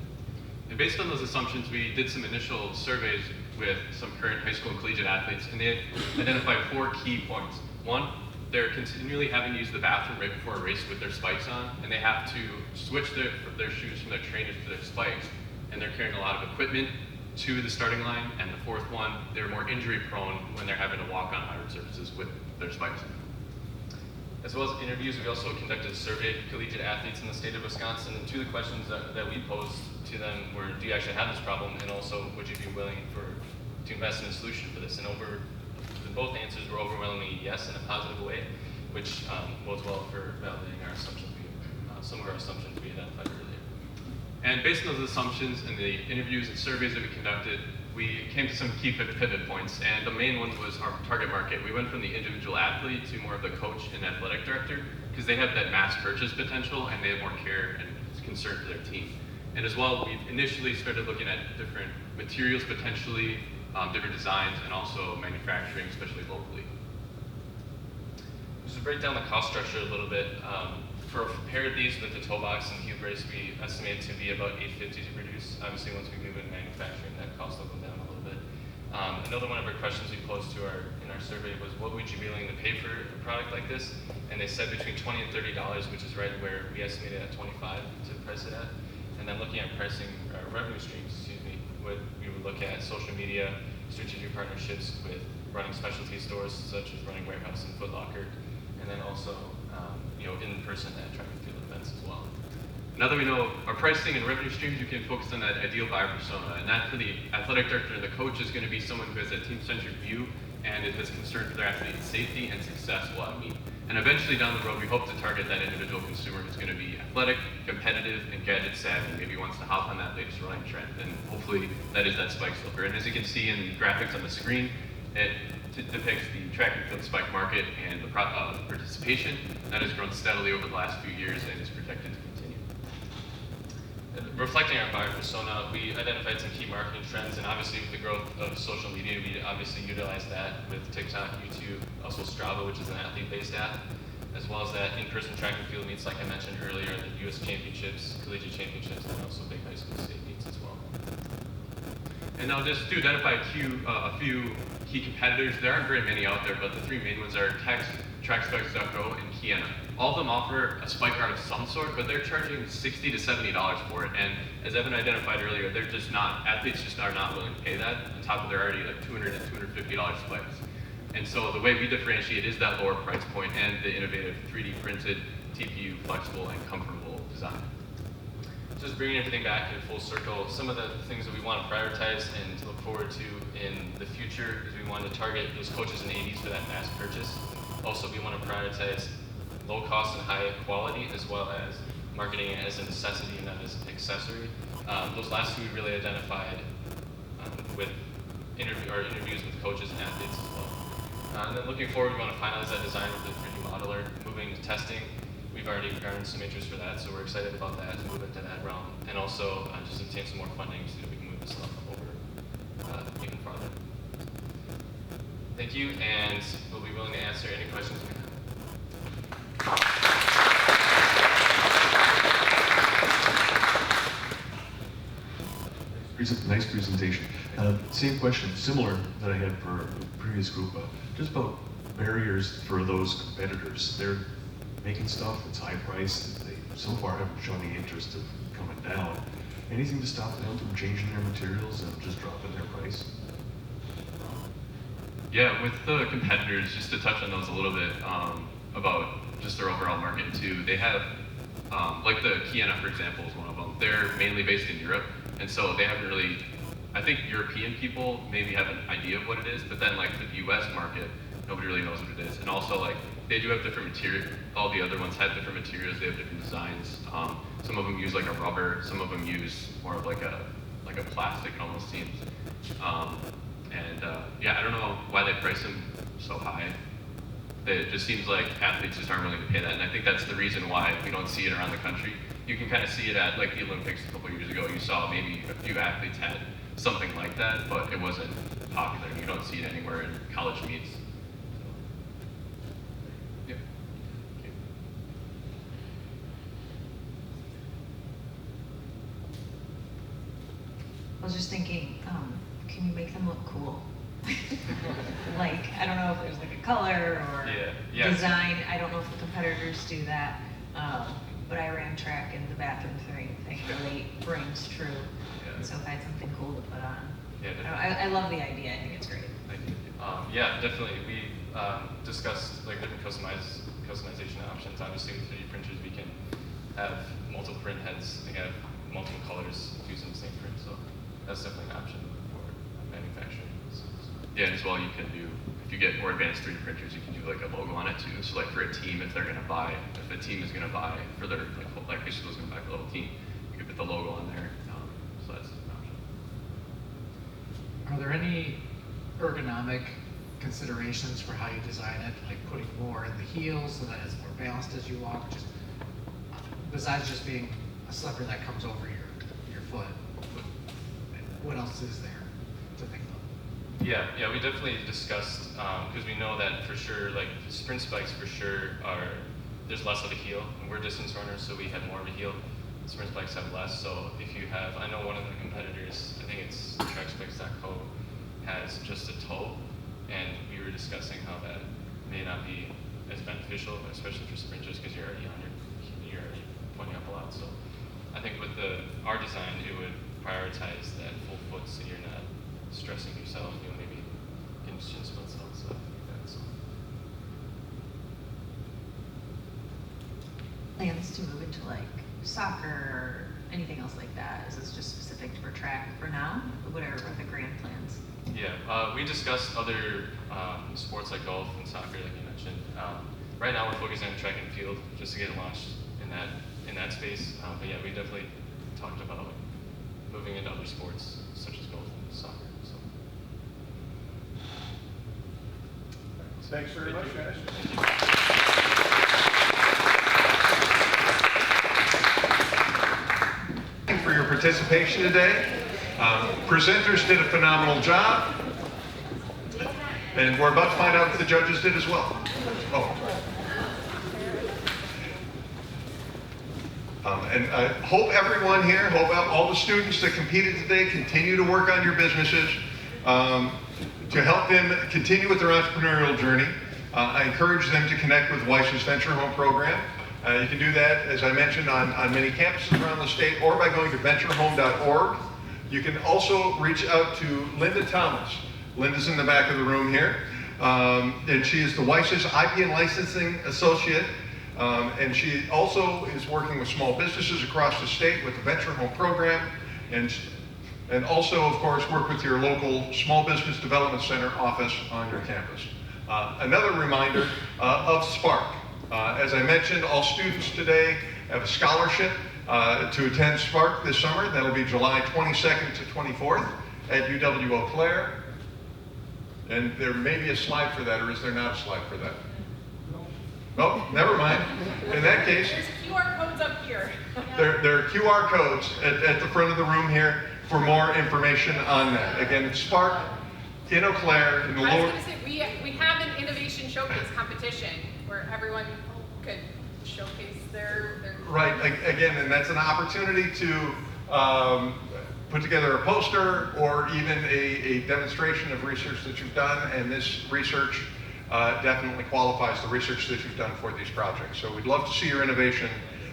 And based on those assumptions, we did some initial surveys with some current high school and collegiate athletes, and they identified 4 key points. One, they're continually having to use the bathroom right before a race with their spikes on, and they have to switch their shoes from their trainers to their spikes, and they're carrying a lot of equipment to the starting line. And the fourth one, they're more injury prone when they're having to walk on hard surfaces with their spikes. As well as interviews, we also conducted a survey of collegiate athletes in the state of Wisconsin, and 2 of the questions that we posed to them were, do you actually have this problem, and also, would you be willing to invest in a solution for this? And both answers were overwhelmingly yes in a positive way, which bodes well for validating our assumptions, some of our assumptions we identified earlier. And based on those assumptions and the interviews and surveys that we conducted, we came to some key pivot points, and the main one was our target market. We went from the individual athlete to more of the coach and athletic director, because they have that mass purchase potential and they have more care and concern for their team. And as well, we initially started looking at different materials potentially, different designs, and also manufacturing, especially locally. Just to break down the cost structure a little bit, For a pair of these with the toe box and heel brace, we estimate to be about $850 to produce. Obviously, once we move into manufacturing, that cost will go down a little bit. Another one of our questions we posed to in our survey was, what would you be willing to pay for a product like this? And they said between $20 and $30, which is right where we estimated at $25 to price it at. And then looking at pricing revenue streams, we would look at social media, strategic partnerships with running specialty stores, such as running Warehouse and Foot Locker, and then also in person at track and field events as well. Now that we know our pricing and revenue streams, you can focus on that ideal buyer persona. And that for the athletic director and the coach is going to be someone who has a team-centered view and is concerned for their athlete's safety and success while at meet. And eventually down the road, we hope to target that individual consumer who's going to be athletic, competitive, and gadget savvy, maybe wants to hop on that latest running trend. And hopefully that is that spike slipper. And as you can see in the graphics on the screen, it depicts the track and field spike market and the participation that has grown steadily over the last few years and is projected to continue. Reflecting our buyer persona, we identified some key marketing trends, and obviously with the growth of social media, we obviously utilize that with TikTok, YouTube, also Strava, which is an athlete-based app, as well as that in-person track and field meets, like I mentioned earlier, the US championships, collegiate championships, and also big high school state meets as well. And now just to identify a few key competitors, there aren't very many out there, but the three main ones are TrackSpecs.co and Kiena. All of them offer a spike guard of some sort, but they're charging $60 to $70 for it. And as Evan identified earlier, athletes just are not willing to pay that on top of their already like $200 to $250 spikes. And so the way we differentiate is that lower price point and the innovative 3D printed, TPU, flexible, and comfortable design. Just bringing everything back in full circle, some of the things that we want to prioritize and to look forward to in the future is we want to target those coaches and ADs for that mass purchase. Also, we want to prioritize low cost and high quality, as well as marketing it as a necessity and not as an accessory. Those last two we really identified with interviews with coaches and athletes as well. And then looking forward, we want to finalize that design with the 3D modeler, moving to testing. We've already garnered some interest for that, so we're excited about that to move into that realm. And also just obtain some more funding so that we can move this stuff over even farther. Thank you, and we'll be willing to answer any questions we have. Nice presentation. Same question, similar that I had for the previous group, just about barriers for those competitors. They're making stuff that's high priced. They so far haven't shown any interest of coming down. Anything to stop them from changing their materials and just dropping their price? Yeah, with the competitors, just to touch on those a little bit about just their overall market too. They have, like the Kiena, for example, is one of them. They're mainly based in Europe, and so they haven't really, I think European people maybe have an idea of what it is, but then like the US market, nobody really knows what it is. And also like, they do have different material, all the other ones have different materials, they have different designs. Some of them use like a rubber, some of them use more of like a plastic, it almost seems. Yeah, I don't know why they price them so high. It just seems like athletes just aren't willing to pay that, and I think that's the reason why we don't see it around the country. You can kind of see it at like the Olympics a couple years ago. You saw maybe a few athletes had something like that, but it wasn't popular. You don't see it anywhere in college meets. Yeah. I was just thinking, can you make them look cool? Like, I don't know if there's like a color or design. I don't know if the competitors do that, but I ran track and the bathroom thing really rings true. And so if I had something cool to put on, I love the idea. I think it's great. Thank you. Yeah, definitely. We discussed like different customization options. Obviously, with 3D printers, we can have multiple print heads. They have multiple colors using the same print, so that's definitely an option for manufacturing. Yeah, and as well, you can do, if you get more advanced 3D printers, you can do like a logo on it too. So like for a team, if they're gonna buy, if a team is gonna buy for their, like high school is gonna buy for a little team, you can put the logo on there. So that's an option. Are there any ergonomic considerations for how you design it, like putting more in the heels so that it's more balanced as you walk? Just besides just being a slipper that comes over your foot, what else is there to think about? Yeah, we definitely discussed, because we know that for sure, like sprint spikes for sure are there's less of a heel, and we're distance runners, so we have more of a heel. Sprint bikes have less, so if you have, I know one of the competitors, I think it's trackspecs.co, has just a toe, and we were discussing how that may not be as beneficial, especially for sprinters, because you're already pointing up a lot. So I think with our design, it would prioritize that full foot, so you're not stressing yourself, maybe getting shin splints and stuff like that. So. Plans to move into like soccer or anything else like that? Is this just specific for track for now? What are the grand plans? Yeah, we discussed other sports like golf and soccer, like you mentioned. Right now, we're focusing on track and field just to get it launched in that space. But yeah, we definitely talked about moving into other sports such as golf and soccer. So. Thanks very much, guys. Thank you for your participation today. Presenters did a phenomenal job. And we're about to find out if the judges did as well. And I hope everyone here, hope all the students that competed today continue to work on your businesses to help them continue with their entrepreneurial journey. I encourage them to connect with WiSys Venture Home Program. You can do that, as I mentioned, on many campuses around the state or by going to venturehome.org. You can also reach out to Linda Thomas. Linda's in the back of the room here. And she is the WiSys IP and Licensing Associate. And she also is working with small businesses across the state with the Venture Home Program. And also, of course, work with your local Small Business Development Center office on your campus. Another reminder of Spark. As I mentioned, all students today have a scholarship to attend Spark this summer. That'll be July 22nd to 24th at UW-Eau Claire. And there may be a slide for that, or is there not a slide for that? Oh, never mind. In that case, there's QR codes up here. there are QR codes at the front of the room here for more information on that. Again, it's Spark in Eau Claire. In the I was going to say, we have an innovation showcase competition where everyone could showcase their Right, again, and that's an opportunity to put together a poster or even a demonstration of research that you've done, and this research definitely qualifies the research that you've done for these projects. So we'd love to see your innovation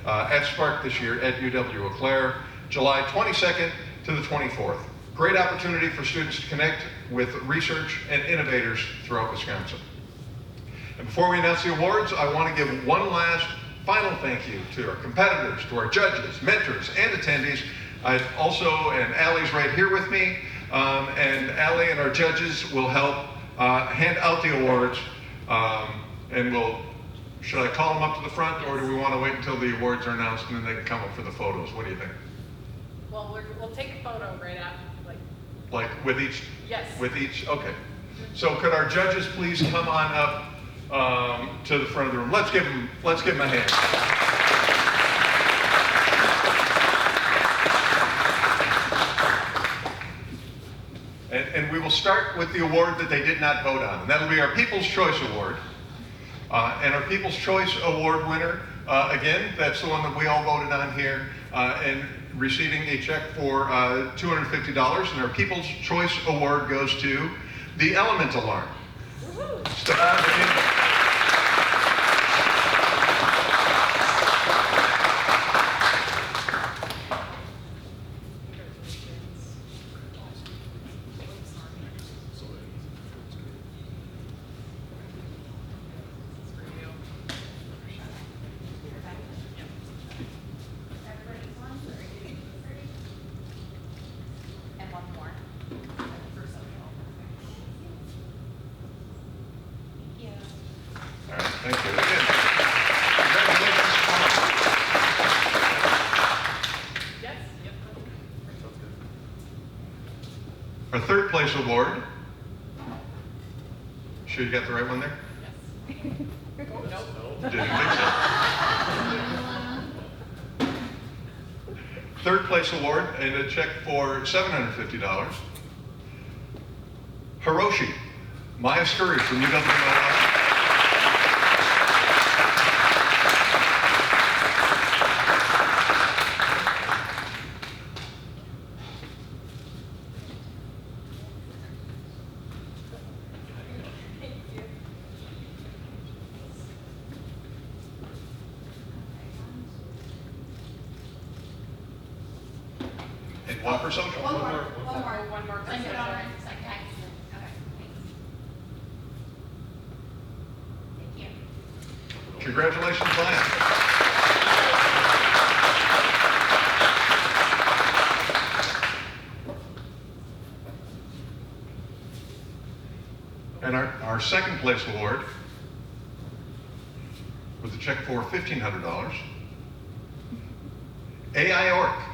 at Spark this year at UW-Eau Claire, July 22nd to the 24th. Great opportunity for students to connect with research and innovators throughout Wisconsin. And before we announce the awards, I want to give one last final thank you to our competitors, to our judges, mentors, and attendees. And Allie's right here with me, and Allie and our judges will help hand out the awards, and should I call them up to the front, or do we want to wait until the awards are announced and then they can come up for the photos? What do you think? Well, we'll take a photo right after, like with each? Yes. With each? Okay. So could our judges please come on up to the front of the room? Let's give them a hand. And we will start with the award that they did not vote on, and that'll be our People's Choice Award. And our People's Choice Award winner, again, that's the one that we all voted on here, and receiving a check for $250. And our People's Choice Award goes to the Element Alarm. Stefan. Our third place award. Sure you got the right one there? Yes. Nope. Didn't think so. Third place award and a check for $750. Hroshi, Maia Scurry from UW. for social? One more. Like Excellent. excellent. Okay, thanks. Thank you. Congratulations, Maya. And our second place award with a check for $1,500, AIOrch.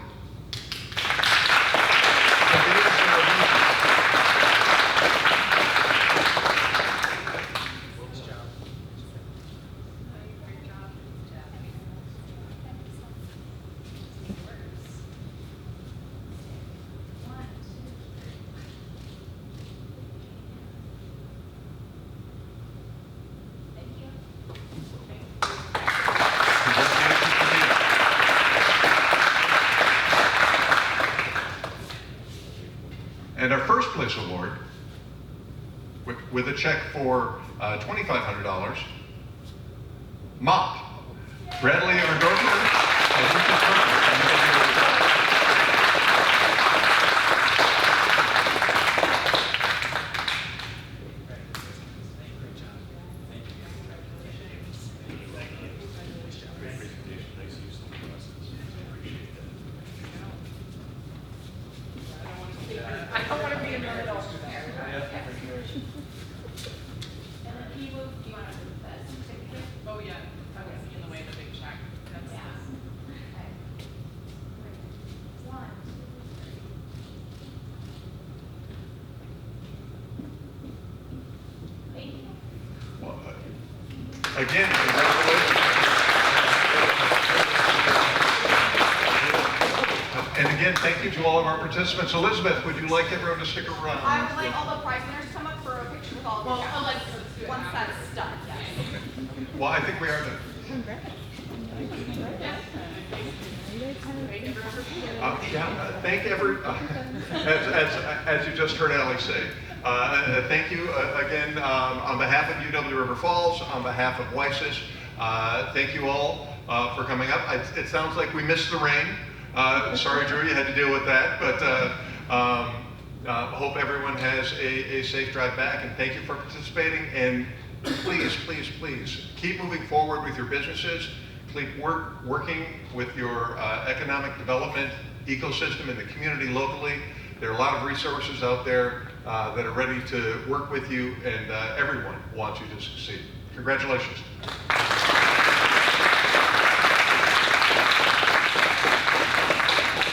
And our first place award, with a check for $2,500, mopp. Bradley Arndorfer. I don't want to be a nerd all Oh, yeah. I was in the way of the big check. That's Well, again, congratulations. And again, thank you to all of our participants. Elizabeth, would you like everyone to stick around? I would like all the prize winners to come up for a picture with all of you. Once that's done, yes. Well, I think we are done. Thank as you just heard Allie say, thank you again on behalf of UW River Falls, on behalf of WiSys. Thank you all for coming up. It sounds like we missed the rain. Sorry, Drew, you had to deal with that, but hope everyone has a safe drive back, and thank you for participating. And please, please, please keep moving forward with your businesses. Keep working with your economic development ecosystem in the community locally. There are a lot of resources out there that are ready to work with you, and everyone wants you to succeed. Congratulations.